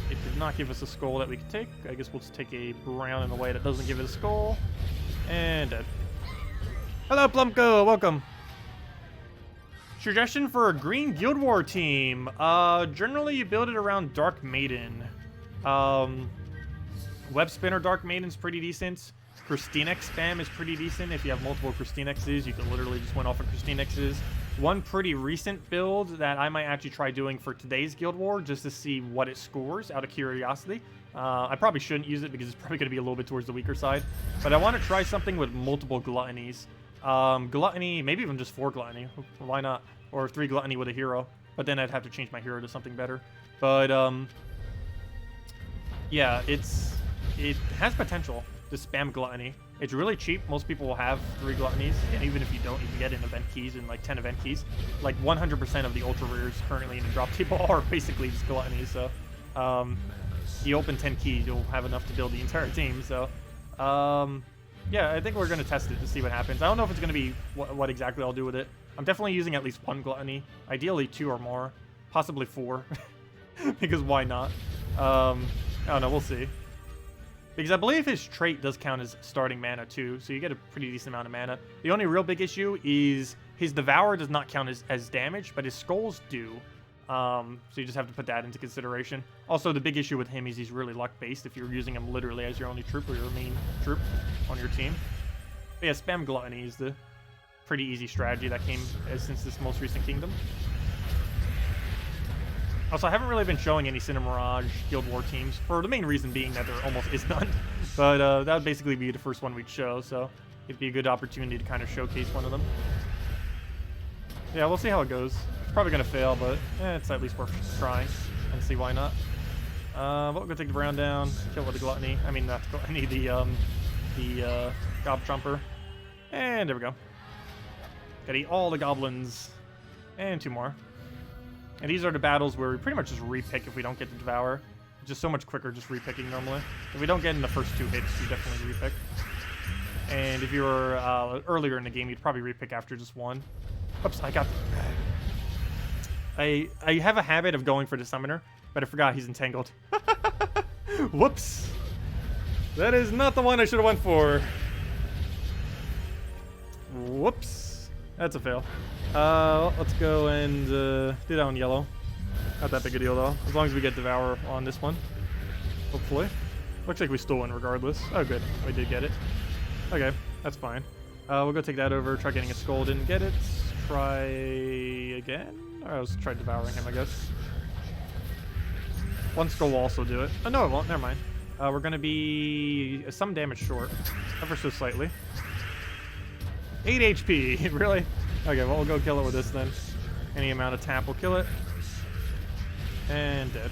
It did not give us a skull that we could take. I guess we'll just take a brown in a way that doesn't give it a skull. And dead. Hello, Plumko. Welcome. Suggestion for a green Guild War team. Generally, you build it around Dark Maiden. Web Spinner Dark Maiden's pretty decent. Christinex spam is pretty decent. If you have multiple Christinexes, you can literally just win off of Christinexes. One pretty recent build that I might actually try doing for today's Guild War, just to see what it scores out of curiosity. I probably shouldn't use it because it's probably going to be a little bit towards the weaker side. But I want to try something with multiple Gluttonies. Gluttony, maybe even just 4 Gluttony. Why not? Or 3 Gluttony with a hero. But then I'd have to change my hero to something better. But, yeah, it has potential to spam Gluttony. It's really cheap. Most people will have 3 Gluttonies, and even if you don't, you can get in event keys and like 10 event keys. Like 100% of the ultra rares currently in the drop table are basically just Gluttonies. So, you open 10 keys, you'll have enough to build the entire team. So, yeah, I think we're gonna test it to see what happens. I don't know if it's gonna be what exactly I'll do with it. I'm definitely using at least 1 Gluttony, ideally 2 or more, possibly 4, because why not? I don't know. We'll see. Because I believe his trait does count as starting mana too, so you get a pretty decent amount of mana. The only real big issue is his Devour does not count as damage, but his Skulls do. So you just have to put that into consideration. Also, the big issue with him is he's really luck-based if you're using him literally as your only troop or your main troop on your team. But yeah, spam Gluttony is the pretty easy strategy that came since this most recent kingdom. Also, I haven't really been showing any Cinemirage Guild War teams, for the main reason being that there almost is none. But that would basically be the first one we'd show, so it'd be a good opportunity to kind of showcase one of them. Yeah, we'll see how it goes. It's probably going to fail, but it's at least worth trying, and see why not. We'll go take the Brown down, kill with the Gluttony. I mean, not the Gluttony, the Gob Trumper. And there we go. Gotta eat all the goblins. And 2 more. And these are the battles where we pretty much just repick if we don't get to Devour. It's just so much quicker just repicking normally. If we don't get in the first 2 hits, you definitely repick. And if you were earlier in the game, you'd probably repick after just 1. Oops, I got... I have a habit of going for the Summoner, but I forgot he's entangled. Whoops. That is not the one I should have went for. Whoops. That's a fail. Let's go and do that on yellow. Not that big a deal, though. As long as we get Devour on this one. Hopefully. Looks like we still win regardless. Oh, good. We did get it. Okay, that's fine. We'll go take that over. Try getting a Skull. Didn't get it. Try again? Or let's try Devouring him, I guess. 1 Skull will also do it. Oh, no, it won't. Never mind. We're going to be some damage short. Ever so slightly. 8 HP. Really? Okay, well, we'll go kill it with this then. Any amount of tap will kill it. And dead.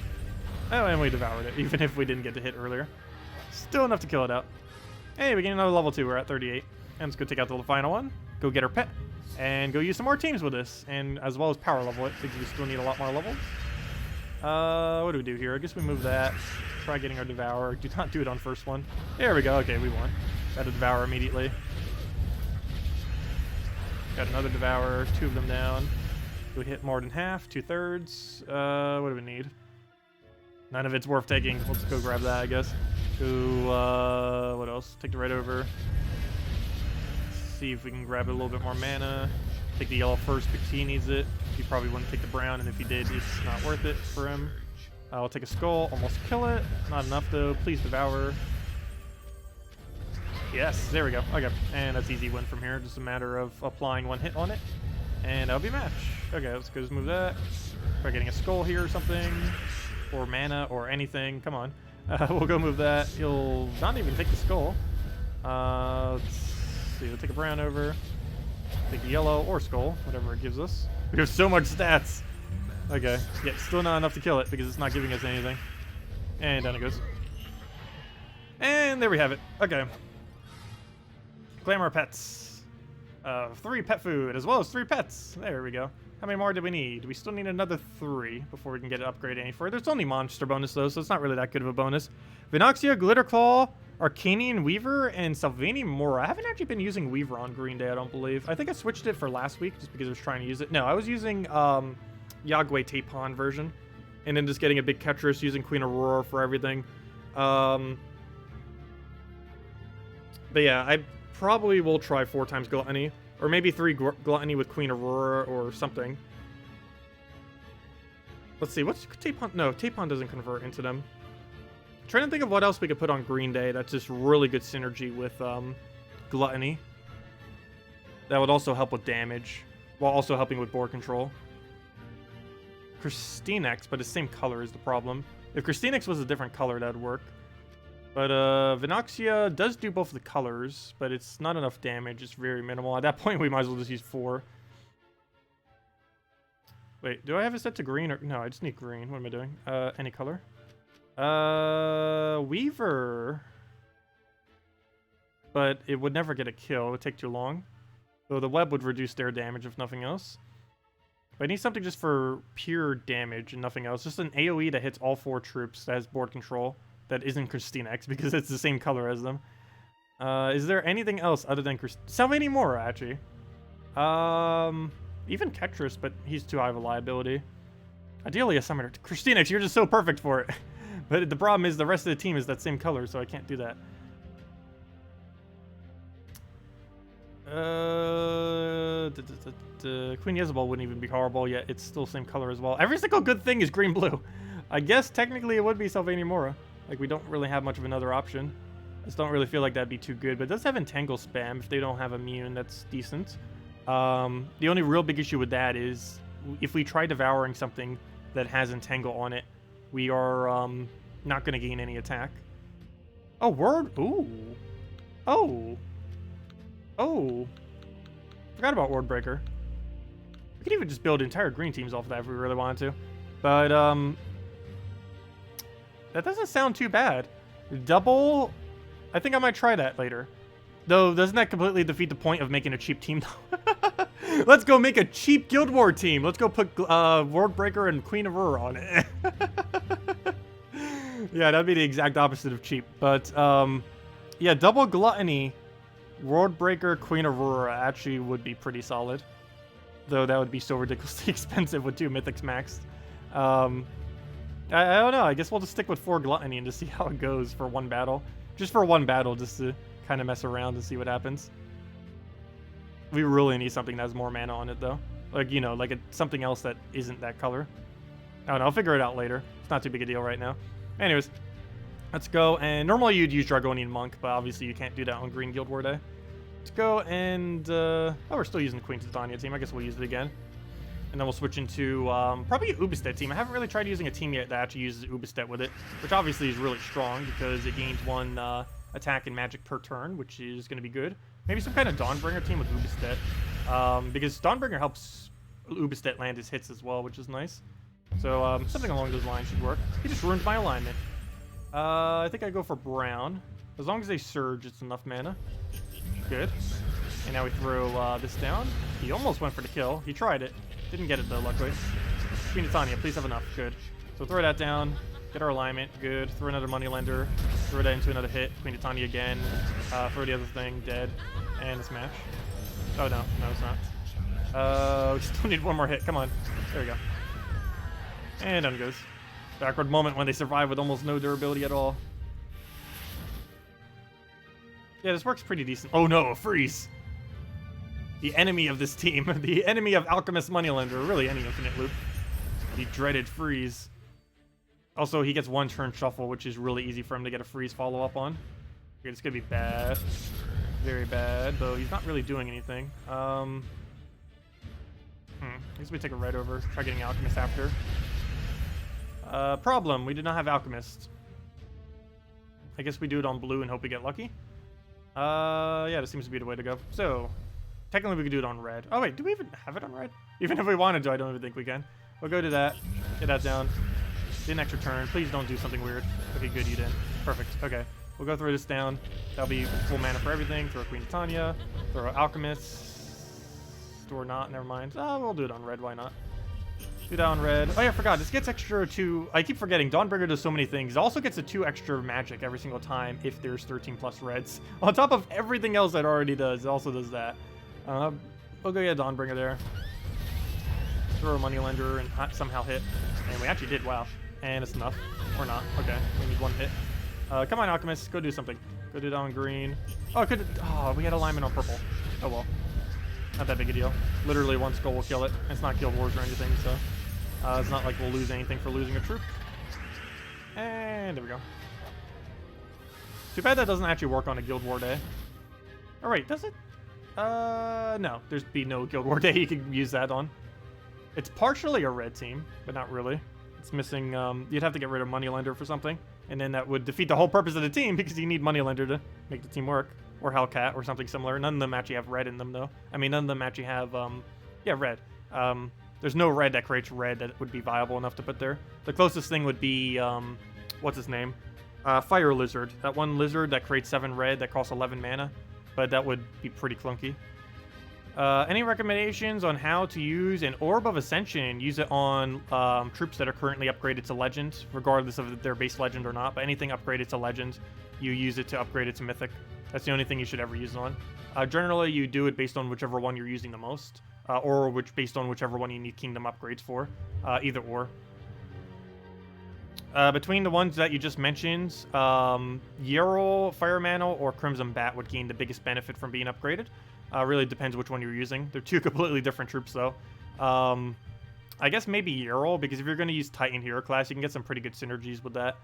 Oh, and we devoured it, even if we didn't get to hit earlier. Still enough to kill it out. Hey, we get another level 2. We're at 38. And let's go take out the final one. Go get our pet. And go use some more teams with this. And as well as power level it, because we still need a lot more levels. What do we do here? I guess we move that. Try getting our Devour. Do not do it on first one. There we go. Okay, we won. Got a Devour immediately. Got another Devour. 2 of them down. Do we hit more than half? 2/3. What do we need? None of it's worth taking. Let's go grab that, I guess. Go, what else? Take the red over. See if we can grab a little bit more mana. Take the yellow first because he needs it. He probably wouldn't take the brown, and if he did, it's not worth it for him. I'll take a Skull. Almost kill it. Not enough, though. Please Devour. Yes, there we go. Okay, and that's easy win from here. Just a matter of applying 1 hit on it, and that'll be a match. Okay, let's go just move that. Try getting a Skull here or something, or mana, or anything. Come on. We'll go move that. He'll not even take the Skull. Let's see. We'll take a brown over. Take the yellow or Skull, whatever it gives us. We have so much stats. Okay, yeah, still not enough to kill it because it's not giving us anything. And down it goes. And there we have it. Okay. Claim our pets. 3 pet food, as well as 3 pets. There we go. How many more do we need? We still need another 3 before we can get it upgraded any further. It's only monster bonus, though, so it's not really that good of a bonus. Vinoxia, Glitterclaw, Arcanian Weaver, and Salvini Mora. I haven't actually been using Weaver on Green Day, I don't believe. I think I switched it for last week just because I was trying to use it. No, I was using Yagwe Tapon version, and then just getting a big Ketris, using Queen Aurora for everything. But yeah, I probably will try 4 times Gluttony, or maybe 3 Gluttony with Queen Aurora or something. Let's see, what's Tapon? No, Tapon doesn't convert into them. I'm trying to think of what else we could put on Green Day that's just really good synergy with Gluttony. That would also help with damage, while also helping with board control. Christinex, but the same color is the problem. If Christinex was a different color, that would work. But Vinoxia does do both the colors, but it's not enough damage. It's very minimal. At that point, we might as well just use 4. Wait, do I have it set to green? Or no, I just need green. What am I doing? Any color? Weaver. But it would never get a kill. It would take too long. So the web would reduce their damage if nothing else. But I need something just for pure damage and nothing else. Just an AoE that hits all 4 troops that has board control. That isn't Christinex, because it's the same color as them. Is there anything else other than Salvini Mora, actually? Even Ketris, but he's too high of a liability. Ideally a summoner. Christinex, you're just so perfect for it. But the problem is the rest of the team is that same color, so I can't do that. Queen Jezebel wouldn't even be horrible, yet it's still the same color as well. Every single good thing is green-blue. I guess technically it would be Salvini Mora. Like, we don't really have much of another option. I just don't really feel like that'd be too good, but it does have Entangle spam. If they don't have Immune, that's decent. The only real big issue with that is if we try devouring something that has Entangle on it, we are not going to gain any attack. Oh, word. Ooh. Oh. Oh. Forgot about Word Breaker. We could even just build entire green teams off of that if we really wanted to. But, that doesn't sound too bad. Double... I think I might try that later. Though, doesn't that completely defeat the point of making a cheap team, though? Let's go make a cheap Guild War team. Let's go put Word Breaker and Queen of Ur on it. Yeah, that'd be the exact opposite of cheap. But, yeah, double Gluttony, Word Breaker, Queen of Ur actually would be pretty solid. Though that would be so ridiculously expensive with 2 Mythics maxed. I don't know. I guess we'll just stick with 4 Gluttony and just see how it goes for one battle. Just for one battle, just to kind of mess around and see what happens. We really need something that has more mana on it, though. Like, you know, like something else that isn't that color. I don't know. I'll figure it out later. It's not too big a deal right now. Anyways, let's go. And normally you'd use Dragonian Monk, but obviously you can't do that on Green Guild War Day. Let's go and... oh, we're still using the Queen Titania team. I guess we'll use it again. And then we'll switch into probably a Ubistet team. I haven't really tried using a team yet that actually uses Ubistet with it, which obviously is really strong because it gains 1 attack and magic per turn, which is going to be good. Maybe some kind of Dawnbringer team with Ubistet, because Dawnbringer helps Ubistet land his hits as well, which is nice. So something along those lines should work. He just ruined my alignment. I think I go for brown. As long as they surge, it's enough mana. Good. And now we throw this down. He almost went for the kill. He tried it. Didn't get it though, luckily. Queen Titania, please have enough. Good. So throw that down. Get our alignment. Good. Throw another Moneylender. Throw that into another hit. Queen Titania again. Throw the other thing. Dead. And a smash. Oh, no. No, it's not. We still need 1 more hit. Come on. There we go. And down it goes. Backward moment when they survive with almost no durability at all. Yeah, this works pretty decent. Oh no, a freeze! The enemy of this team. The enemy of Alchemist Moneylender. Really, any infinite loop. The dreaded freeze. Also, he gets 1 turn shuffle, which is really easy for him to get a freeze follow-up on. Okay, this could be bad. Very bad, though he's not really doing anything. I guess we take a red over. Try getting Alchemist after. Problem, we did not have Alchemist. I guess we do it on blue and hope we get lucky. Yeah, this seems to be the way to go. So, technically we could do it on red. Oh wait, do we even have it on red? Even if we wanted to, I don't even think we can. We'll go to that. Get that down. Get an extra turn. Please don't do something weird. Okay, good, you didn't. Perfect. Okay. We'll go throw this down. That'll be full mana for everything. Throw Queen Titania. Throw Alchemist. Or not, never mind. We'll do it on red, why not? Do that on red. Oh yeah, I forgot. This gets extra 2... I keep forgetting. Dawnbringer does so many things. It also gets a 2 extra magic every single time if there's 13 plus reds. On top of everything else that it already does, it also does that. We'll go get Dawnbringer there. Throw a Moneylender and somehow hit. And we actually did, wow. And it's enough. Or not. Okay, we need 1 hit. Come on, Alchemist. Go do something. Go do that on green. Oh, we had alignment on purple. Oh well. Not that big a deal. Literally 1 skull will kill it. It's not Guild Wars or anything, so... it's not like we'll lose anything for losing a troop. And there we go. Too bad that doesn't actually work on a Guild War Day. Oh, wait, does it? No. There's be no Guild War Day you can use that on. It's partially a red team, but not really. It's missing... you'd have to get rid of Moneylender for something. And then that would defeat the whole purpose of the team because you need Moneylender to make the team work. Or Hellcat or something similar. None of them actually have red in them, though. I mean, none of them actually have... yeah, red. There's no red that creates red that would be viable enough to put there. The closest thing would be, what's his name? Fire Lizard. That one lizard that creates 7 red that costs 11 mana. But that would be pretty clunky. Any recommendations on how to use an Orb of Ascension? Use it on troops that are currently upgraded to Legend, regardless of their base Legend or not. But anything upgraded to Legend, you use it to upgrade it to Mythic. That's the only thing you should ever use it on. Generally, you do it based on whichever one you're using the most. Or based on whichever one you need Kingdom upgrades for. Either or. Between the ones that you just mentioned, Yarrow, Fire Mantle, or Crimson Bat would gain the biggest benefit from being upgraded. Really depends which one you're using. They're 2 completely different troops, though. I guess maybe Yarrow, because if you're going to use Titan Hero class, you can get some pretty good synergies with that.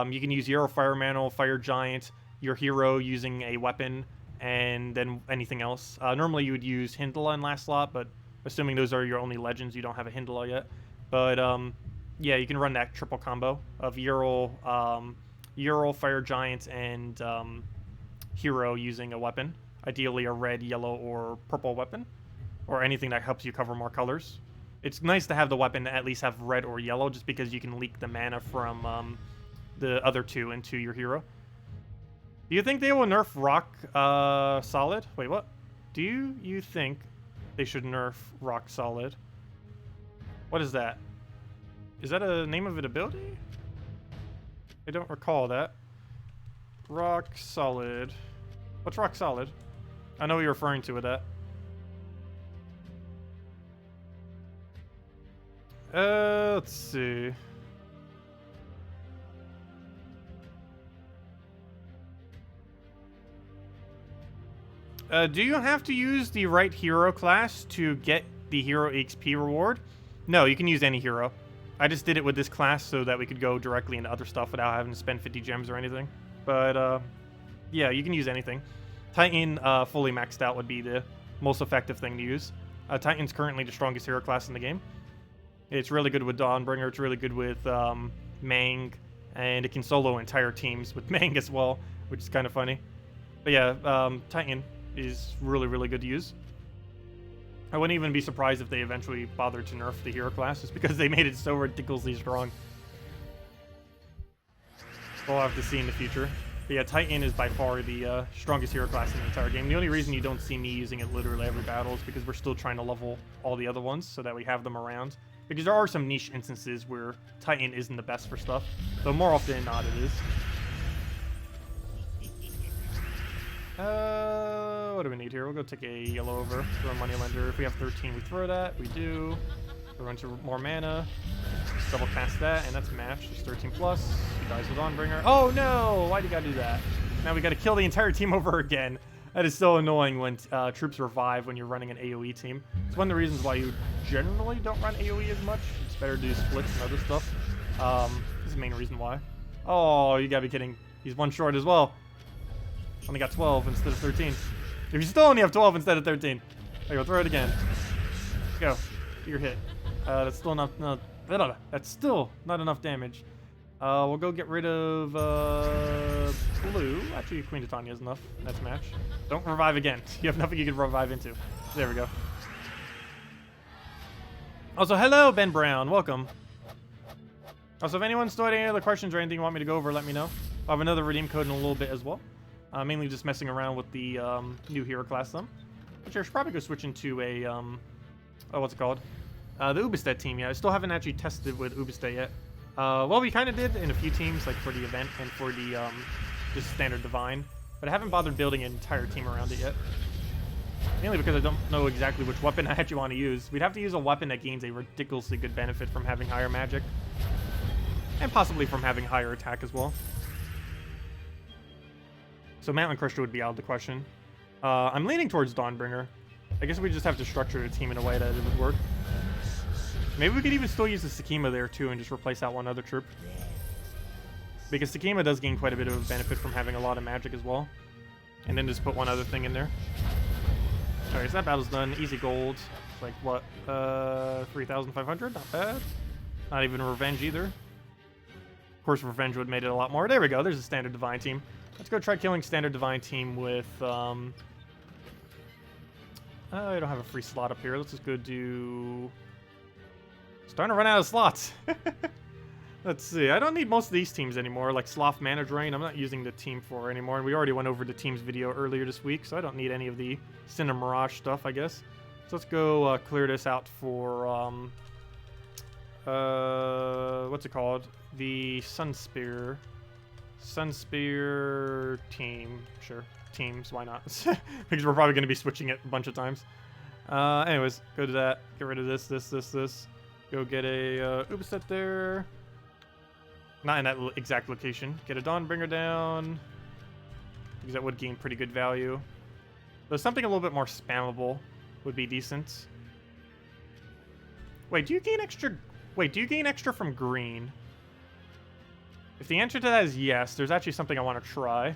You can use Yarrow, Fire Mantle, Fire Giant, your hero using a weapon, and then anything else. Normally you would use Hindla in last slot, but assuming those are your only legends, you don't have a Hindla yet. But yeah, you can run that triple combo of Ural, Fire Giant, and Hero using a weapon. Ideally a red, yellow, or purple weapon. Or anything that helps you cover more colors. It's nice to have the weapon at least have red or yellow, just because you can leak the mana from the other two into your hero. Do you think they will nerf Rock Solid? Wait, what? Do you think they should nerf Rock Solid? What is that? Is that a name of an ability? I don't recall that. Rock Solid. What's Rock Solid? I know what you're referring to with that. Let's see. Do you have to use the right hero class to get the hero XP reward? No, you can use any hero. I just did it with this class so that we could go directly into other stuff without having to spend 50 gems or anything. But, yeah, you can use anything. Titan fully maxed out would be the most effective thing to use. Titan's currently the strongest hero class in the game. It's really good with Dawnbringer, it's really good with Mang, and it can solo entire teams with Mang as well, which is kind of funny. But yeah, Titan is really, really good to use. I wouldn't even be surprised if they eventually bothered to nerf the hero class, just because they made it so ridiculously strong. We'll have to see in the future. But yeah, Titan is by far the strongest hero class in the entire game. The only reason you don't see me using it literally every battle is because we're still trying to level all the other ones so that we have them around. Because there are some niche instances where Titan isn't the best for stuff, though more often than not it is. What do we need here? We'll go take a yellow over, throw a Moneylender. If we have 13, we throw that. We do. Throw into more mana. Just double cast that, and that's a match. It's 13 plus. He dies with Dawnbringer. Oh no! Why'd you gotta do that? Now we gotta kill the entire team over again. That is so annoying when troops revive when you're running an AoE team. It's one of the reasons why you generally don't run AoE as much. It's better to do splits and other stuff. This is the main reason why. Oh, you gotta be kidding. He's one short as well. Only got 12 instead of 13. If you still only have 12 instead of 13. There you go, throw it again. Let's go. Get your hit. That's still enough. No, that's still not enough damage. We'll go get rid of blue. Actually, Queen Titania is enough. That's a match. Don't revive again. You have nothing you can revive into. There we go. Also, hello, Ben Brown. Welcome. Also, if anyone's still had any other questions or anything you want me to go over, let me know. I'll have another redeem code in a little bit as well. Mainly just messing around with the new hero class some. Which I should probably go switch into a, oh, what's it called? The Ubestead team, yeah. I still haven't actually tested with Ubestead yet. Well, we kind of did in a few teams, like for the event and for the just standard Divine. But I haven't bothered building an entire team around it yet. Mainly because I don't know exactly which weapon I actually want to use. We'd have to use a weapon that gains a ridiculously good benefit from having higher magic. And possibly from having higher attack as well. So Mountain Crusher would be out of the question. I'm leaning towards Dawnbringer. I guess we just have to structure the team in a way that it would work. Maybe we could even still use the Sakima there too and just replace that one other troop. Because Sakima does gain quite a bit of a benefit from having a lot of magic as well. And then just put one other thing in there. Alright, so that battle's done. Easy gold. It's like, what? 3,500? Not bad. Not even Revenge either. Of course, Revenge would have made it a lot more. There we go. There's a standard Divine team. Let's go try killing standard Divine team with, I don't have a free slot up here. Let's just go do... Starting to run out of slots. Let's see. I don't need most of these teams anymore, like Sloth Mana Drain. I'm not using the team for anymore. And we already went over the teams video earlier this week, so I don't need any of the Cinder Mirage stuff, I guess. So let's go clear this out for, what's it called? The Sunspear. Sunspear team. Sure. Teams, why not? Because we're probably going to be switching it a bunch of times. Anyways, go to that. Get rid of this. Go get a Ubestead there. Not in that exact location. Get a Dawnbringer down. Because that would gain pretty good value. Though something a little bit more spammable would be decent. Wait, do you gain extra... Wait, do you gain extra from green? If the answer to that is yes, there's actually something I want to try.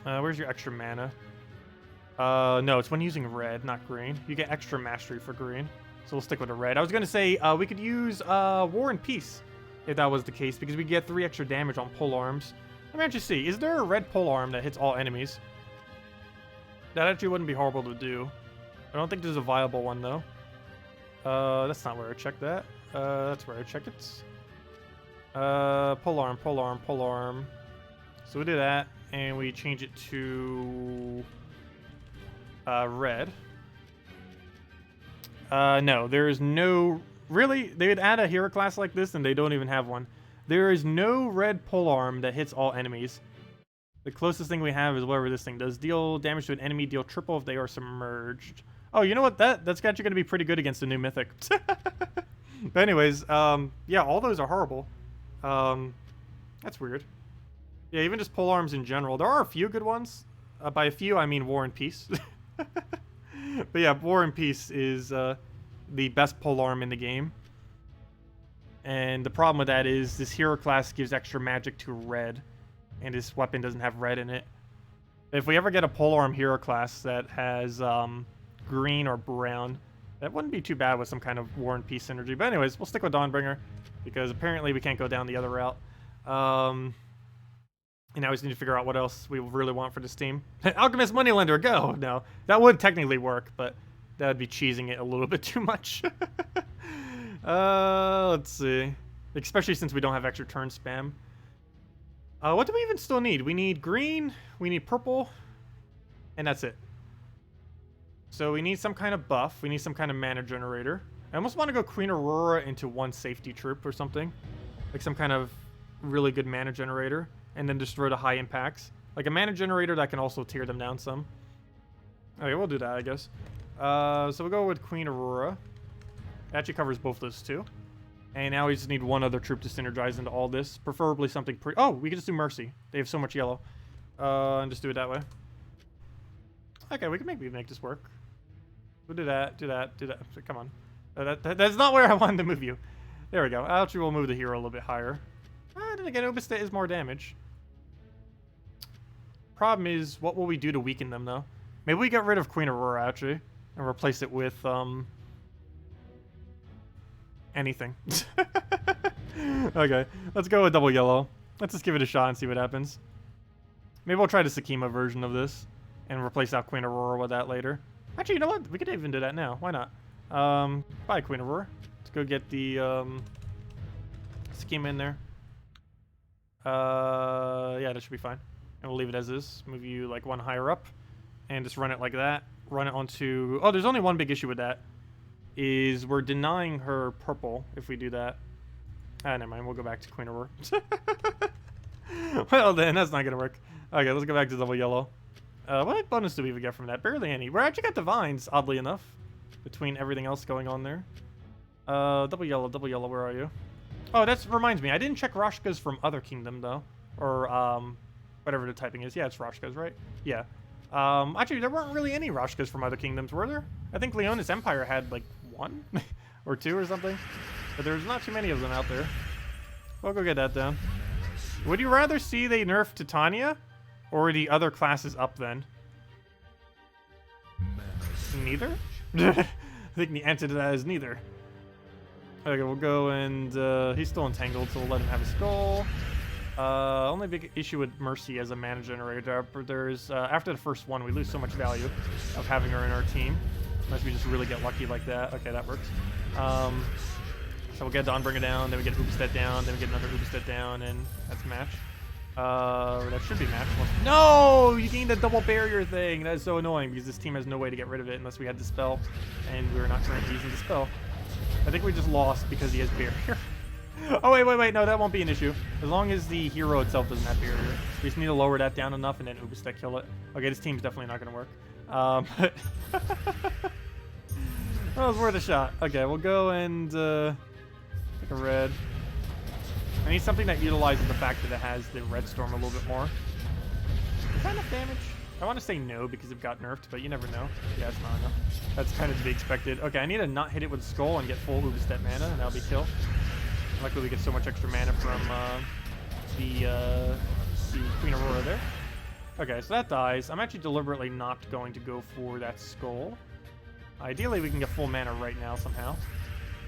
Where's your extra mana? No, it's when using red, not green. You get extra mastery for green. So we'll stick with a red. I was going to say we could use War and Peace if that was the case, because we get 3 extra damage on pole arms. Let me actually see. Is there a red pole arm that hits all enemies? That actually wouldn't be horrible to do. I don't think there's a viable one, though. That's not where I checked that. That's where I check it. Pole arm, pole arm, pole arm. So we do that, and we change it to red. No, there is no... Really? They would add a hero class like this, and they don't even have one. There is no red polearm that hits all enemies. The closest thing we have is whatever this thing does. Deal damage to an enemy, deal triple if they are submerged. Oh, you know what? That's actually going to be pretty good against the new mythic. But anyways, yeah, all those are horrible. That's weird. Yeah, even just polearms in general. There are a few good ones. By a few, I mean War and Peace. But yeah, War and Peace is the best polearm in the game. And the problem with that is this hero class gives extra magic to red, and this weapon doesn't have red in it. If we ever get a polearm hero class that has green or brown, that wouldn't be too bad with some kind of War and Peace synergy. But anyways, we'll stick with Dawnbringer, because apparently we can't go down the other route. And now we just need to figure out what else we really want for this team. Alchemist Moneylender, go! No, that would technically work, but that would be cheesing it a little bit too much. Let's see. Especially since we don't have extra turn spam. What do we even still need? We need green, we need purple, and that's it. So we need some kind of buff. We need some kind of mana generator. I almost want to go Queen Aurora into 1 safety troop or something. Like some kind of really good mana generator. And then destroy the high impacts. Like a mana generator that can also tear them down some. Okay, we'll do that, I guess. So we'll go with Queen Aurora. It actually covers both those two. And now we just need 1 other troop to synergize into all this. Preferably something oh, we can just do Mercy. They have so much yellow. And just do it that way. Okay, we can maybe make this work. We'll do that, do that, do that. Come on. That's not where I wanted to move you. There we go. Actually, we'll move the hero a little bit higher. Then again, Obistet is more damage. Problem is, what will we do to weaken them, though? Maybe we get rid of Queen Aurora, actually, and replace it with, anything. Okay, let's go with double yellow. Let's just give it a shot and see what happens. Maybe we'll try the Sakima version of this, and replace out Queen Aurora with that later. Actually, you know what? We could even do that now. Why not? Bye, Queen Aurora. Let's go get the, Sakima in there. Yeah, that should be fine. And we'll leave it as is. Move you like 1 higher up. And just run it like that. Run it onto... Oh, there's only one big issue with that. Is we're denying her purple if we do that. Never mind. We'll go back to Queen Aurora. Well, then, that's not going to work. Okay, let's go back to double yellow. What bonus do we even get from that? Barely any. We're actually got divines, oddly enough. Between everything else going on there. Double yellow, where are you? Oh, that reminds me. I didn't check Roshka's from Other Kingdom, though. Or, whatever the typing is. Yeah, it's Roshka's, right? Yeah. Actually, there weren't really any Roshkas from Other Kingdoms, were there? I think Leonis Empire had, like, 1? Or 2 or something. But there's not too many of them out there. We'll go get that down. Would you rather see they nerf Titania? Or the other classes up, then? Neither? I think the answer to that is neither. Okay, we'll go and, he's still entangled, so we'll let him have a skull. Only big issue with Mercy as a mana generator, there's, after the first one, we lose so much value of having her in our team. Unless we just really get lucky like that. Okay, that works. So we'll get Dawnbringer down, then we get Ubistet down, then we get another Ubistet down, and that's a match. That should be match. No! You gained a double barrier thing! That is so annoying, because this team has no way to get rid of it unless we had Dispel, and we're not currently using Dispel. I think we just lost because he has barrier. Oh, wait, no, that won't be an issue. As long as the hero itself doesn't have barrier. We just need to lower that down enough and then Ubistet kill it. Okay, this team's definitely not going to work. But that was worth a shot. Okay, we'll go and pick a red. I need something that utilizes the fact that it has the red storm a little bit more. Is that enough damage? I want to say no because it got nerfed, but you never know. Yeah, it's not enough. That's kind of to be expected. Okay, I need to not hit it with Skull and get full Ubistet mana, and that'll be kill. Luckily, we get so much extra mana from the Queen Aurora there. Okay, so that dies. I'm actually deliberately not going to go for that Skull. Ideally, we can get full mana right now somehow.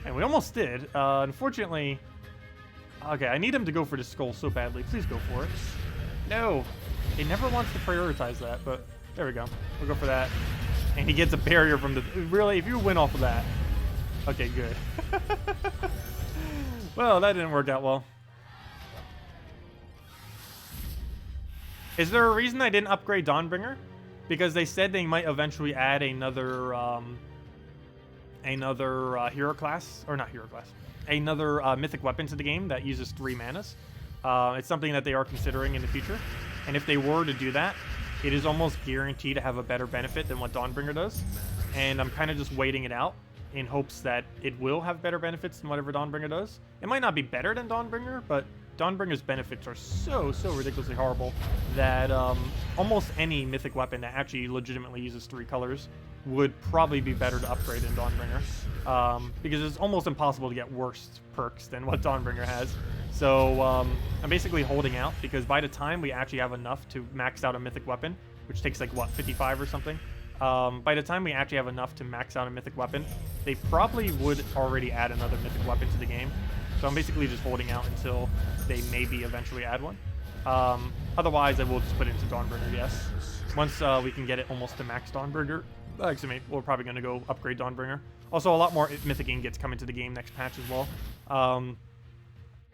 And we almost did. Unfortunately... Okay, I need him to go for the skull so badly. Please go for it. No! He never wants to prioritize that, but there we go. We'll go for that. And he gets a barrier from the... Really, if you win off of that... Okay, good. Well, that didn't work out well. Is there a reason I didn't upgrade Dawnbringer? Because they said they might eventually add another hero class, or not hero class, another mythic weapon to the game that uses 3 manas. It's something that they are considering in the future, and if they were to do that, it is almost guaranteed to have a better benefit than what Dawnbringer does. And I'm kind of just waiting it out in hopes that it will have better benefits than whatever Dawnbringer does. It might not be better than Dawnbringer, but Dawnbringer's benefits are so ridiculously horrible that almost any mythic weapon that actually legitimately uses 3 colors would probably be better to upgrade in Dawnbringer, because it's almost impossible to get worse perks than what Dawnbringer has. So I'm basically holding out, because by the time we actually have enough to max out a mythic weapon, which takes like, what, 55 or something? By the time we actually have enough to max out a mythic weapon, they probably would already add another mythic weapon to the game. So I'm basically just holding out until they maybe eventually add one. Otherwise, I will just put it into Dawnbringer, yes. Once we can get it almost to max Dawnbringer, excuse me, we're probably going to go upgrade Dawnbringer. Also, a lot more mythic ingots come into the game next patch as well.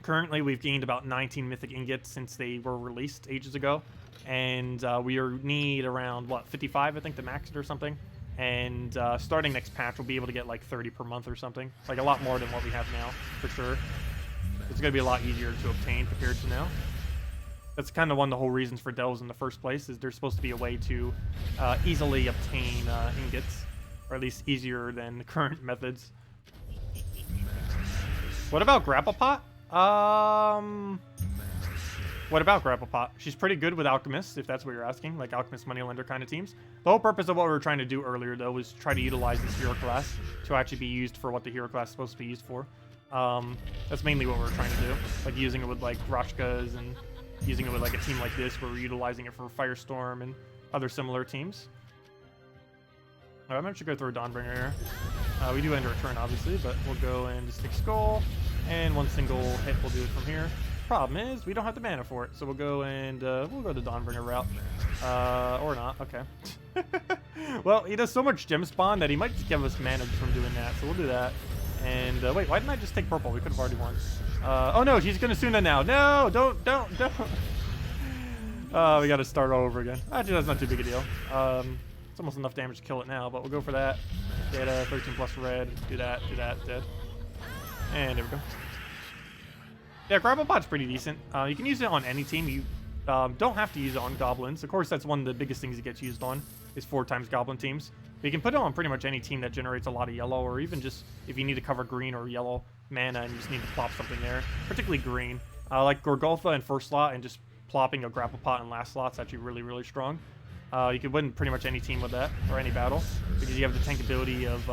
Currently, we've gained about 19 mythic ingots since they were released ages ago. And we need around, what, 55, I think, to max it or something. And starting next patch, we'll be able to get like 30 per month or something. Like a lot more than what we have now, for sure. It's going to be a lot easier to obtain compared to now. That's kind of one of the whole reasons for delves in the first place, is there's supposed to be a way to easily obtain ingots, or at least easier than the current methods. What about Grapple Pot? What about Grapple Pot? She's pretty good with Alchemists, if that's what you're asking, like Alchemist Moneylender kind of teams. The whole purpose of what we were trying to do earlier, though, was try to utilize this hero class to actually be used for what the hero class is supposed to be used for. That's mainly what we're trying to do, like using it with like Roshkas and using it with like a team like this, where we're utilizing it for Firestorm and other similar teams. I'm actually going to throw Dawnbringer here. We do end our turn, obviously, but we'll go and just take Skull, and one single hit will do it from here. Problem is, we don't have the mana for it, so we'll go and we'll go the Dawnbringer route. Or not, okay. Well, he does so much gem spawn that he might just give us mana from doing that, so we'll do that. And wait, why didn't I just take purple? We could have already won. Oh no, he's gonna Suna now. No, don't. We gotta start all over again. Actually, that's not too big a deal. It's almost enough damage to kill it now, but we'll go for that. Get a 13 plus red. Do that, dead. And there we go. Yeah, Grapple Pot's pretty decent. You can use it on any team. You don't have to use it on goblins. Of course, that's one of the biggest things it gets used on, is 4 times goblin teams. But you can put it on pretty much any team that generates a lot of yellow, or even just if you need to cover green or yellow mana and you just need to plop something there, particularly green. Like Gorgulfa in first slot, and just plopping a Grapple Pot in last slot's actually really strong. You could win pretty much any team with that, or any battle, because you have the tank ability of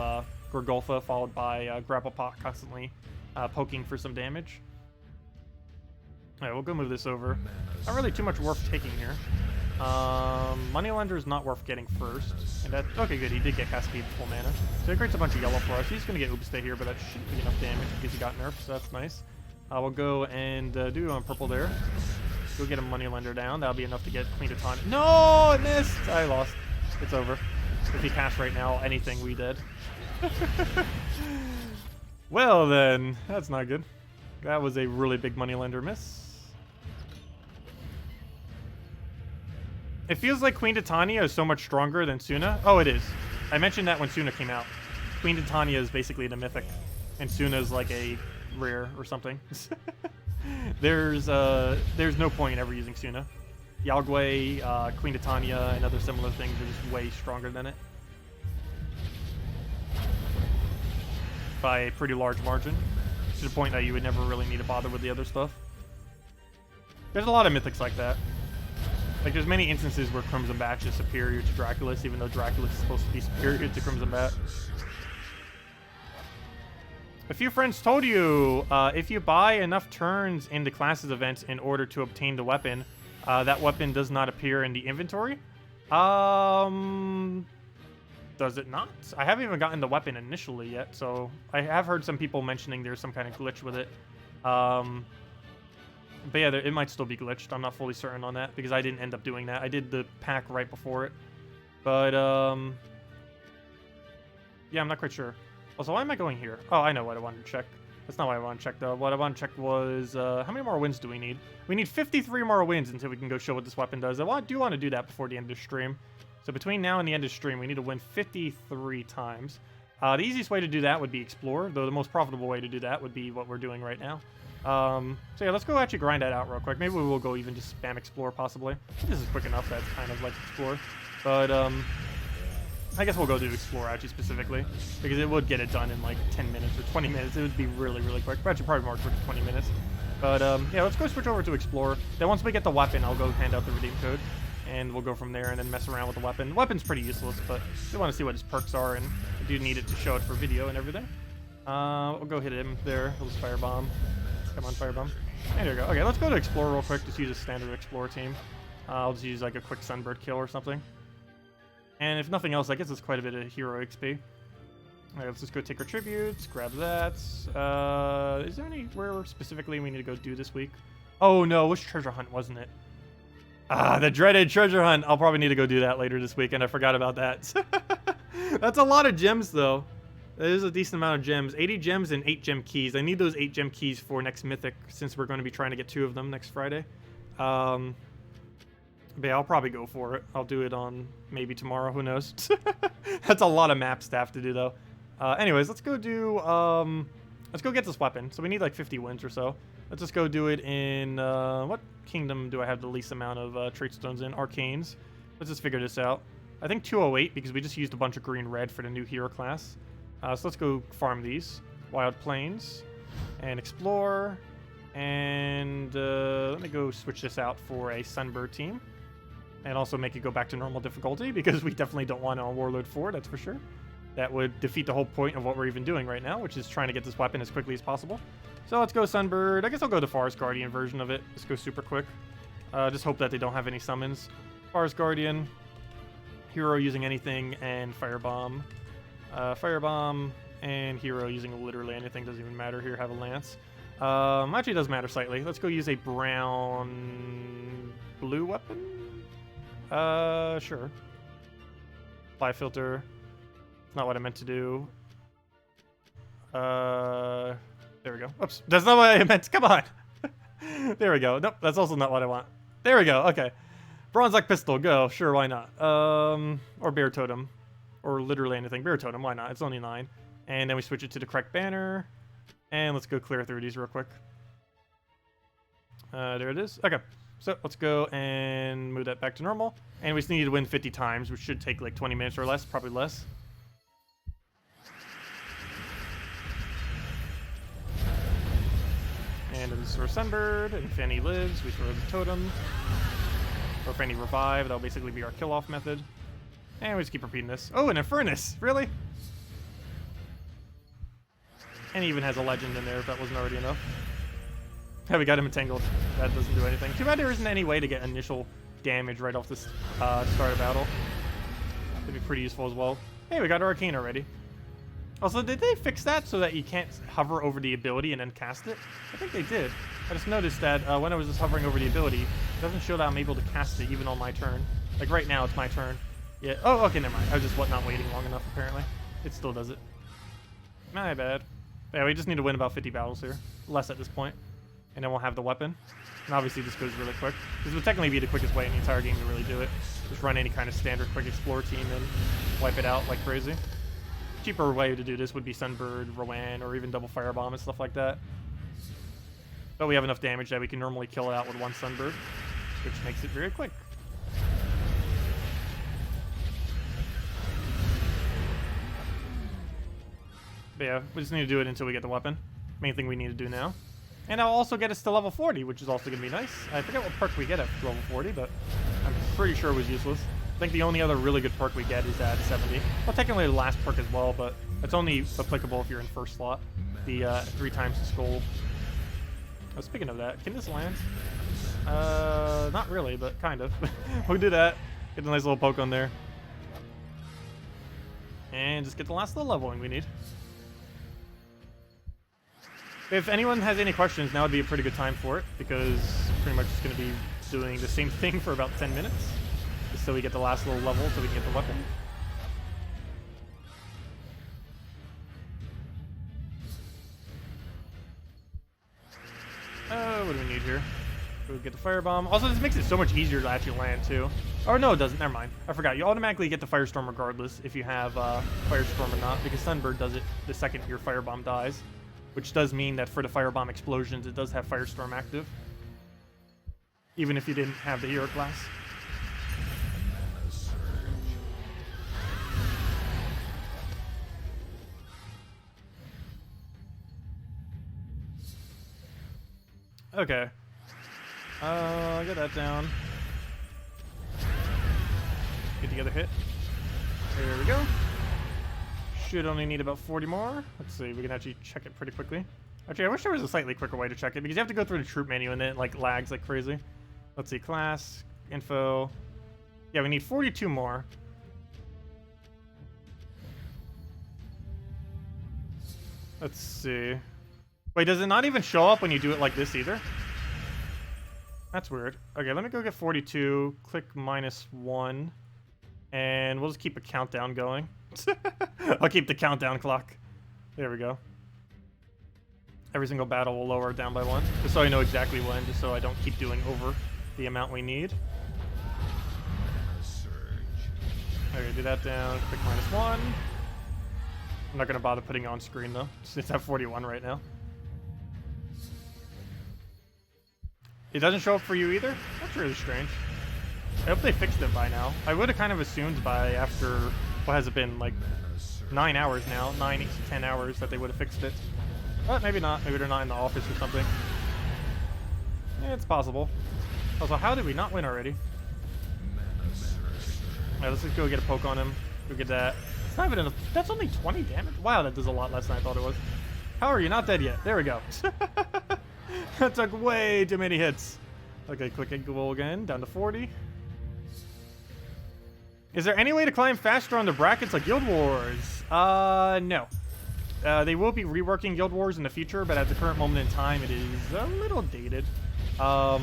Gorgulfa followed by Grapple Pot constantly poking for some damage. Alright, we'll go move this over. Not really too much worth taking here. Moneylender is not worth getting first. And that, okay, good. He did get Cascade full mana. So it creates a bunch of yellow for us. He's going to get Oopstay here, but that shouldn't be enough damage because he got nerfed, so that's nice. We'll go and do on purple there. Go get a Moneylender down. That'll be enough to get Queen Titania. No, I missed! I lost. It's over. If he cast right now, anything, we did. Well then, that's not good. That was a really big Moneylender miss. It feels like Queen Titania is so much stronger than Suna. Oh, it is. I mentioned that when Suna came out. Queen Titania is basically the mythic, and Suna is like a rare or something. There's no point in ever using Suna. Yalgwei, Queen Titania, and other similar things are just way stronger than it. By a pretty large margin. To the point that you would never really need to bother with the other stuff. There's a lot of mythics like that. Like, there's many instances where Crimson Bat is superior to Draculus, even though Draculus is supposed to be superior to Crimson Bat. A few friends told you, if you buy enough turns in the classes event in order to obtain the weapon, that weapon does not appear in the inventory. does it not? I haven't even gotten the weapon initially yet, so I have heard some people mentioning there's some kind of glitch with it. But yeah, it might still be glitched. I'm not fully certain on that because I didn't end up doing that. I did the pack right before it. But, yeah, I'm not quite sure. Also, why am I going here? Oh, I know what I wanted to check. That's not what I want to check, though. What I want to check was, how many more wins do we need? We need 53 more wins until we can go show what this weapon does. I do want to do that before the end of the stream. So between now and the end of the stream, we need to win 53 times. The easiest way to do that would be Explore, though the most profitable way to do that would be what we're doing right now. So yeah, let's go actually grind that out real quick. Maybe we will go even just spam Explore, possibly. This is quick enough that's kind of like Explore. But, I guess we'll go do Explore actually specifically, because it would get it done in like 10 minutes or 20 minutes. It would be really, really quick. Actually, probably more quick than 20 minutes. But, yeah, let's go switch over to Explore. Then once we get the weapon, I'll go hand out the redeem code. And we'll go from there and then mess around with the weapon. The weapon's pretty useless, but we want to see what his perks are, and I do need it to show it for video and everything. We'll go hit him there. He'll just firebomb. Come on, firebomb. And there we go. Okay, let's go to Explore real quick. Just use a standard Explore team. I'll just use like a quick Sunbird kill or something. And if nothing else, I guess it's quite a bit of hero XP. Alright, let's just go take our tributes, grab that. Is there anywhere specifically we need to go do this week? Oh no, it was treasure hunt, wasn't it? Ah, the dreaded treasure hunt. I'll probably need to go do that later this week, and I forgot about that. That's a lot of gems, though. That is a decent amount of gems. 80 gems and 8 gem keys. I need those 8 gem keys for next Mythic, since we're going to be trying to get 2 of them next Friday. But yeah, I'll probably go for it. I'll do it on maybe tomorrow. Who knows? That's a lot of map staff to do, though. Anyways, let's go do... let's go get this weapon. So we need like 50 wins or so. Let's just go do it in... what kingdom do I have the least amount of trait stones in? Arcanes. Let's just figure this out. I think 208, because we just used a bunch of green-red for the new hero class. So let's go farm these. Wild Plains. And Explore. And let me go switch this out for a Sunbird team. And also make it go back to normal difficulty, because we definitely don't want it on Warlord 4, that's for sure. That would defeat the whole point of what we're even doing right now, which is trying to get this weapon as quickly as possible. So let's go Sunbird. I guess I'll go the Forest Guardian version of it. Let's go super quick. Just hope that they don't have any summons. Forest Guardian. Hero using anything, and Firebomb. Firebomb, and Hero using literally anything. Doesn't even matter here. Have a Lance. Actually, it does matter slightly. Let's go use a brown... blue weapon? Sure. Fly filter. Not what I meant to do. There we go. Oops. That's not what I meant. Come on. There we go. Nope, that's also not what I want. There we go. Okay. Bronze like pistol. Go. Sure, why not? Or bear totem. Or literally anything. Bear totem. Why not? It's only 9. And then we switch it to the correct banner. And let's go clear through these real quick. There it is. Okay. So let's go and move that back to normal. And we just need to win 50 times, which should take like 20 minutes or less, probably less. And this is for Sunbird, and if any lives, we throw the totem. Or if any revive, that'll basically be our kill-off method. And we just keep repeating this. Oh, an Infernus! Really? And he even has a legend in there if that wasn't already enough. Yeah, we got him entangled. That doesn't do anything. Too bad there isn't any way to get initial damage right off this start of battle. That'd be pretty useful as well. Hey, we got our Arcane already. Also, did they fix that so that you can't hover over the ability and then cast it? I think they did. I just noticed that when I was just hovering over the ability, it doesn't show that I'm able to cast it even on my turn. Like right now, it's my turn. Yeah. Oh, okay, never mind. I was just not waiting long enough, apparently. It still does it. My bad. Yeah, we just need to win about 50 battles here. Less at this point. And then we'll have the weapon. And obviously this goes really quick. This would technically be the quickest way in the entire game to really do it. Just run any kind of standard quick explore team and wipe it out like crazy. Cheaper way to do this would be Sunbird, Rowan, or even double Firebomb and stuff like that. But we have enough damage that we can normally kill it out with one Sunbird, which makes it very quick. But yeah, we just need to do it until we get the weapon. Main thing we need to do now. And that'll also get us to level 40, which is also going to be nice. I forget what perk we get at level 40, but I'm pretty sure it was useless. I think the only other really good perk we get is at 70. Well, technically the last perk as well, but it's only applicable if you're in first slot. The 3 times the skull. Oh, speaking of that, can this land? Not really, but kind of. We'll do that. Get a nice little poke on there. And just get the last little leveling we need. If anyone has any questions, now would be a pretty good time for it, because pretty much it's going to be doing the same thing for about 10 minutes. Just so we get the last little level so we can get the weapon. What do we need here? We'll get the firebomb. Also, this makes it so much easier to actually land, too. Or no, it doesn't. Never mind. I forgot. You automatically get the firestorm regardless if you have firestorm or not, because Sunbird does it the second your firebomb dies. Which does mean that for the firebomb explosions, it does have firestorm active. Even if you didn't have the hero class. Okay. Get that down. Get the other hit. There we go. Should only need about 40 more. Let's see, we can actually check it pretty quickly. Actually, I wish there was a slightly quicker way to check it, because you have to go through the troop menu and then it like lags like crazy. Let's see, class, info. Yeah, we need 42 more. Let's see. Wait, does it not even show up when you do it like this either? That's weird. Okay, let me go get 42, click -1, and we'll just keep a countdown going. I'll keep the countdown clock. There we go. Every single battle will lower it down by 1, just so I know exactly when, just so I don't keep doing over the amount we need. Okay, do that down, click -1. I'm not going to bother putting it on screen though, it's at 41 right now. It doesn't show up for you either? That's really strange. I hope they fixed it by now. I would have kind of assumed by after, what has it been, like 9 hours now, 9 to 10 hours that they would have fixed it. But maybe not, maybe they're not in the office or something. Yeah, it's possible. Also, how did we not win already? Alright, let's just go get a poke on him. Go get that. It's not even enough. That's only 20 damage? Wow, that does a lot less than I thought it was. How are you not dead yet? There we go. That took way too many hits. Okay, quick goal again, down to 40. Is there any way to climb faster on the brackets like Guild Wars? No. They will be reworking Guild Wars in the future, but at the current moment in time, it is a little dated. But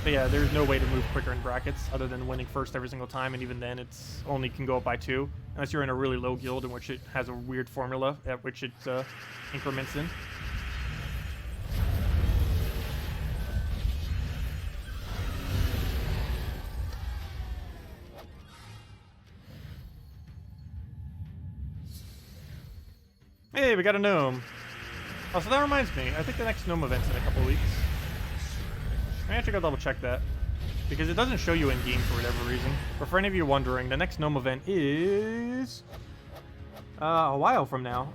yeah, there's no way to move quicker in brackets other than winning first every single time, and even then, it's only can go up by 2, unless you're in a really low guild in which it has a weird formula at which it increments in. Hey, we got a gnome. Oh, so that reminds me. I think the next gnome event's in a couple weeks. I actually gotta double check that, because it doesn't show you in game for whatever reason. But for any of you wondering, the next gnome event is a while from now.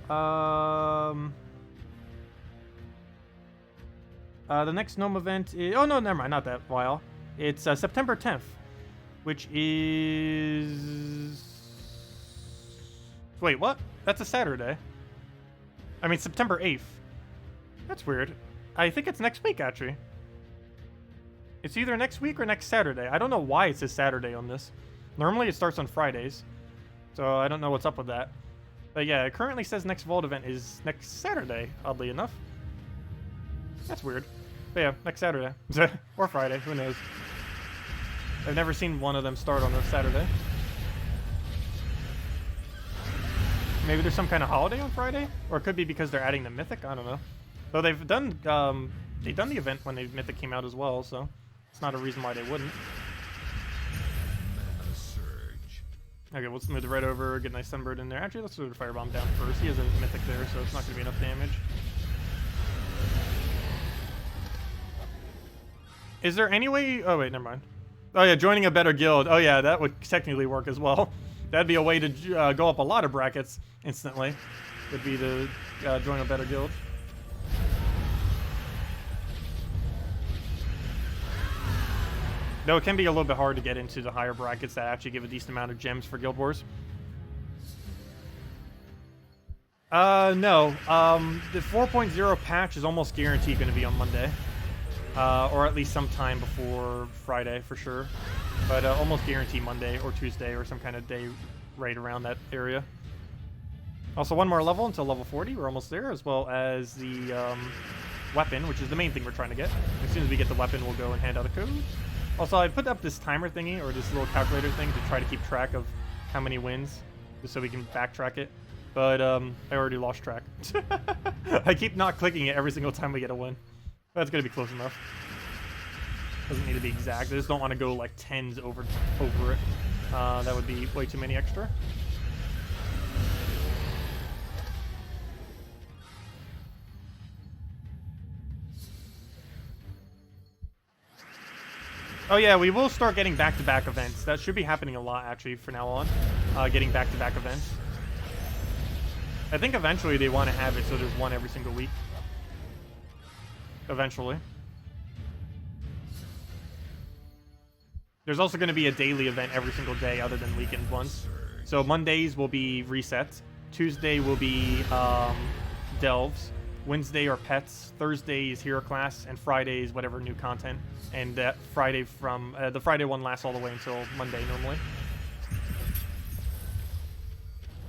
The next gnome event is, oh no, never mind, not that while. It's September 10th, which is, wait, what? That's a Saturday. I mean, September 8th. That's weird. I think it's next week, actually. It's either next week or next Saturday. I don't know why it says Saturday on this. Normally it starts on Fridays. So I don't know what's up with that. But yeah, it currently says next Vault event is next Saturday, oddly enough. That's weird. But yeah, next Saturday. Or Friday, who knows. I've never seen one of them start on a Saturday. Maybe there's some kind of holiday on Friday? Or it could be because they're adding the Mythic? I don't know. Though they've done the event when the Mythic came out as well, so it's not a reason why they wouldn't. Okay, we'll smooth the red over, get a nice Sunbird in there. Actually, let's do the Firebomb down first. He has a Mythic there, so it's not going to be enough damage. Is there any way... Oh, wait, never mind. Oh, yeah, joining a better guild. Oh, yeah, that would technically work as well. That'd be a way to go up a lot of brackets instantly. Would be to join a better guild. Though it can be a little bit hard to get into the higher brackets that actually give a decent amount of gems for Guild Wars. No. The 4.0 patch is almost guaranteed going to be on Monday. Or at least sometime before Friday for sure. But almost guarantee Monday or Tuesday or some kind of day right around that area. Also, one more level until level 40. We're almost there, as well as the weapon, which is the main thing we're trying to get. As soon as we get the weapon, we'll go and hand out a code. Also, I put up this timer thingy, or this little calculator thing, to try to keep track of how many wins, just so we can backtrack it. But I already lost track. I keep not clicking it every single time we get a win. That's gonna be close enough. Doesn't need to be exact. I just don't want to go like 10s over it. That would be way too many extra. Oh yeah, we will start getting back-to-back events. That should be happening a lot, actually, from now on. Getting back-to-back events. I think eventually they want to have it so there's one every single week. Eventually. There's also going to be a daily event every single day other than weekend ones. So Mondays will be resets. Tuesday will be delves. Wednesday are pets, Thursday is hero class, and Friday is whatever new content. And that Friday from the Friday one lasts all the way until Monday normally.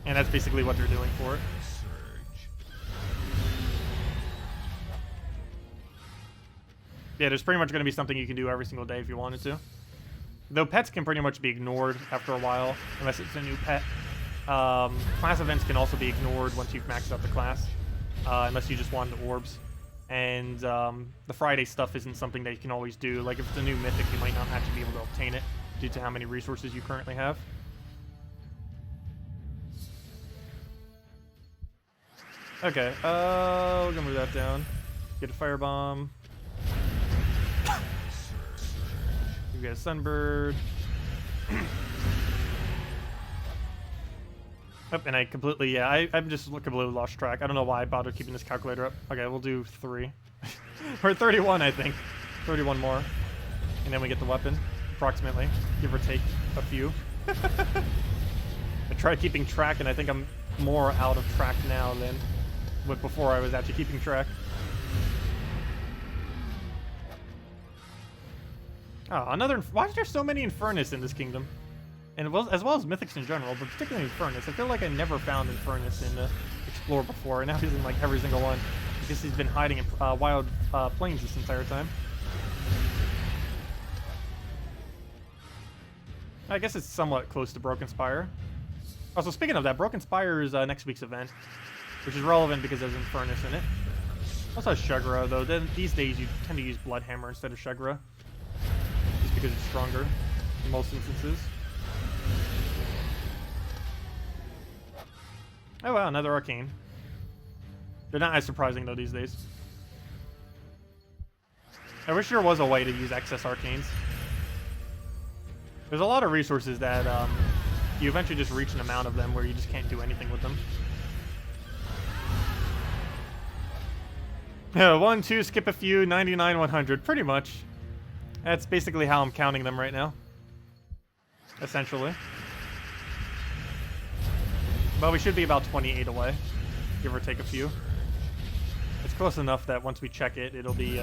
And that's basically what they're doing for it. Yeah, there's pretty much going to be something you can do every single day if you wanted to. Though pets can pretty much be ignored after a while, unless it's a new pet. Class events can also be ignored once you've maxed out the class. Unless you just want the orbs. And the Friday stuff isn't something that you can always do. Like, if it's a new mythic, you might not actually be able to obtain it due to how many resources you currently have. Okay, we're gonna move that down. Get a firebomb. We got a sunbird. Oh, and I completely, yeah, I'm just completely lost track. I don't know why I bothered keeping this calculator up. Okay, we'll do 3. Or 31, I think. 31 more. And then we get the weapon, approximately. Give or take a few. I tried keeping track, and I think I'm more out of track now than before I was actually keeping track. Oh, another... Why is there so many Infernus in this kingdom? And as well as Mythics in general, but particularly Infernus. I feel like I never found Infernus in Explore before, and now he's in like every single one. I guess he's been hiding in Wild Plains this entire time. I guess it's somewhat close to Broken Spire. Also, speaking of that, Broken Spire is next week's event, which is relevant because there's Infernus in it. Also has Shugura, though. These days you tend to use Bloodhammer instead of Shugura, just because it's stronger in most instances. Oh wow, another arcane. They're not as surprising though these days. I wish there was a way to use excess arcanes. There's a lot of resources that you eventually just reach an amount of them where you just can't do anything with them. 1, 2, skip a few, 99, 100, pretty much. That's basically how I'm counting them right now. Essentially. But we should be about 28 away, give or take a few. It's close enough that once we check it, it'll be,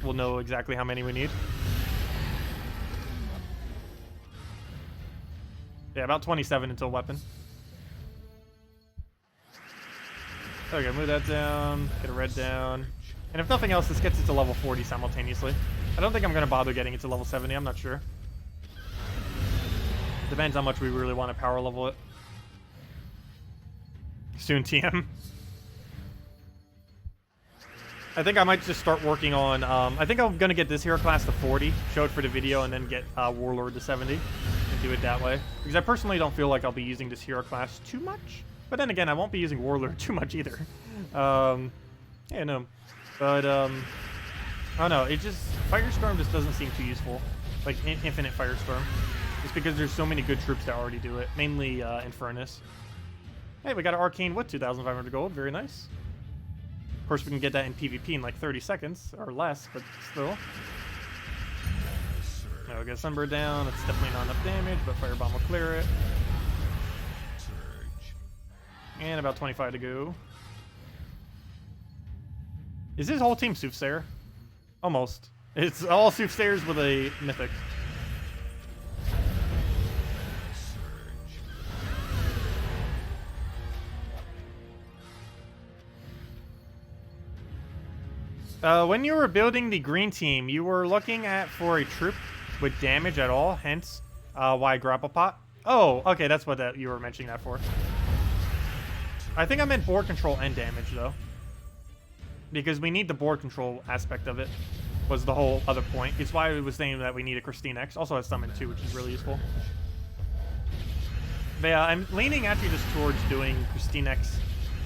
we'll know exactly how many we need. Yeah, about 27 until weapon. Okay, move that down, get a red down. And if nothing else, this gets it to level 40 simultaneously. I don't think I'm going to bother getting it to level 70, I'm not sure. Depends how much we really want to power level it. Soon TM. I think I might just start working on, I think I'm going to get this hero class to 40, show it for the video, and then get Warlord to 70, and do it that way. Because I personally don't feel like I'll be using this hero class too much. But then again, I won't be using Warlord too much either. Yeah, no. But, I don't know, it just, Firestorm just doesn't seem too useful. Like, Infinite Firestorm. Just because there's so many good troops that already do it. Mainly, Infernus. Hey, we got an Arcane Wood, 2,500 gold, very nice. Of course, we can get that in PvP in like 30 seconds, or less, but still. Now we get Sunbird down, it's definitely not enough damage, but Firebomb will clear it. And about 25 to go. Is his whole team Soothsayer? Almost. It's all Soothsayers with a Mythic. When you were building the green team, you were looking at for a troop with damage at all, hence why grapple pot. Oh, okay, that's what you were mentioning that for. I think I meant board control and damage, though. Because we need the board control aspect of it, was the whole other point. It's why I was saying that we need a KrissTigger. Also has summon too, which is really useful. But yeah, I'm leaning actually just towards doing KrissTigger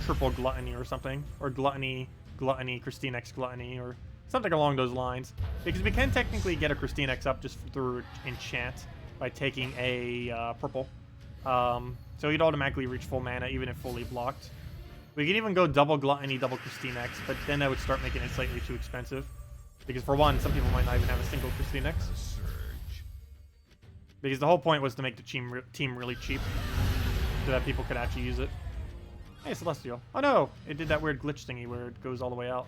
triple gluttony or something. Or gluttony, KrissTigger gluttony, or something along those lines. Because we can technically get a KrissTigger up just through enchant by taking a purple. So he'd automatically reach full mana even if fully blocked. We could even go double gluttony, double KrissTigger, but then that would start making it slightly too expensive. Because for one, some people might not even have a single KrissTigger. Because the whole point was to make the team really cheap, so that people could actually use it. Hey, Celestial. Oh no! It did that weird glitch thingy where it goes all the way out.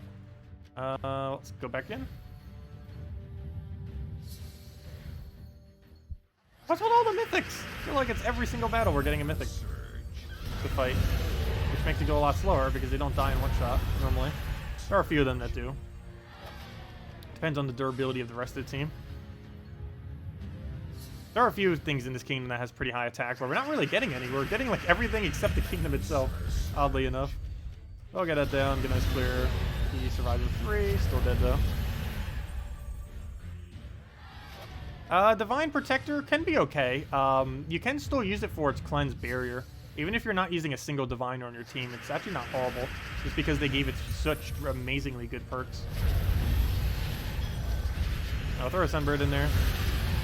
Let's go back in. What's with all the mythics? I feel like it's every single battle we're getting a mythic to fight. Which makes it go a lot slower because they don't die in one shot, normally. There are a few of them that do. Depends on the durability of the rest of the team. There are a few things in this kingdom that has pretty high attack, but we're not really getting any. We're getting like everything except the kingdom itself, oddly enough. I'll get that down, get a nice clear. He survives with 3, still dead though. Divine Protector can be okay. You can still use it for its cleanse barrier. Even if you're not using a single Divine on your team, it's actually not horrible. Just because they gave it such amazingly good perks. I'll throw a Sunbird in there.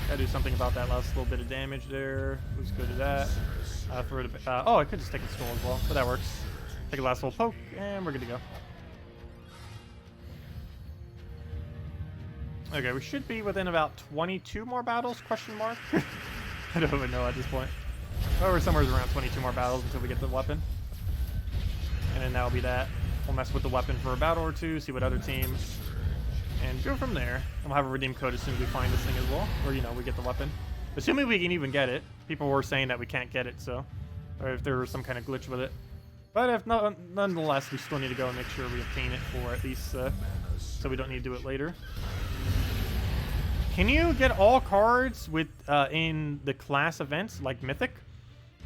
Gotta do something about that last little bit of damage there. Let's go to that. Oh, I could just take a skull as well, but that works. Take a last little poke, and we're good to go. Okay, we should be within about 22 more battles, question mark? I don't even know at this point. Oh, we're somewhere around 22 more battles until we get the weapon. And then that'll be that. We'll mess with the weapon for a battle or two, see what other teams, and go from there. And we'll have a redeem code as soon as we find this thing as well. Or, you know, we get the weapon. Assuming we can even get it. People were saying that we can't get it, so. Or if there was some kind of glitch with it. But if not, nonetheless, we still need to go and make sure we obtain it for at least, so we don't need to do it later. Can you get all cards with in the class events, like Mythic?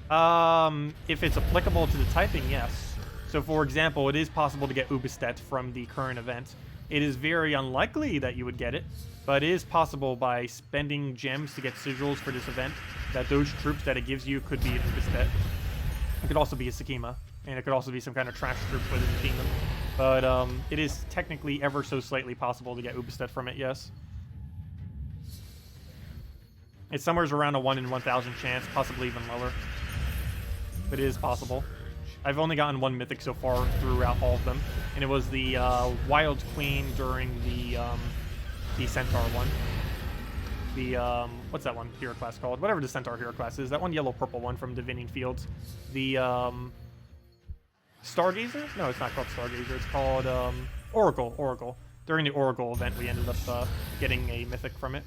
If it's applicable to the typing, yes. So for example, it is possible to get Ubistet from the current event. It is very unlikely that you would get it, but it is possible by spending gems to get sigils for this event that those troops that it gives you could be an Ubistet. It could also be a Sakima, and it could also be some kind of trash troop within the kingdom. But it is technically ever so slightly possible to get Ubistet from it, yes. It's somewhere around a 1 in 1,000 chance, possibly even lower. But it is possible. I've only gotten one mythic so far throughout all of them, and it was the Wild Queen during the Centaur one. The what's that one hero class called? Whatever the Centaur hero class is. That one yellow-purple one from Divining Fields. The Stargazer? No, it's not called Stargazer. It's called Oracle. Oracle. During the Oracle event, we ended up getting a mythic from it.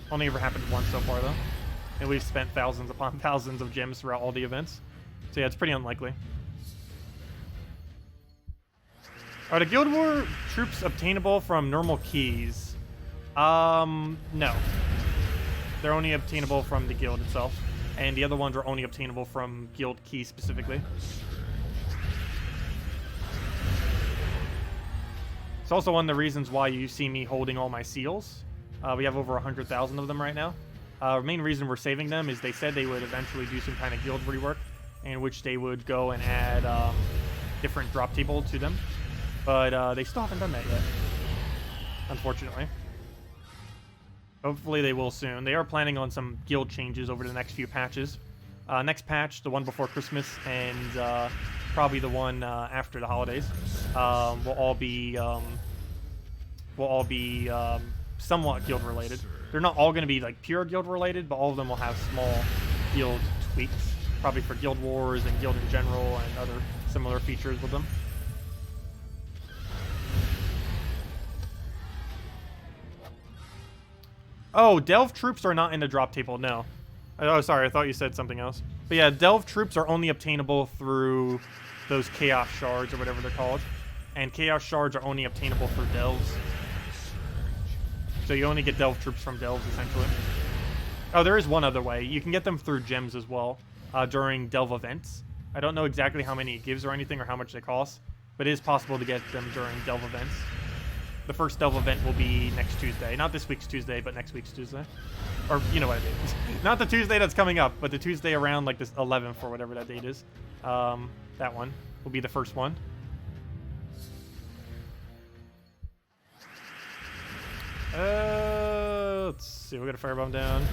Only ever happened once so far, though. And we've spent thousands upon thousands of gems throughout all the events. So yeah, it's pretty unlikely. Are the Guild War troops obtainable from normal keys? No. They're only obtainable from the guild itself. And the other ones are only obtainable from guild keys specifically. It's also one of the reasons why you see me holding all my seals. We have over 100,000 of them right now. The main reason we're saving them is they said they would eventually do some kind of guild rework in which they would go and add different drop table to them. But they still haven't done that yet, unfortunately. Hopefully they will soon. They are planning on some guild changes over the next few patches. Next patch, the one before Christmas, and probably the one after the holidays, will all be somewhat guild related. They're not all going to be like pure guild related, but all of them will have small guild tweaks, probably for Guild Wars and guild in general and other similar features with them. Oh, Delve troops are not in the drop table, no. Oh, sorry, I thought you said something else. But yeah, Delve troops are only obtainable through those Chaos Shards or whatever they're called. and Chaos Shards are only obtainable for delves. So you only get delve troops from delves, essentially. Oh, there is one other way. You can get them through gems as well during delve events. I don't know exactly how many it gives or anything or how much they cost, but it is possible to get them during delve events. The first delve event will be next Tuesday. Not this week's Tuesday, but next week's Tuesday. Or, you know what I mean. Not the Tuesday that's coming up, but the Tuesday around, like, this 11th or whatever that date is. That one will be the first one. Let's see. We'll get a firebomb down.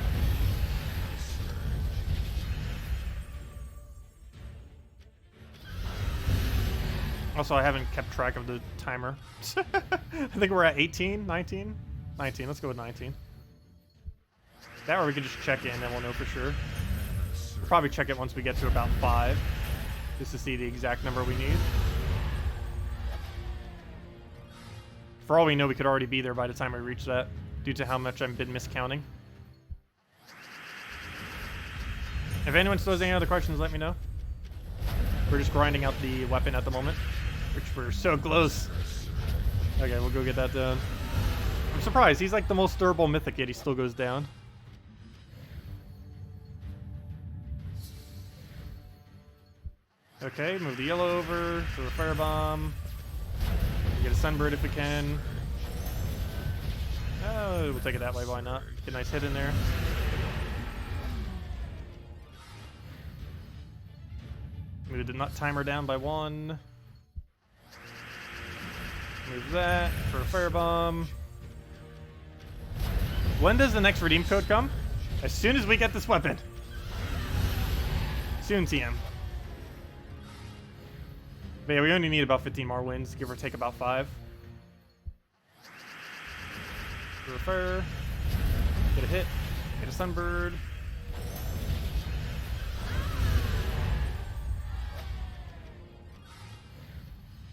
Also, I haven't kept track of the timer. I think we're at 18, 19? 19. Let's go with 19. That or we can just check in and we'll know for sure. We'll probably check it once we get to about 5. Just to see the exact number we need. For all we know, we could already be there by the time I reach that, due to how much I've been miscounting. If anyone still has any other questions, let me know. We're just grinding out the weapon at the moment, which we're so close. Okay, we'll go get that done. I'm surprised. He's like the most durable mythic, yet he still goes down. Okay, move the yellow over, throw a firebomb. Get a sunbird if we can. Oh, we'll take it that way, why not? Get a nice hit in there. Move the nut timer down by 1. Move that for a firebomb. When does the next redeem code come? As soon as we get this weapon. Soon, TM. But yeah, we only need about 15 more wins, give or take about 5. Refer. Get a hit. Get a sunbird.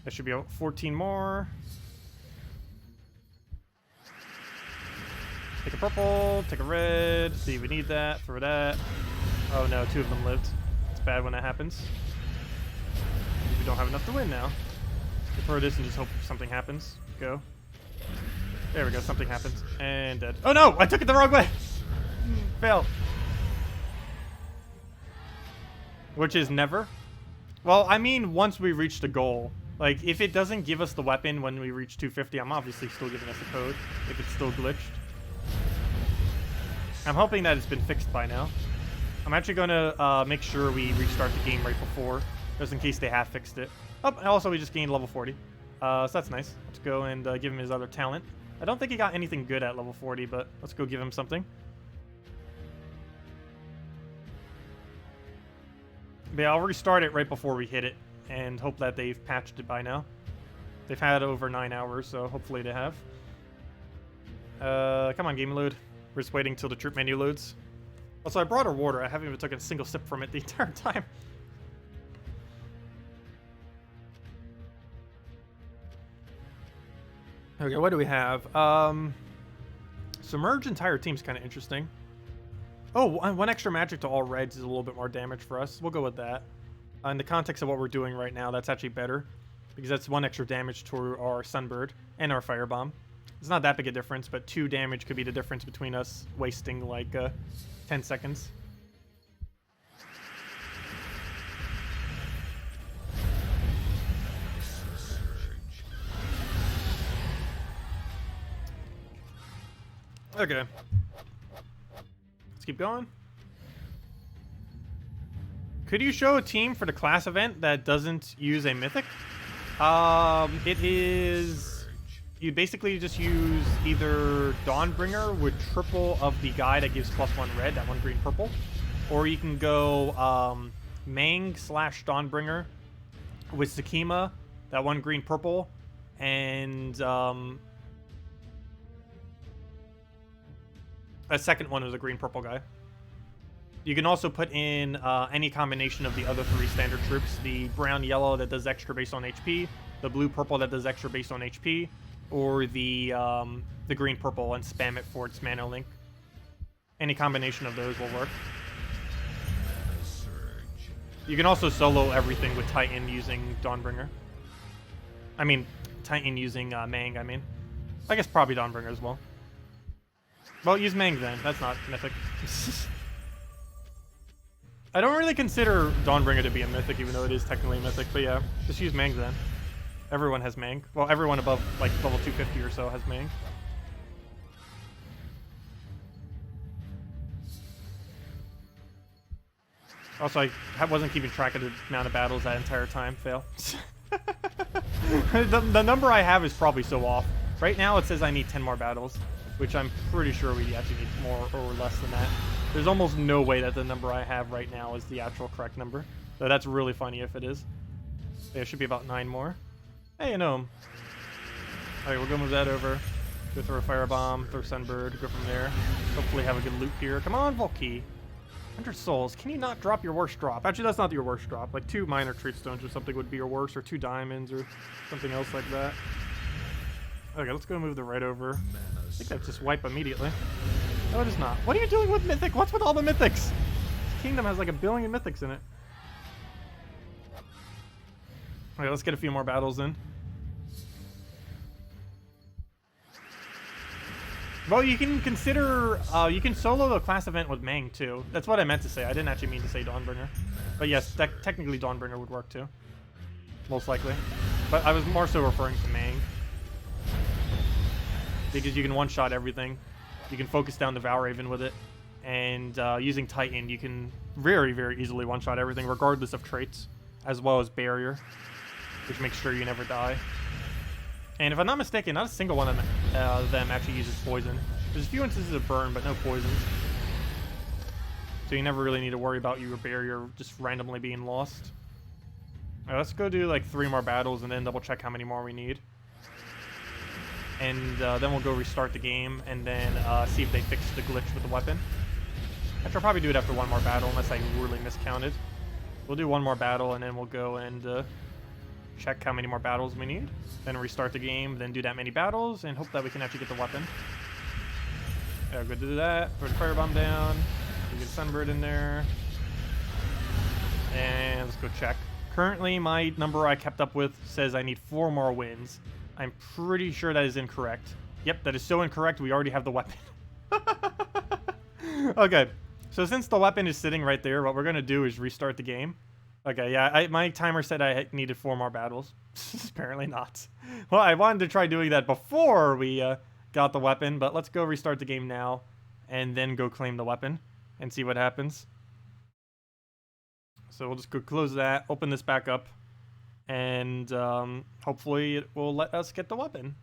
That should be 14 more. Take a purple, take a red. See, we need that for that. Oh no, 2 of them lived. It's bad when that happens. We don't have enough to win now. We'll throw this and just hope something happens. Go. There we go, something happens. And dead. Oh no! I took it the wrong way! Fail. Which is never. Well, I mean, once we reach the goal. Like, if it doesn't give us the weapon when we reach 250, I'm obviously still giving us a code. If it's still glitched. I'm hoping that it's been fixed by now. I'm actually going to make sure we restart the game right before, just in case they have fixed it. Oh, and also we just gained level 40. So that's nice. Let's go and give him his other talent. I don't think he got anything good at level 40, but let's go give him something. But yeah, I'll restart it right before we hit it, and hope that they've patched it by now. They've had over 9 hours, so hopefully they have. Come on, game load. We're just waiting till the troop menu loads. Also, I brought her water. I haven't even taken a single sip from it the entire time. Okay, what do we have? Submerge entire team's kind of interesting. Oh, 1 extra magic to all reds is a little bit more damage for us. We'll go with that. In the context of what we're doing right now, that's actually better. Because that's 1 extra damage to our Sunbird and our Firebomb. It's not that big a difference, but 2 damage could be the difference between us wasting like 10 seconds. Okay. Let's keep going. Could you show a team for the class event that doesn't use a mythic? It is... You basically just use either Dawnbringer with triple of the guy that gives +1 red, that 1 green purple. Or you can go Mang / Dawnbringer with Sakima, that 1 green purple, and a second one was a green purple guy. You can also put in any combination of the other 3 standard troops. The brown yellow that does extra based on HP, the blue purple that does extra based on HP, or the green purple and spam it for its mana link. Any combination of those will work. You can also solo everything with Titan using Dawnbringer. I mean, Titan using Mang, I mean. I guess probably Dawnbringer as well. Well, use Mang then. That's not mythic. I don't really consider Dawnbringer to be a mythic, even though it is technically a mythic. But yeah, just use Mang then. Everyone has Mang. Well, everyone above like level 250 or so has Mang. Also, I wasn't keeping track of the amount of battles that entire time. Fail. the number I have is probably so off. Right now it says I need 10 more battles, which I'm pretty sure we actually need more or less than that. There's almost no way that the number I have right now is the actual correct number. So that's really funny if it is. Yeah, it should be about 9 more. Hey, a gnome. Alright, we'll go move that over. Go throw a firebomb, throw sunbird, go from there. Hopefully have a good loot here. Come on, Volkey. 100 souls. Can you not drop your worst drop? Actually, that's not your worst drop. Like 2 minor treat stones or something would be your worst, or 2 diamonds or something else like that. Okay, let's go move the right over. I think that's just wipe immediately. No, it is not. What are you doing with Mythic? What's with all the Mythics? This kingdom has like 1 billion Mythics in it. Okay, let's get a few more battles in. Well, you can consider, you can solo the class event with Mang too. That's what I meant to say. I didn't actually mean to say Dawnbringer. But yes, technically Dawnbringer would work too. Most likely. But I was more so referring to Mang. Because you can one-shot everything. You can focus down the Valraven with it. And using Titan, you can very, very easily one-shot everything, regardless of traits. As well as Barrier, which makes sure you never die. And if I'm not mistaken, not a single one of them actually uses poison. There's a few instances of burn, but no poisons. So you never really need to worry about your barrier just randomly being lost. Alright, let's go do like 3 more battles and then double check how many more we need. And then we'll go restart the game and then see if they fix the glitch with the weapon. Actually, I'll probably do it after 1 more battle unless I really miscounted. We'll do 1 more battle and then we'll go and check how many more battles we need. Then restart the game, then do that many battles, and hope that we can actually get the weapon. Yeah, go do that. Throw the firebomb down. We get Sunbird in there. And let's go check. Currently, my number I kept up with says I need 4 more wins. I'm pretty sure that is incorrect. Yep, that is so incorrect, we already have the weapon. Okay, so since the weapon is sitting right there, what we're going to do is restart the game. Okay, yeah, my timer said I needed 4 more battles. Apparently not. Well, I wanted to try doing that before we got the weapon, but let's go restart the game now and then go claim the weapon and see what happens. So we'll just go close that, open this back up, and hopefully it will let us get the weapon.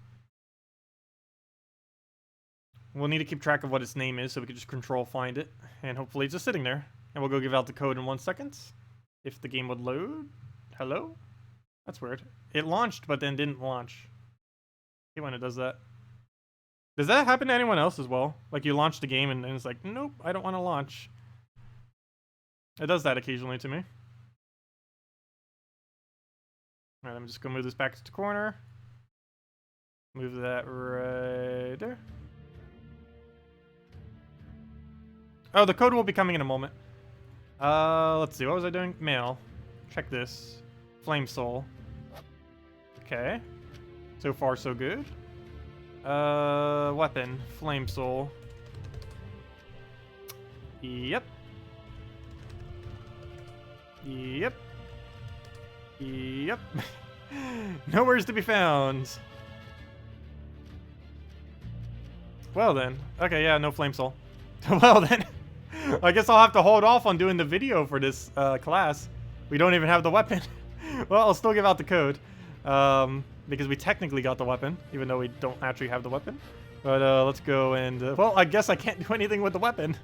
We'll need to keep track of what its name is so we can just control find it, and hopefully it's just sitting there. And we'll go give out the code in 1 second. If the game would load. Hello? That's weird. It launched, but then didn't launch. I hate when it does that. Does that happen to anyone else as well? Like you launch the game and then it's like, nope, I don't want to launch. It does that occasionally to me. Alright, let me just go move this back to the corner. Move that right there. Oh, the code will be coming in a moment. Let's see, what was I doing? Mail. Check this. Flame Soul. Okay. So far, so good. Weapon. Flame Soul. Yep. Yep. Yep. Nowhere's to be found. Well then. Okay, yeah, no Flame Soul. Well then. I guess I'll have to hold off on doing the video for this class. We don't even have the weapon. Well, I'll still give out the code. Because we technically got the weapon, even though we don't actually have the weapon. But let's go and... well, I guess I can't do anything with the weapon.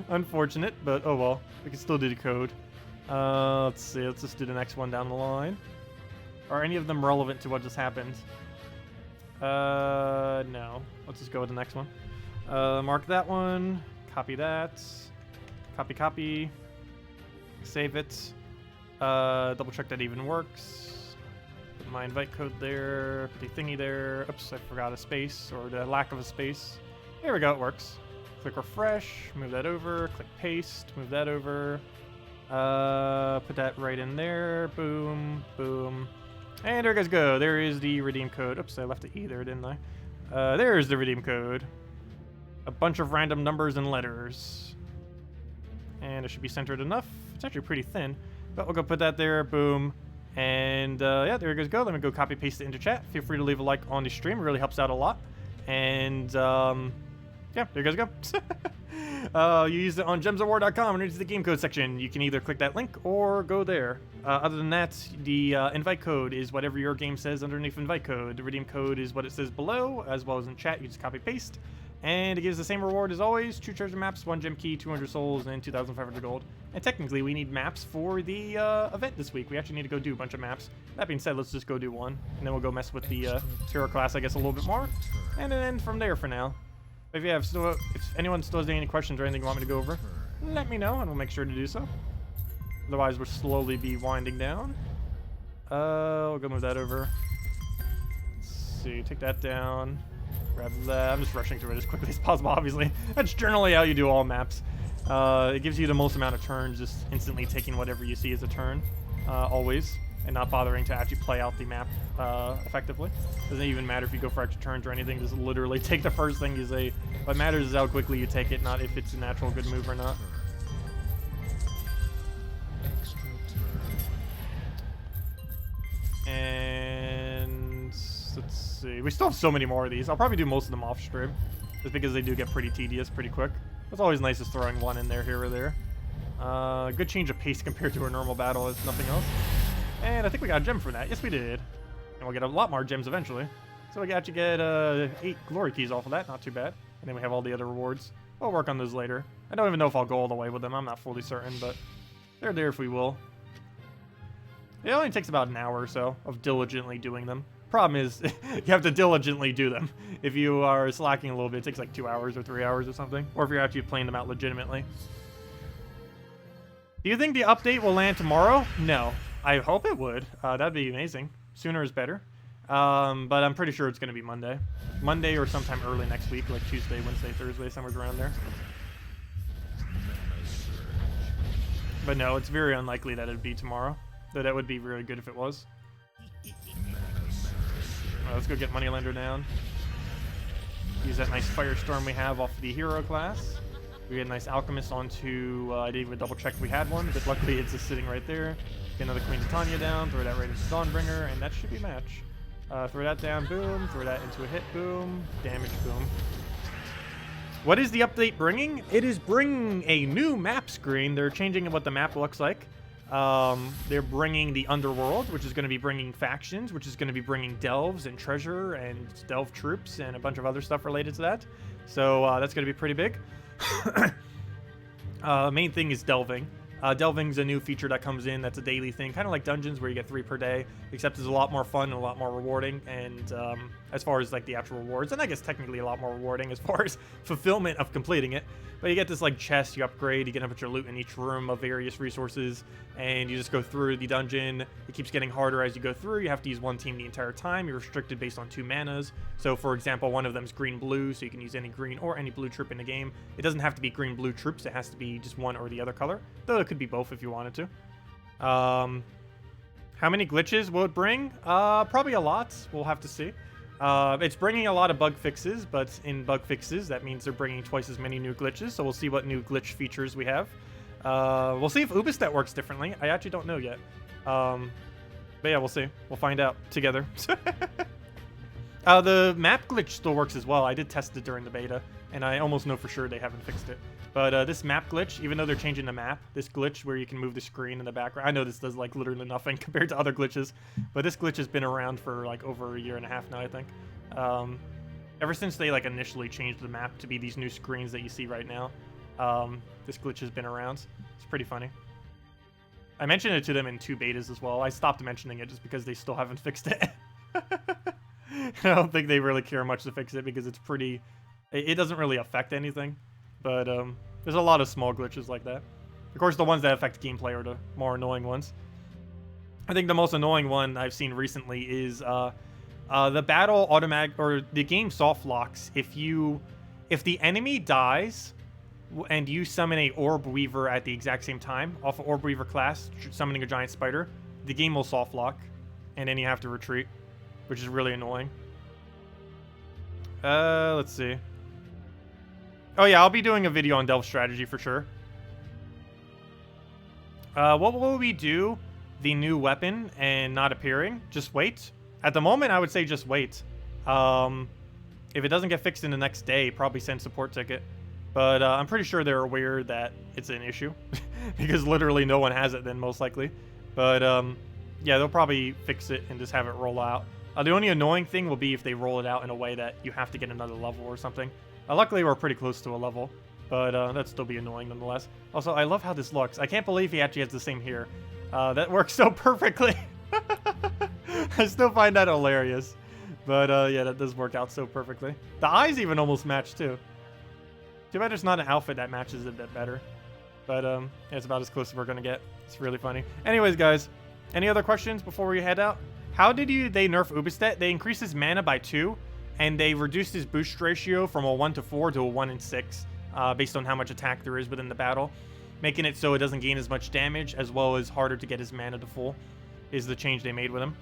Unfortunate, but oh well. We can still do the code. Let's see, let's just do the next one down the line. Are any of them relevant to what just happened? No. Let's just go with the next one. Mark that one. Copy that. Copy. Save it. Double check that even works. Put my invite code there. Put the thingy there. Oops, I forgot a space, or the lack of a space. There we go, it works. Click refresh, move that over, click paste, move that over. Put that right in there. Boom, boom. And there you guys go. There is the redeem code. Oops, I left the E there, didn't I? There's the redeem code. A bunch of random numbers and letters. And it should be centered enough. It's actually pretty thin. But we'll go put that there. Boom. And yeah, there you guys go. Let me go copy paste it into chat. Feel free to leave a like on the stream. It really helps out a lot. And yeah, there you guys go. You use it on gemsofwar.com and it's the game code section. You can either click that link or go there. Other than that, the invite code is whatever your game says underneath invite code. The redeem code is what it says below, as well as in chat. You just copy paste. And it gives the same reward as always: 2 treasure maps, 1 gem key, 200 souls, and 2,500 gold. And technically, we need maps for the event this week. We actually need to go do a bunch of maps. That being said, let's just go do one. And then we'll go mess with the hero class, I guess, a little bit more. And then from there for now. If you have if anyone still has any questions or anything you want me to go over, let me know, and we'll make sure to do so. Otherwise, we'll slowly be winding down. We'll go move that over. Let's see, take that down. Grab that. I'm just rushing through it as quickly as possible, obviously. That's generally how you do all maps. It gives you the most amount of turns, just instantly taking whatever you see as a turn, always, and not bothering to actually play out the map effectively. Doesn't even matter if you go for extra turns or anything, just literally take the first thing you see. What matters is how quickly you take it, not if it's a natural good move or not. And let's see, we still have so many more of these. I'll probably do most of them off stream, just because they do get pretty tedious pretty quick. It's always nice just throwing one in there here or there. Good change of pace compared to a normal battle, if nothing else. And I think we got a gem for that. Yes, we did. And we'll get a lot more gems eventually. So we actually get 8 glory keys off of that. Not too bad. And then we have all the other rewards. We'll work on those later. I don't even know if I'll go all the way with them. I'm not fully certain, but they're there if we will. It only takes about an hour or so of diligently doing them. Problem is, you have to diligently do them. If you are slacking a little bit, it takes like 2 hours or 3 hours or something. Or if you're actually playing them out legitimately. Do you think the update will land tomorrow? No. I hope it would. That'd be amazing. Sooner is better. But I'm pretty sure it's going to be Monday. Monday or sometime early next week, like Tuesday, Wednesday, Thursday, somewhere around there. But no, it's very unlikely that it'd be tomorrow. Though that would be really good if it was. Right, let's go get Moneylender down. Use that nice Firestorm we have off the hero class. We get a nice Alchemist onto, I didn't even double check if we had one, but luckily it's just sitting right there. Get another Queen Titania down, throw that right into Dawnbringer, and that should be match. Throw that down, boom. Throw that into a hit, boom. Damage, boom. What is the update bringing? It is bringing a new map screen. They're changing what the map looks like. They're bringing the Underworld, which is going to be bringing factions, which is going to be bringing delves and treasure and delve troops and a bunch of other stuff related to that. So that's going to be pretty big. Main thing is delving. Delving's a new feature that comes in that's a daily thing, kind of like dungeons where you get 3 per day, except it's a lot more fun and a lot more rewarding, and as far as like the actual rewards, and I guess technically a lot more rewarding as far as fulfillment of completing it. But you get this like chest, you upgrade, you get a bunch of loot in each room of various resources, and you just go through the dungeon. It keeps getting harder as you go through. You have to use one team the entire time. You're restricted based on 2 manas. So for example, one of them is green-blue, so you can use any green or any blue troop in the game. It doesn't have to be green-blue troops. It has to be just one or the other color, though it could be both if you wanted to. How many glitches will it bring? Probably a lot. We'll have to see. It's bringing a lot of bug fixes, but in bug fixes, that means they're bringing twice as many new glitches, so we'll see what new glitch features we have. We'll see if Ubistat works differently. I actually don't know yet. But yeah, we'll see. We'll find out together. The map glitch still works as well. I did test it during the beta, and I almost know for sure they haven't fixed it. But this map glitch, even though they're changing the map, this glitch where you can move the screen in the background, I know this does like literally nothing compared to other glitches, but this glitch has been around for like over 1.5 years now, I think. Ever since they like initially changed the map to be these new screens that you see right now, this glitch has been around. It's pretty funny. I mentioned it to them in 2 betas as well. I stopped mentioning it just because they still haven't fixed it. I don't think they really care much to fix it because it's pretty... It doesn't really affect anything. But there's a lot of small glitches like that. Of course, the ones that affect gameplay are the more annoying ones. I think the most annoying one I've seen recently is the battle automatic, or the game soft locks. If the enemy dies and you summon a Orb Weaver at the exact same time, off of Orb Weaver class, summoning a giant spider, the game will soft lock. and then you have to retreat, which is really annoying. Let's see. Oh yeah, I'll be doing a video on Delve strategy for sure. What will we do? The new weapon and not appearing? Just wait. At the moment, I would say just wait. If it doesn't get fixed in the next day, probably send support ticket. But I'm pretty sure they're aware that it's an issue. Because literally no one has it then, most likely. But yeah, they'll probably fix it and just have it roll out. The only annoying thing will be if they roll it out in a way that you have to get another level or something. Luckily, we're pretty close to a level. But that'd still be annoying nonetheless. Also, I love how this looks. I can't believe he actually has the same here. That works so perfectly. I still find that hilarious. But yeah, that does work out so perfectly. The eyes even almost match too. Too bad there's not an outfit that matches it a bit better. But yeah, it's about as close as we're gonna get. It's really funny. Anyways, guys, any other questions before we head out? How did they nerf Ubistet? They increased his mana by 2, and they reduced his boost ratio from a 1 to 4 to a 1 in 6, based on how much attack there is within the battle, making it so it doesn't gain as much damage, as well as harder to get his mana to full, is the change they made with him.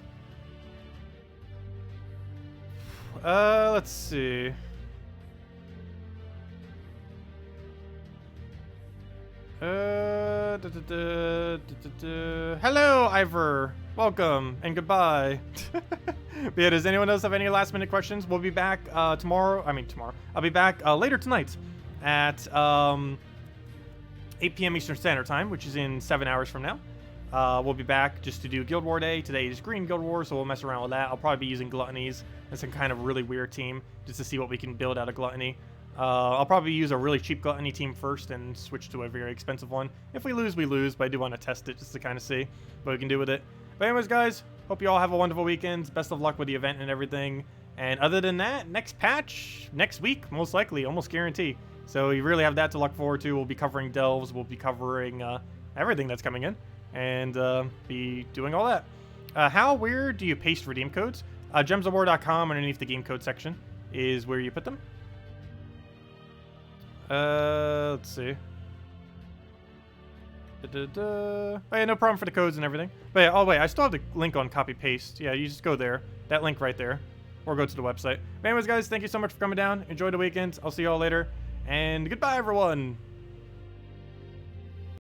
Let's see. Hello, Ivor. Welcome and goodbye. But yeah, does anyone else have any last minute questions? We'll be back tomorrow. I'll be back later tonight at 8 p.m. Eastern Standard Time, which is in 7 hours from now. We'll be back just to do Guild War Day. Today is Green Guild War, so we'll mess around with that. I'll probably be using Gluttonies and some kind of really weird team just to see what we can build out of Gluttony. I'll probably use a really cheap Gluttony team first and switch to a very expensive one. If we lose, we lose, but I do want to test it just to kind of see what we can do with it. But anyways, guys, hope you all have a wonderful weekend. Best of luck with the event and everything. And other than that, next patch, next week, most likely, almost guarantee. So you really have that to look forward to. We'll be covering delves. We'll be covering everything that's coming in. And be doing all that. How weird do you paste redeem codes? gemsofwar.com underneath the game code section is where you put them. Let's see. Oh yeah, no problem for the codes and everything. But yeah, oh wait, I still have the link on copy paste. Yeah, you just go there. That link right there. Or go to the website. But anyways, guys, thank you so much for coming down. Enjoy the weekend. I'll see you all later. And goodbye, everyone.